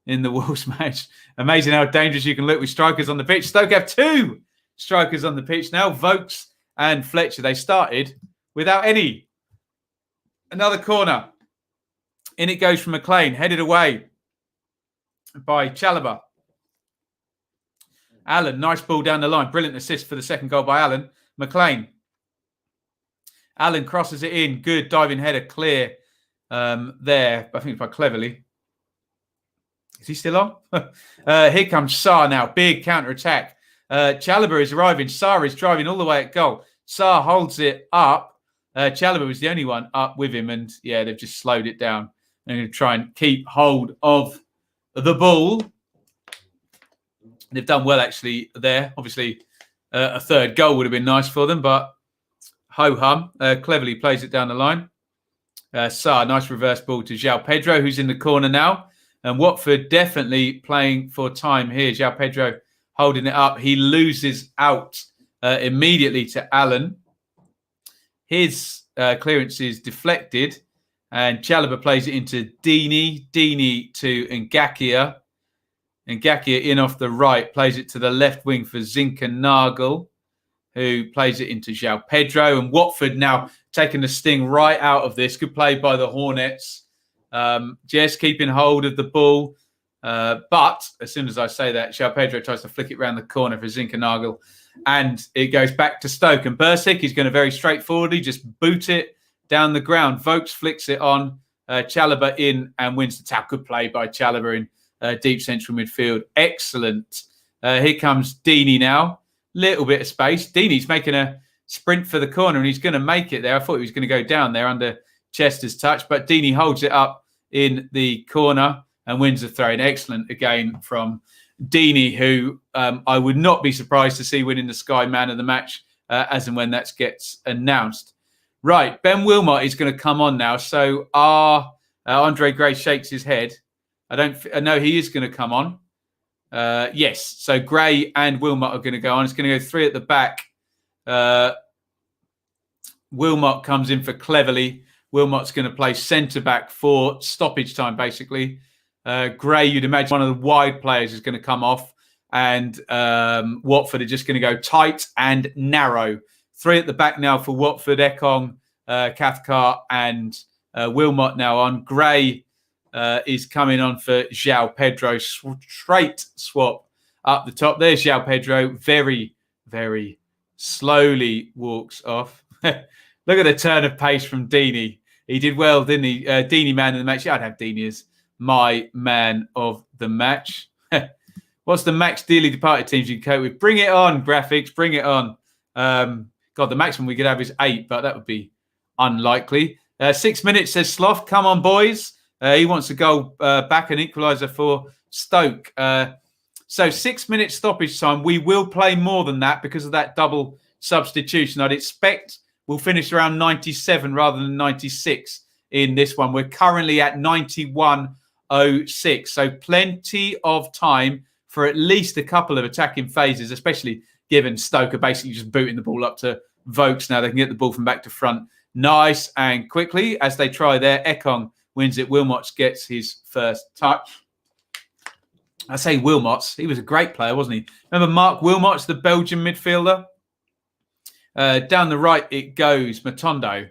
in the Wolves match. Amazing how dangerous you can look with strikers on the pitch. Stoke have 2 strikers on the pitch now. Vokes and Fletcher. They started without any. Another corner. In it goes from McLean, headed away by Chalobah. Allen, nice ball down the line. Brilliant assist for the second goal by Allen. McLean. Allen crosses it in. Good diving header, clear there. I think by Cleverly. Is he still on? Here comes Saar now. Big counter-attack. Chalobah is arriving. Saar is driving all the way at goal. Saar holds it up. Chalobah was the only one up with him. And, yeah, they've just slowed it down. They're going to try and keep hold of the ball. They've done well, actually, there. Obviously, a third goal would have been nice for them, but ho-hum. Cleverly plays it down the line. Saar, nice reverse ball to João Pedro, who's in the corner now. And Watford definitely playing for time here. João Pedro holding it up. He loses out immediately to Allen. His clearance is deflected. And Chalobah plays it into Deeney. Deeney to Ngakia. Ngakia in off the right. Plays it to the left wing for Zinkernagel, who plays it into João Pedro. And Watford now taking the sting right out of this. Good play by the Hornets. Just keeping hold of the ball. But as soon as I say that, João Pedro tries to flick it round the corner for Zinkernagel. And it goes back to Stoke. And Bursic is going to very straightforwardly just boot it down the ground. Vokes flicks it on. Chalobah in and wins the tackle. Good play by Chalobah in deep central midfield. Excellent. Here comes Deeney now. Little bit of space. Deeney's making a sprint for the corner and he's going to make it there. I thought he was going to go down there under Chester's touch, but Deeney holds it up in the corner and wins the throw-in. Excellent again from Deeney, who I would not be surprised to see winning the Sky Man of the match as and when that gets announced. Right, Ben Wilmot is going to come on now. So Andre Gray shakes his head. I know he is going to come on. Yes, so Gray and Wilmot are going to go on. It's going to go 3 at the back. Wilmot comes in for Cleverly. Wilmot's going to play centre-back for stoppage time, basically. Gray, you'd imagine one of the wide players is going to come off. And Watford are just going to go tight and narrow. 3 at the back now for Watford. Ekong, Cathcart and Wilmot now on. Gray is coming on for João Pedro. Straight swap up the top. There's João Pedro. Very, very slowly walks off. Look at the turn of pace from Deeney. He did well, didn't he? Deeney man of the match. I'd have Deeney as my man of the match. What's the max dearly departed teams you can cope with? Bring it on, graphics. Bring it on. God, the maximum we could have is 8, but that would be unlikely. 6 minutes, says Sloth. Come on, boys. He wants to go back an equaliser for Stoke. So 6 minutes stoppage time. We will play more than that because of that double substitution. I'd expect we'll finish around 97 rather than 96 in this one. We're currently at 91.06. So plenty of time for at least a couple of attacking phases, especially given Stoke are basically just booting the ball up to Vokes now. They can get the ball from back to front nice and quickly as they try there. Ekong wins it. Wilmots gets his first touch. I say Wilmots. He was a great player, wasn't he? Remember Mark Wilmots, the Belgian midfielder? Down the right it goes. Matondo.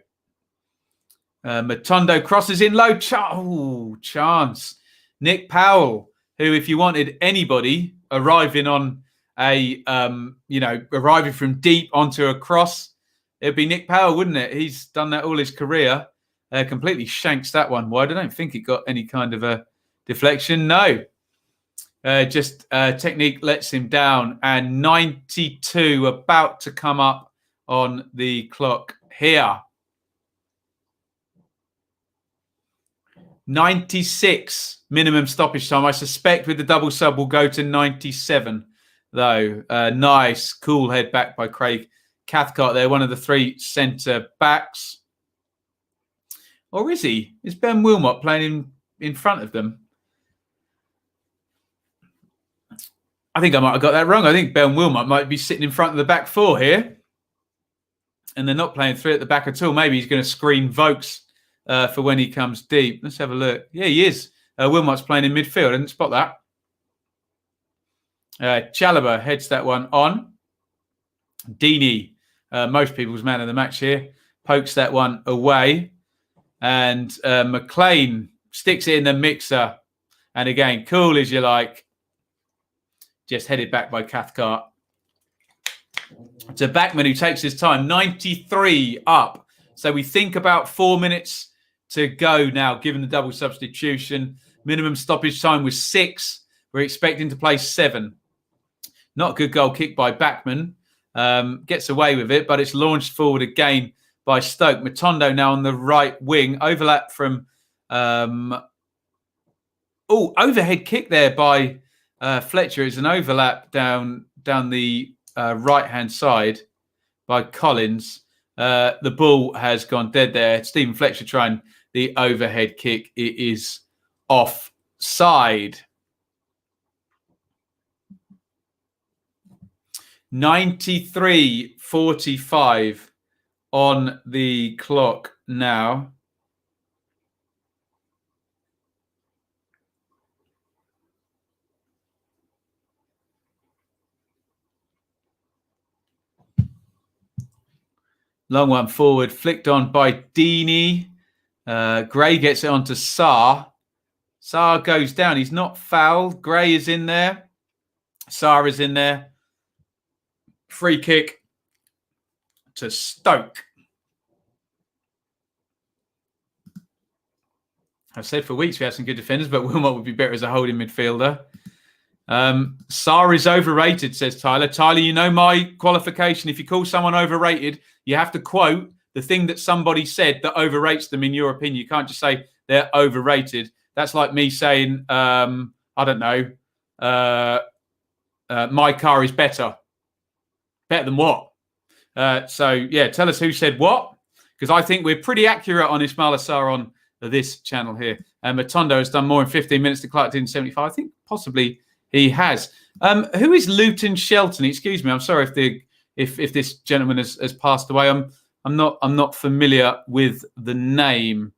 Matondo crosses in low. Chance. Nick Powell, who, if you wanted anybody arriving on arriving from deep onto a cross, it'd be Nick Powell, wouldn't it? He's done that all his career. Completely shanks that one wide. I don't think it got any kind of a deflection. No. Just technique lets him down. And 92 about to come up on the clock here. 96 minimum stoppage time. I suspect with the double sub will go to 97, though. Nice, cool head back by Craig Cathcart there, one of the 3 centre backs. Or is he? Is Ben Wilmot playing in front of them? I think I might have got that wrong. I think Ben Wilmot might be sitting in front of the back 4 here. And they're not playing 3 at the back at all. Maybe he's going to screen Vokes for when he comes deep. Let's have a look. Yeah, he is. Wilmot's playing in midfield. I didn't spot that. Chalobah heads that one on. Deeney, most people's man of the match here, pokes that one away. And McLean sticks it in the mixer. And again, cool as you like. Just headed back by Cathcart. To Backman, who takes his time. 93 up. So we think about 4 minutes to go now, given the double substitution. Minimum stoppage time was 6. We're expecting to play 7. Not a good goal kick by Backman. Gets away with it, but it's launched forward again by Stoke. Matondo now on the right wing. Overlap from... overhead kick there by Fletcher. It's an overlap down the right-hand side by Collins. The ball has gone dead there. Stephen Fletcher trying the overhead kick. It is offside. side. 93:45 on the clock now. Long one forward, flicked on by Deeney. Gray gets it onto Sarr. Sarr goes down. He's not fouled. Gray is in there. Sarr is in there. Free kick to Stoke. I've said for weeks we have some good defenders, but Wilmot would be better as a holding midfielder. Sarr is overrated, says Tyler. Tyler, you know my qualification. If you call someone overrated, you have to quote the thing that somebody said that overrates them in your opinion. You can't just say they're overrated. That's like me saying, I don't know, my car is better. Better than what? So, yeah, tell us who said what, because I think we're pretty accurate on Ismaila Sarr on this channel here. Matondo has done more in 15 minutes than Clark did in 75. I think possibly he has. Who is Luton Shelton? Excuse me. I'm sorry if this gentleman has passed away. I'm not familiar with the name.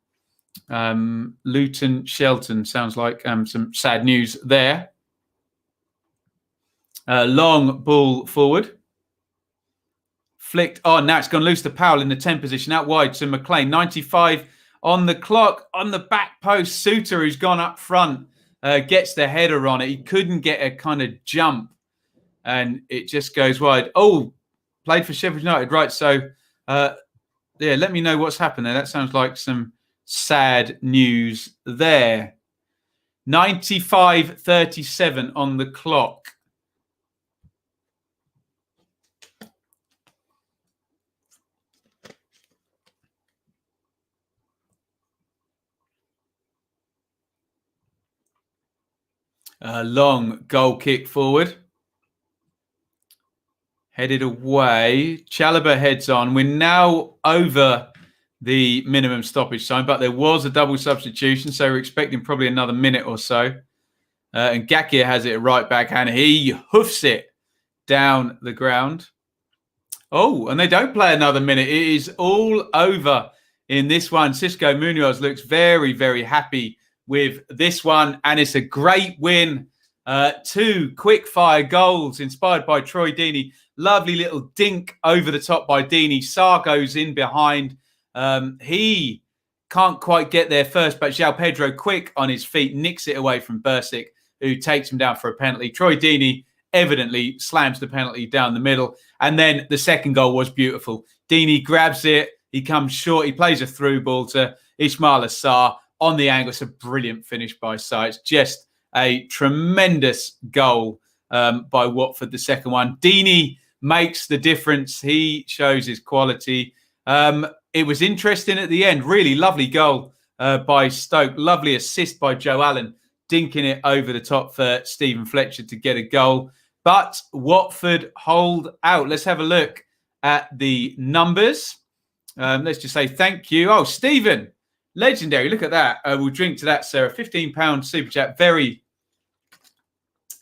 Luton Shelton sounds like some sad news there. Long ball forward. Flicked on. Now it's gone loose to Powell in the 10 position. Out wide to McLean. 95 on the clock. On the back post, Suter, who's gone up front, gets the header on it. He couldn't get a kind of jump. And it just goes wide. Oh, played for Sheffield United. Right, so, yeah, let me know what's happened there. That sounds like some sad news there. 95:37 on the clock. Long goal kick forward. Headed away. Chalobah heads on. We're now over the minimum stoppage time, but there was a double substitution, so we're expecting probably another minute or so. And Gakir has it at right back, and he hoofs it down the ground. Oh, and they don't play another minute. It is all over in this one. Xisco Munoz looks very, very happy with this one, and it's a great win. 2 quick-fire goals inspired by Troy Deeney. Lovely little dink over the top by Deeney. Sarr goes in behind. He can't quite get there first, but João Pedro, quick on his feet, nicks it away from Bursic, who takes him down for a penalty. Troy Deeney evidently slams the penalty down the middle. And then the second goal was beautiful. Deeney grabs it. He comes short. He plays a through ball to Ismaila Sarr on the angle. It's a brilliant finish by Sarr. It's just a tremendous goal by Watford, the second one. Deeney makes the difference. He shows his quality. It was interesting at the end. Really lovely goal by Stoke. Lovely assist by Joe Allen, dinking it over the top for Stephen Fletcher to get a goal. But Watford hold out. Let's have a look at the numbers. Let's just say thank you. Oh, Stephen, legendary. Look at that. We'll drink to that, sir. £15 super chat. Very,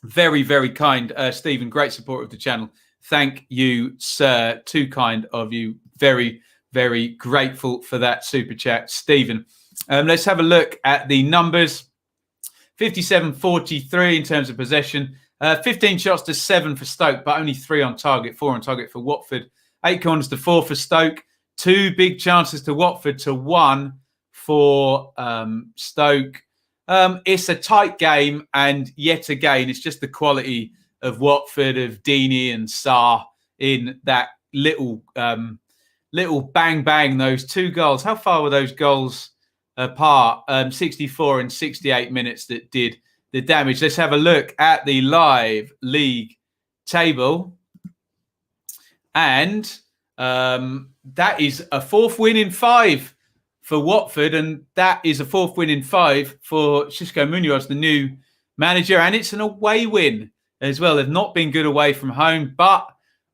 very, very kind, Stephen. Great support of the channel. Thank you, sir. Too kind of you. Very, very grateful for that super chat, Stephen. Let's have a look at the numbers. 57-43 in terms of possession. 15 shots to 7 for Stoke, but only 3 on target, 4 on target for Watford. 8 corners to 4 for Stoke. 2 big chances to Watford to 1 for Stoke. It's a tight game, and yet again, it's just the quality of Watford, of Deeney and Sarr in that little bang bang. Those 2 goals. How far were those goals apart? 64 and 68 minutes that did the damage. Let's have a look at the live league table, and that is a 4th win in 5 for Watford, and that is a 4th win in 5 for Xisco Munoz, the new manager, and it's an away win as well. They've not been good away from home, but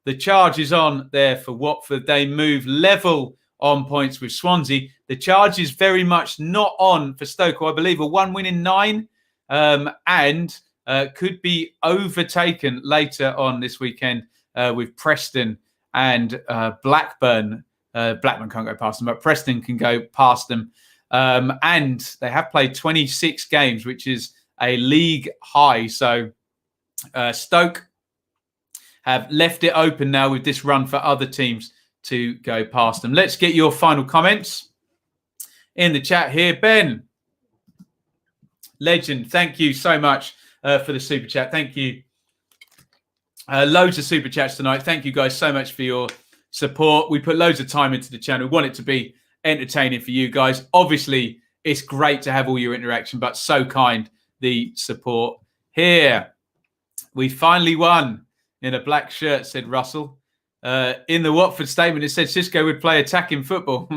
the charge is on there for Watford. They move level on points with Swansea. The charge is very much not on for Stoke, who I believe are 1 win in 9. and could be overtaken later on this weekend with Preston and Blackburn. Blackburn can't go past them, but Preston can go past them. And they have played 26 games, which is a league high. So Stoke have left it open now with this run for other teams to go past them. Let's get your final comments in the chat here. Ben, legend, thank you so much for the super chat. Thank you. Loads of super chats tonight. Thank you guys so much for your support. We put loads of time into the channel. We want it to be entertaining for you guys. Obviously, it's great to have all your interaction, but so kind the support here. We finally won in a black shirt, said Russell. In the Watford statement, it said Xisco would play attacking football.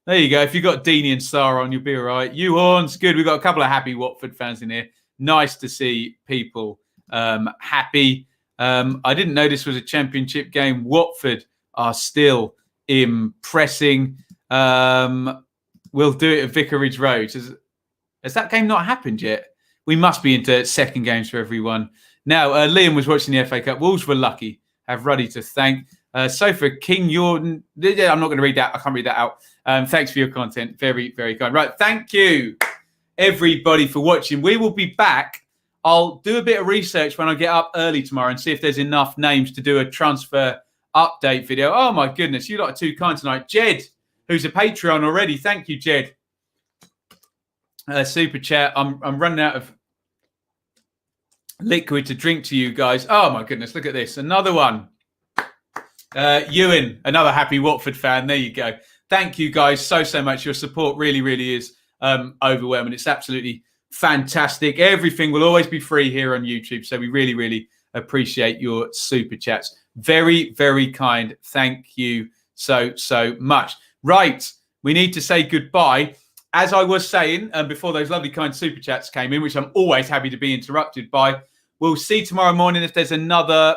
There you go. If you've got Deeney and Sarr on, you'll be all right. You Horns, good. We've got a couple of happy Watford fans in here. Nice to see people happy. I didn't know this was a championship game. Watford are still impressing. We'll do it at Vicarage Road. Has that game not happened yet? We must be into second games for everyone. Now, Liam was watching the FA Cup. Wolves were lucky. Have Ruddy to thank. So for King Jordan, I'm not going to read that. I can't read that out. Thanks for your content. Very, very kind. Right. Thank you, everybody, for watching. We will be back. I'll do a bit of research when I get up early tomorrow and see if there's enough names to do a transfer update video. Oh, my goodness. You lot are too kind tonight. Jed, who's a Patreon already. Thank you, Jed. Super chat. I'm running out of liquid to drink to you guys. Oh, my goodness. Look at this. Another one. Ewan, another happy Watford fan. There you go. Thank you guys so much. Your support really, really is overwhelming. It's absolutely fantastic. Everything will always be free here on YouTube. So we really, really appreciate your super chats. Very, very kind. Thank you so much. Right. We need to say goodbye. As I was saying, before those lovely kind super chats came in, which I'm always happy to be interrupted by, we'll see tomorrow morning if there's enough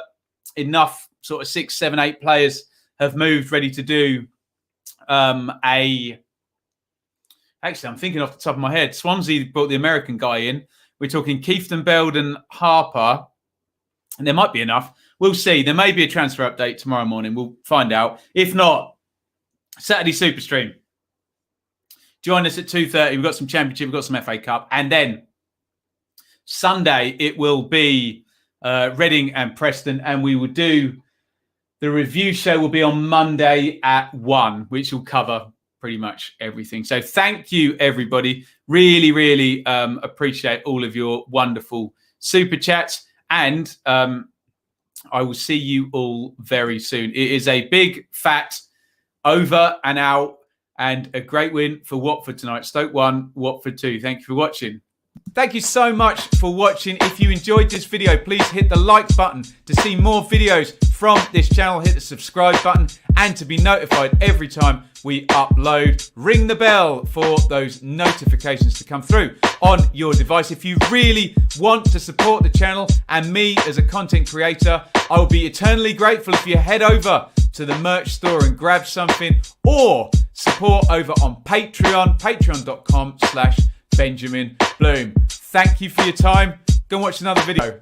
sort of 6, 7, 8 players have moved ready to do Actually, I'm thinking off the top of my head. Swansea brought the American guy in. We're talking Keefton, Belden, Harper. And there might be enough. We'll see. There may be a transfer update tomorrow morning. We'll find out. If not, Saturday Super Stream. Join us at 2:30. We've got some Championship. We've got some FA Cup. And then Sunday, it will be Reading and Preston. And we will do the review show will be on Monday at 1, which will cover pretty much everything. So thank you, everybody. Really, really appreciate all of your wonderful super chats. And I will see you all very soon. It is a big, fat over and out and a great win for Watford tonight. Stoke 1, Watford 2. Thank you for watching. Thank you so much for watching. If you enjoyed this video, please hit the like button to see more videos from this channel. Hit the subscribe button and to be notified every time we upload. Ring the bell for those notifications to come through on your device. If you really want to support the channel and me as a content creator, I will be eternally grateful if you head over to the merch store and grab something, or support over on Patreon, patreon.com/Benjamin Bloom. Thank you for your time. Go and watch another video.